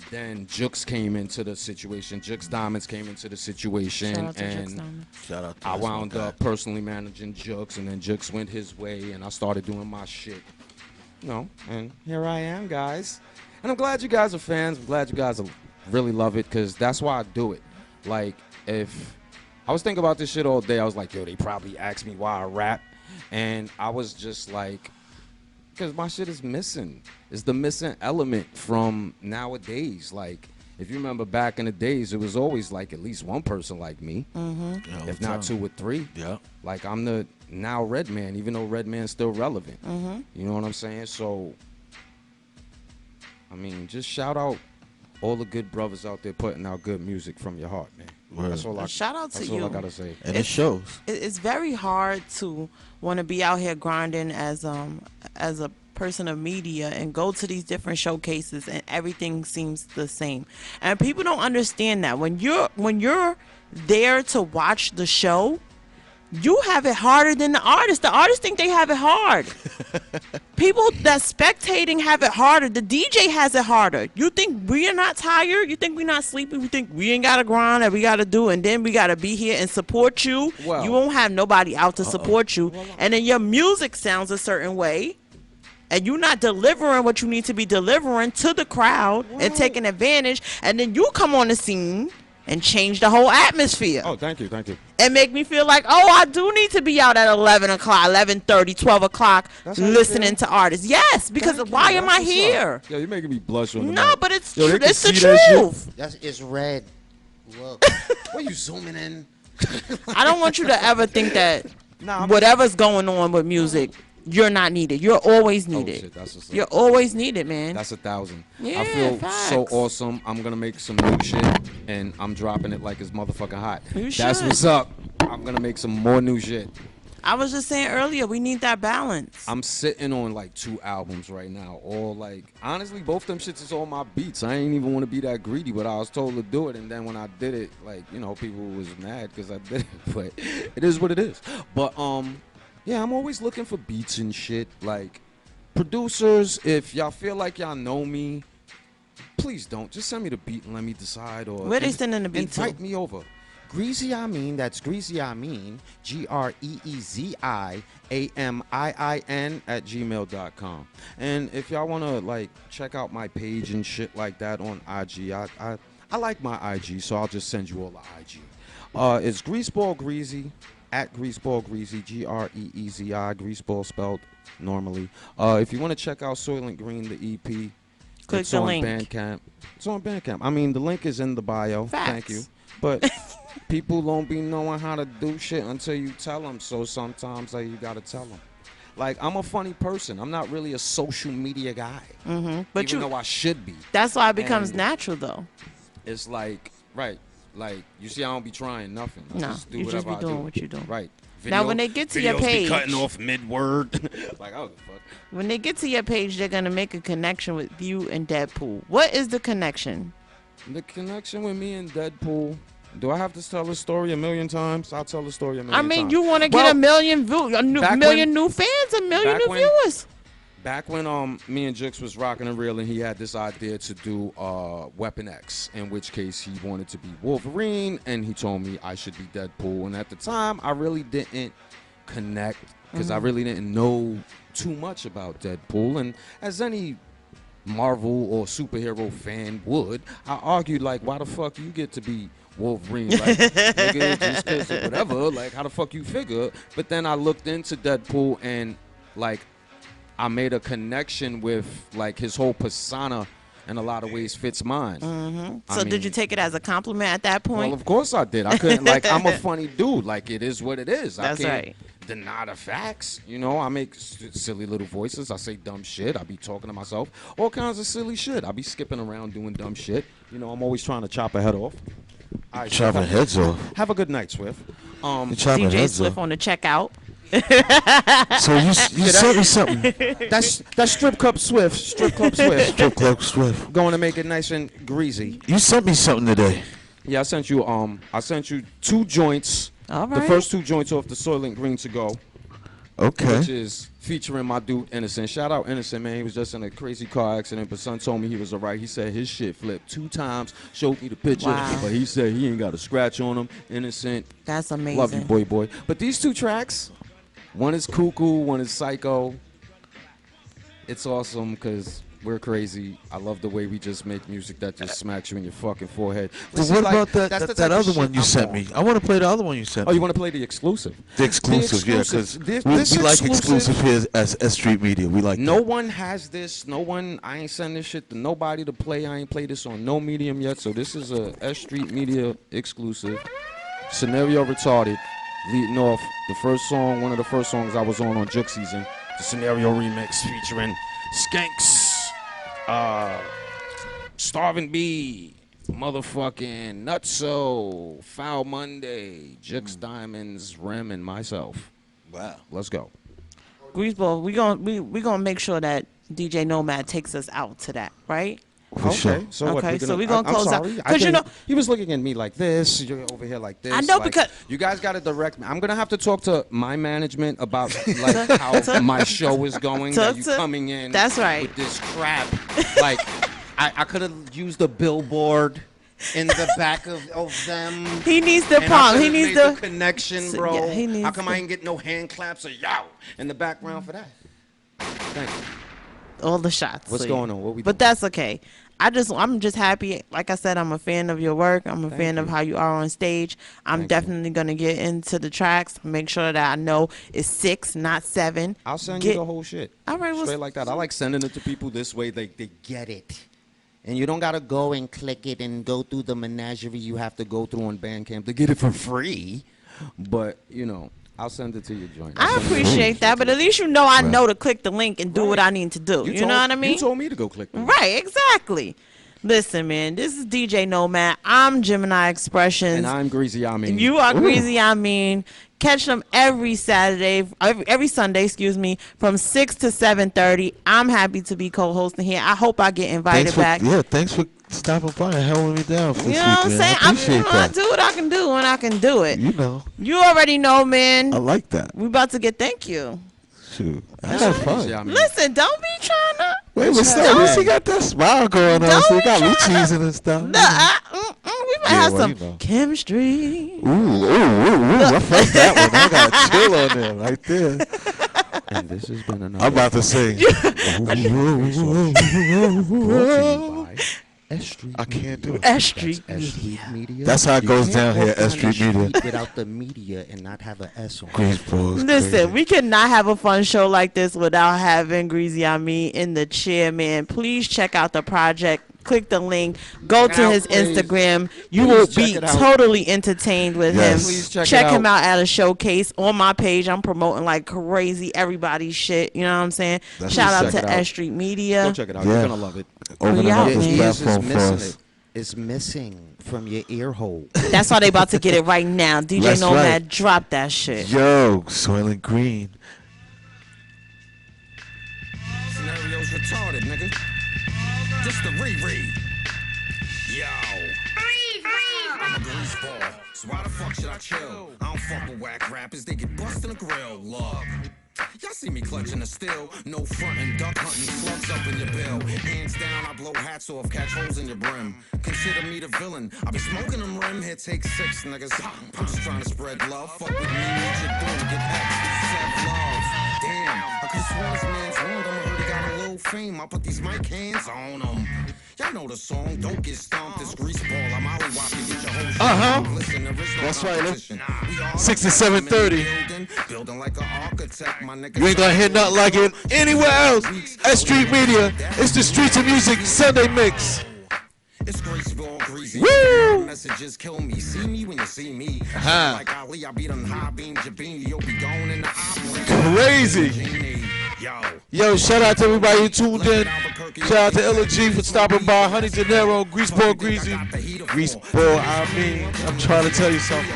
Speaker 22: then Jux came into the situation. Jux Diamonds came into the situation,
Speaker 5: Shout out to Jux
Speaker 22: and
Speaker 5: Diamonds.
Speaker 1: Shout out to
Speaker 22: I
Speaker 1: us, my
Speaker 22: wound
Speaker 1: guy.
Speaker 22: up personally managing Jux, and then Jux went his way, and I started doing my shit. You know, and here I am, guys. And I'm glad you guys are fans. I'm glad you guys really love it, because that's why I do it. Like, if I was thinking about this shit all day, I was like, yo, they probably asked me why I rap, and I was just like, because my shit is missing. It's the missing element from nowadays. Like, if you remember back in the days, it was always like at least one person like me, if not two or three.
Speaker 1: Yeah.
Speaker 22: Like, I'm the now Red Man, even though Red Man's still relevant.
Speaker 5: Mm-hmm.
Speaker 22: You know what I'm saying? So, I mean, just shout out all the good brothers out there putting out good music from your heart, man.
Speaker 1: Word.
Speaker 22: That's all I.
Speaker 5: Shout out to
Speaker 22: that's
Speaker 5: you.
Speaker 22: all I gotta say.
Speaker 1: And it shows.
Speaker 5: It's very hard to want to be out here grinding as a person of media and go to these different showcases and everything seems the same. And people don't understand that when you're there to watch the show, you have it harder than the artists. The artists think they have it hard. People that spectating have it harder. The DJ has it harder. You think we are not tired? You think we're not sleeping? We think we ain't got to grind and we got to do, and then we got to be here and support you.
Speaker 22: Well,
Speaker 5: you won't have nobody out to support you. And then your music sounds a certain way. And you're not delivering what you need to be delivering to the crowd and taking advantage. And then you come on the scene and change the whole atmosphere.
Speaker 22: Oh, thank you, thank you.
Speaker 5: And make me feel like, oh, I do need to be out at 11 o'clock, 11:30, 12 o'clock
Speaker 22: That's how you
Speaker 5: listening
Speaker 22: feel?
Speaker 5: to artists. Yes, because why am I
Speaker 22: That's what's
Speaker 5: here?
Speaker 22: up. Yo, you're making me blush on the
Speaker 5: No,
Speaker 22: mic.
Speaker 5: but it's
Speaker 22: Yo, they
Speaker 5: true.
Speaker 22: can
Speaker 5: It's the
Speaker 22: see that shit.
Speaker 5: truth.
Speaker 22: It's red. Look. What are you zooming in?
Speaker 5: I don't want you to ever think that whatever's going on with music, you're not needed. You're always needed.
Speaker 22: shit, that's what's up.
Speaker 5: You're always needed, man.
Speaker 22: That's 1,000.
Speaker 5: Yeah,
Speaker 22: I feel so
Speaker 5: facts.
Speaker 22: awesome. I'm gonna make some new shit, and I'm dropping it like it's motherfucking hot.
Speaker 5: You
Speaker 22: That's
Speaker 5: should.
Speaker 22: what's up. I'm gonna make some more new shit.
Speaker 5: I was just saying earlier, we need that balance.
Speaker 22: I'm sitting on like 2 albums right now. All like, honestly, both them shits is all my beats. I ain't even want to be that greedy, but I was told to do it. And then when I did it, like, you know, people was mad because I did it. But it is what it is. But yeah, I'm always looking for beats and shit. Like, producers, if y'all feel like y'all know me, please don't. Just send me the beat and let me decide. Or
Speaker 5: Where they sending the beat to?
Speaker 22: Invite me over. Greasy I mean, that's Greasy I mean, GreezyAMIIN at gmail.com. And if y'all want to, like, check out my page and shit like that on IG, I like my IG, so I'll just send you all the IG. It's Greaseball Greasy, at Greaseball Greasy, Greezi, Greaseball spelled normally. If you want to check out Soylent Green, the EP,
Speaker 5: Click
Speaker 22: it's
Speaker 5: the
Speaker 22: on
Speaker 5: link.
Speaker 22: Bandcamp. It's on Bandcamp. I mean, the link is in the bio.
Speaker 5: Facts.
Speaker 22: Thank you. But people don't be knowing how to do shit until you tell them. So sometimes you got to tell them. Like, I'm a funny person. I'm not really a social media guy.
Speaker 5: Mm-hmm. But
Speaker 22: even though I should be.
Speaker 5: That's why it becomes
Speaker 22: And
Speaker 5: natural, though.
Speaker 22: It's like, right. Like, you see, I don't be trying nothing. I
Speaker 5: No,
Speaker 22: just do
Speaker 5: you just
Speaker 22: whatever
Speaker 5: be
Speaker 22: I
Speaker 5: doing
Speaker 22: do.
Speaker 5: what you're doing.
Speaker 22: Right.
Speaker 5: Now, when they get to your
Speaker 22: videos
Speaker 5: page,
Speaker 22: be cutting off mid-word. Like, oh, fuck.
Speaker 5: when they get to your page, they're gonna make a connection with you and Deadpool. What is the connection?
Speaker 22: The connection with me and Deadpool. Do I have to tell the story a million times? I'll tell the story a million
Speaker 5: I
Speaker 22: times.
Speaker 5: mean, you want to get a million new fans, a million new viewers.
Speaker 22: back when me and Jux was rocking and reeling, he had this idea to do Weapon X, in which case he wanted to be Wolverine, and he told me I should be Deadpool. And at the time, I really didn't connect because I really didn't know too much about Deadpool. And as any Marvel or superhero fan would, I argued like, why the fuck you get to be Wolverine? Like, nigga, just 'cause or whatever. Like, how the fuck you figure? But then I looked into Deadpool and like I made a connection with like his whole persona in a lot of ways fits mine.
Speaker 5: So did you take it as a compliment at that point?
Speaker 22: Well, of course I did. I couldn't like I'm a funny dude. Like it is what it is.
Speaker 5: That's
Speaker 22: I can't
Speaker 5: right.
Speaker 22: deny the facts. You know, I make silly little voices. I say dumb shit. I be talking to myself. All kinds of silly shit. I be skipping around doing dumb shit. You know, I'm always trying to chop a head off. All right,
Speaker 1: Chopping heads off.
Speaker 22: Have a good night, Swift.
Speaker 1: Chopping
Speaker 5: DJ
Speaker 1: heads
Speaker 5: Swift
Speaker 1: off.
Speaker 5: on the checkout.
Speaker 1: So you sent me something.
Speaker 22: That's Strip Club Swift. Strip Club Swift.
Speaker 1: Strip Club Swift.
Speaker 22: Going to make it nice and greasy.
Speaker 1: You sent me something today.
Speaker 22: Yeah, I sent you 2 joints.
Speaker 5: All
Speaker 22: The
Speaker 5: right.
Speaker 22: first 2 joints off the Soylent Green to go.
Speaker 1: Okay.
Speaker 22: Which is featuring my dude Innocent. Shout out Innocent, man. He was just in a crazy car accident, but son told me he was alright. He said his shit flipped 2 times. Showed me the picture,
Speaker 5: Wow.
Speaker 22: but he said he ain't got a scratch on him. Innocent.
Speaker 5: That's amazing.
Speaker 22: Love you, boy. But these 2 tracks, one is Cuckoo, one is Psycho. It's awesome because we're crazy. I love the way we just make music that just smacks you in your fucking forehead.
Speaker 1: But
Speaker 22: See,
Speaker 1: what
Speaker 22: like,
Speaker 1: about
Speaker 22: that's the
Speaker 1: that
Speaker 22: type of
Speaker 1: other
Speaker 22: shit
Speaker 1: one you
Speaker 22: I'm
Speaker 1: sent
Speaker 22: on.
Speaker 1: me? I want to play the other one you sent
Speaker 22: Oh,
Speaker 1: me.
Speaker 22: you want to play the exclusive?
Speaker 1: The exclusive, yeah, because we like exclusive here as S.STREET Media. We like
Speaker 22: No one has this. No one. I ain't sending this shit to nobody to play. I ain't played this on no medium yet. So this is a S.STREET Media exclusive. Scenario Retarded. Leading off the first song, one of the first songs I was on Juke Season. The Scenario remix featuring Skanks, Starving Bee, motherfucking Nutso, Foul Monday, Jux Diamonds, Rem, and myself.
Speaker 1: Wow.
Speaker 22: Let's go.
Speaker 5: Greaseball, we gonna make sure that DJ Nomad takes us out to that, right?
Speaker 1: For sure.
Speaker 22: So what,
Speaker 5: Okay, so we're
Speaker 22: I'm
Speaker 5: gonna close out.
Speaker 22: sorry.
Speaker 5: Because you know,
Speaker 22: he was looking at me like this. You're over here like this.
Speaker 5: I know,
Speaker 22: like,
Speaker 5: because-
Speaker 22: you guys got to direct me. I'm gonna have to talk to my management about like how my show is going. That you coming in.
Speaker 5: That's right.
Speaker 22: With this crap. Like I could have used a billboard in the back of them.
Speaker 5: He needs the
Speaker 22: and I
Speaker 5: prompt. He
Speaker 22: could've
Speaker 5: needs
Speaker 22: made
Speaker 5: the
Speaker 22: connection, bro.
Speaker 5: Yeah, he needs
Speaker 22: How come
Speaker 5: the-
Speaker 22: I ain't get no hand claps or yow in the background for that? Thank you.
Speaker 5: all the shots.
Speaker 22: What's
Speaker 5: so
Speaker 22: going on? What we
Speaker 5: But that's okay. I'm just happy. Like I said, I'm a fan of your work. I'm a fan of how you are on stage. I'm definitely gonna get into the tracks. Make sure that I know it's 6, not 7.
Speaker 22: I'll send you the whole shit.
Speaker 5: All right,
Speaker 22: Straight like that. I like sending it to people this way. They get it. And you don't got to go and click it and go through the menagerie you have to go through on Bandcamp to get it for free. But, you know, I'll send it to your joint.
Speaker 5: I appreciate that, but at least you know I know to click the link and do what I need to do. You know what I mean?
Speaker 22: You told me to go click the link.
Speaker 5: Right, exactly. Listen, man, this is DJ Nomad. I'm Gemini Expressions.
Speaker 22: And I'm Greasy, I mean.
Speaker 5: You are
Speaker 22: Ooh.
Speaker 5: Greasy, I mean. Catch them every Saturday, every Sunday, excuse me, from 6 to 7:30. I'm happy to be co-hosting here. I hope I get invited back.
Speaker 1: Yeah, thanks for stopping by and helping me down for
Speaker 5: You
Speaker 1: this
Speaker 5: know what I'm
Speaker 1: weekend.
Speaker 5: saying?
Speaker 1: I appreciate
Speaker 5: I
Speaker 1: that.
Speaker 5: do what I can do when I can do it.
Speaker 1: You know.
Speaker 5: You already know, man.
Speaker 1: I like that.
Speaker 5: We about to get thank you.
Speaker 1: Shoot. I had fun.
Speaker 22: Yeah, I mean,
Speaker 5: Listen, don't be trying to.
Speaker 1: Wait, what's up? At least he got that smile going on. So he got me cheesing and stuff.
Speaker 5: No, we might have
Speaker 1: well,
Speaker 5: some
Speaker 1: you know.
Speaker 5: chemistry.
Speaker 1: Ooh. I felt that one. I got a chill on there right there.
Speaker 22: And this has been another.
Speaker 1: I'm about to sing.
Speaker 22: S.STREET.
Speaker 1: I can't do it.
Speaker 5: S.STREET
Speaker 22: Media.
Speaker 1: That's how it goes down here, S.STREET Media.
Speaker 22: Without the media and not have an S on
Speaker 1: Greaseball is
Speaker 5: Listen,
Speaker 1: crazy.
Speaker 5: we cannot have a fun show like this without having Greasy on me in the chair, man. Please check out the project. Click the link. Go to his Instagram. You
Speaker 22: Please
Speaker 5: will
Speaker 22: check
Speaker 5: be
Speaker 22: it out.
Speaker 5: totally entertained with
Speaker 1: Yes.
Speaker 5: him.
Speaker 22: Please check it
Speaker 5: him
Speaker 22: out.
Speaker 5: out at a showcase on my page. I'm promoting like crazy everybody's shit. You know what I'm saying?
Speaker 1: That's
Speaker 5: Shout
Speaker 1: what
Speaker 5: out
Speaker 22: check
Speaker 5: to
Speaker 22: it out.
Speaker 5: S.STREET Media.
Speaker 22: Go check it out.
Speaker 1: Yeah.
Speaker 22: You're gonna love it.
Speaker 1: Opening
Speaker 5: We
Speaker 1: up
Speaker 5: out,
Speaker 1: this
Speaker 5: man.
Speaker 1: platform for us.
Speaker 22: It's missing from your ear hole.
Speaker 5: That's why they about to get it right now. DJ
Speaker 1: That's
Speaker 5: Nomad,
Speaker 1: right.
Speaker 5: drop that shit.
Speaker 1: Yo, Soylent Green.
Speaker 8: Scenario's retarded, nigga. Just the reread. Yo. I'm a grease ball. So why the fuck should I chill? I don't fuck with whack rappers, they get bust in the grill. Look. Y'all see me clutching the steel, no frontin', duck hunting, slugs up in your bill. Hands down, I blow hats off, catch holes in your brim. Consider me the villain. I be smoking them rim, here take 6 niggas. I'm just trying to spread love. Fuck with me, what you doing? Get X, self-love. Damn, I could've sworn this man's wrong. I heard he got a little fame. I put these mic hands on him. Y'all know the song, don't get stomped. This grease ball, I'm Ollie to get your whole Listen, there is no
Speaker 1: That's right.
Speaker 8: competition. We all
Speaker 1: 6 to 7:30.
Speaker 8: building like an architect, my nigga.
Speaker 1: You ain't gonna hear nothing like it anywhere else. S.STREET Media. It's the Streets of Music Sunday Mix.
Speaker 8: It's graceful, greasy.
Speaker 1: Woo!
Speaker 8: Messages kill me. See me when you see me.
Speaker 1: Uh-huh.
Speaker 8: Like Ali, I beat on high beam, Jabini. You'll be going in the opera.
Speaker 1: Crazy. Yo, shout out to everybody who tuned in. Shout out to Illa G for stopping by. Honey De Niro, Greaseball Greasy. Greaseball, I mean, I'm trying to tell you something.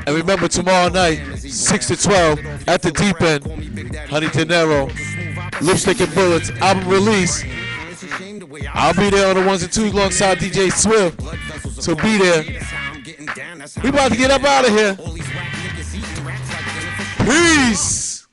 Speaker 1: And remember, tomorrow night, 6 to 12, at the Deep End, Honey De Niro, Lipstick and Bullets, album release. I'll be there on the 1s and 2s alongside DJ Swift. So be there. We about to get up out of here. Peace.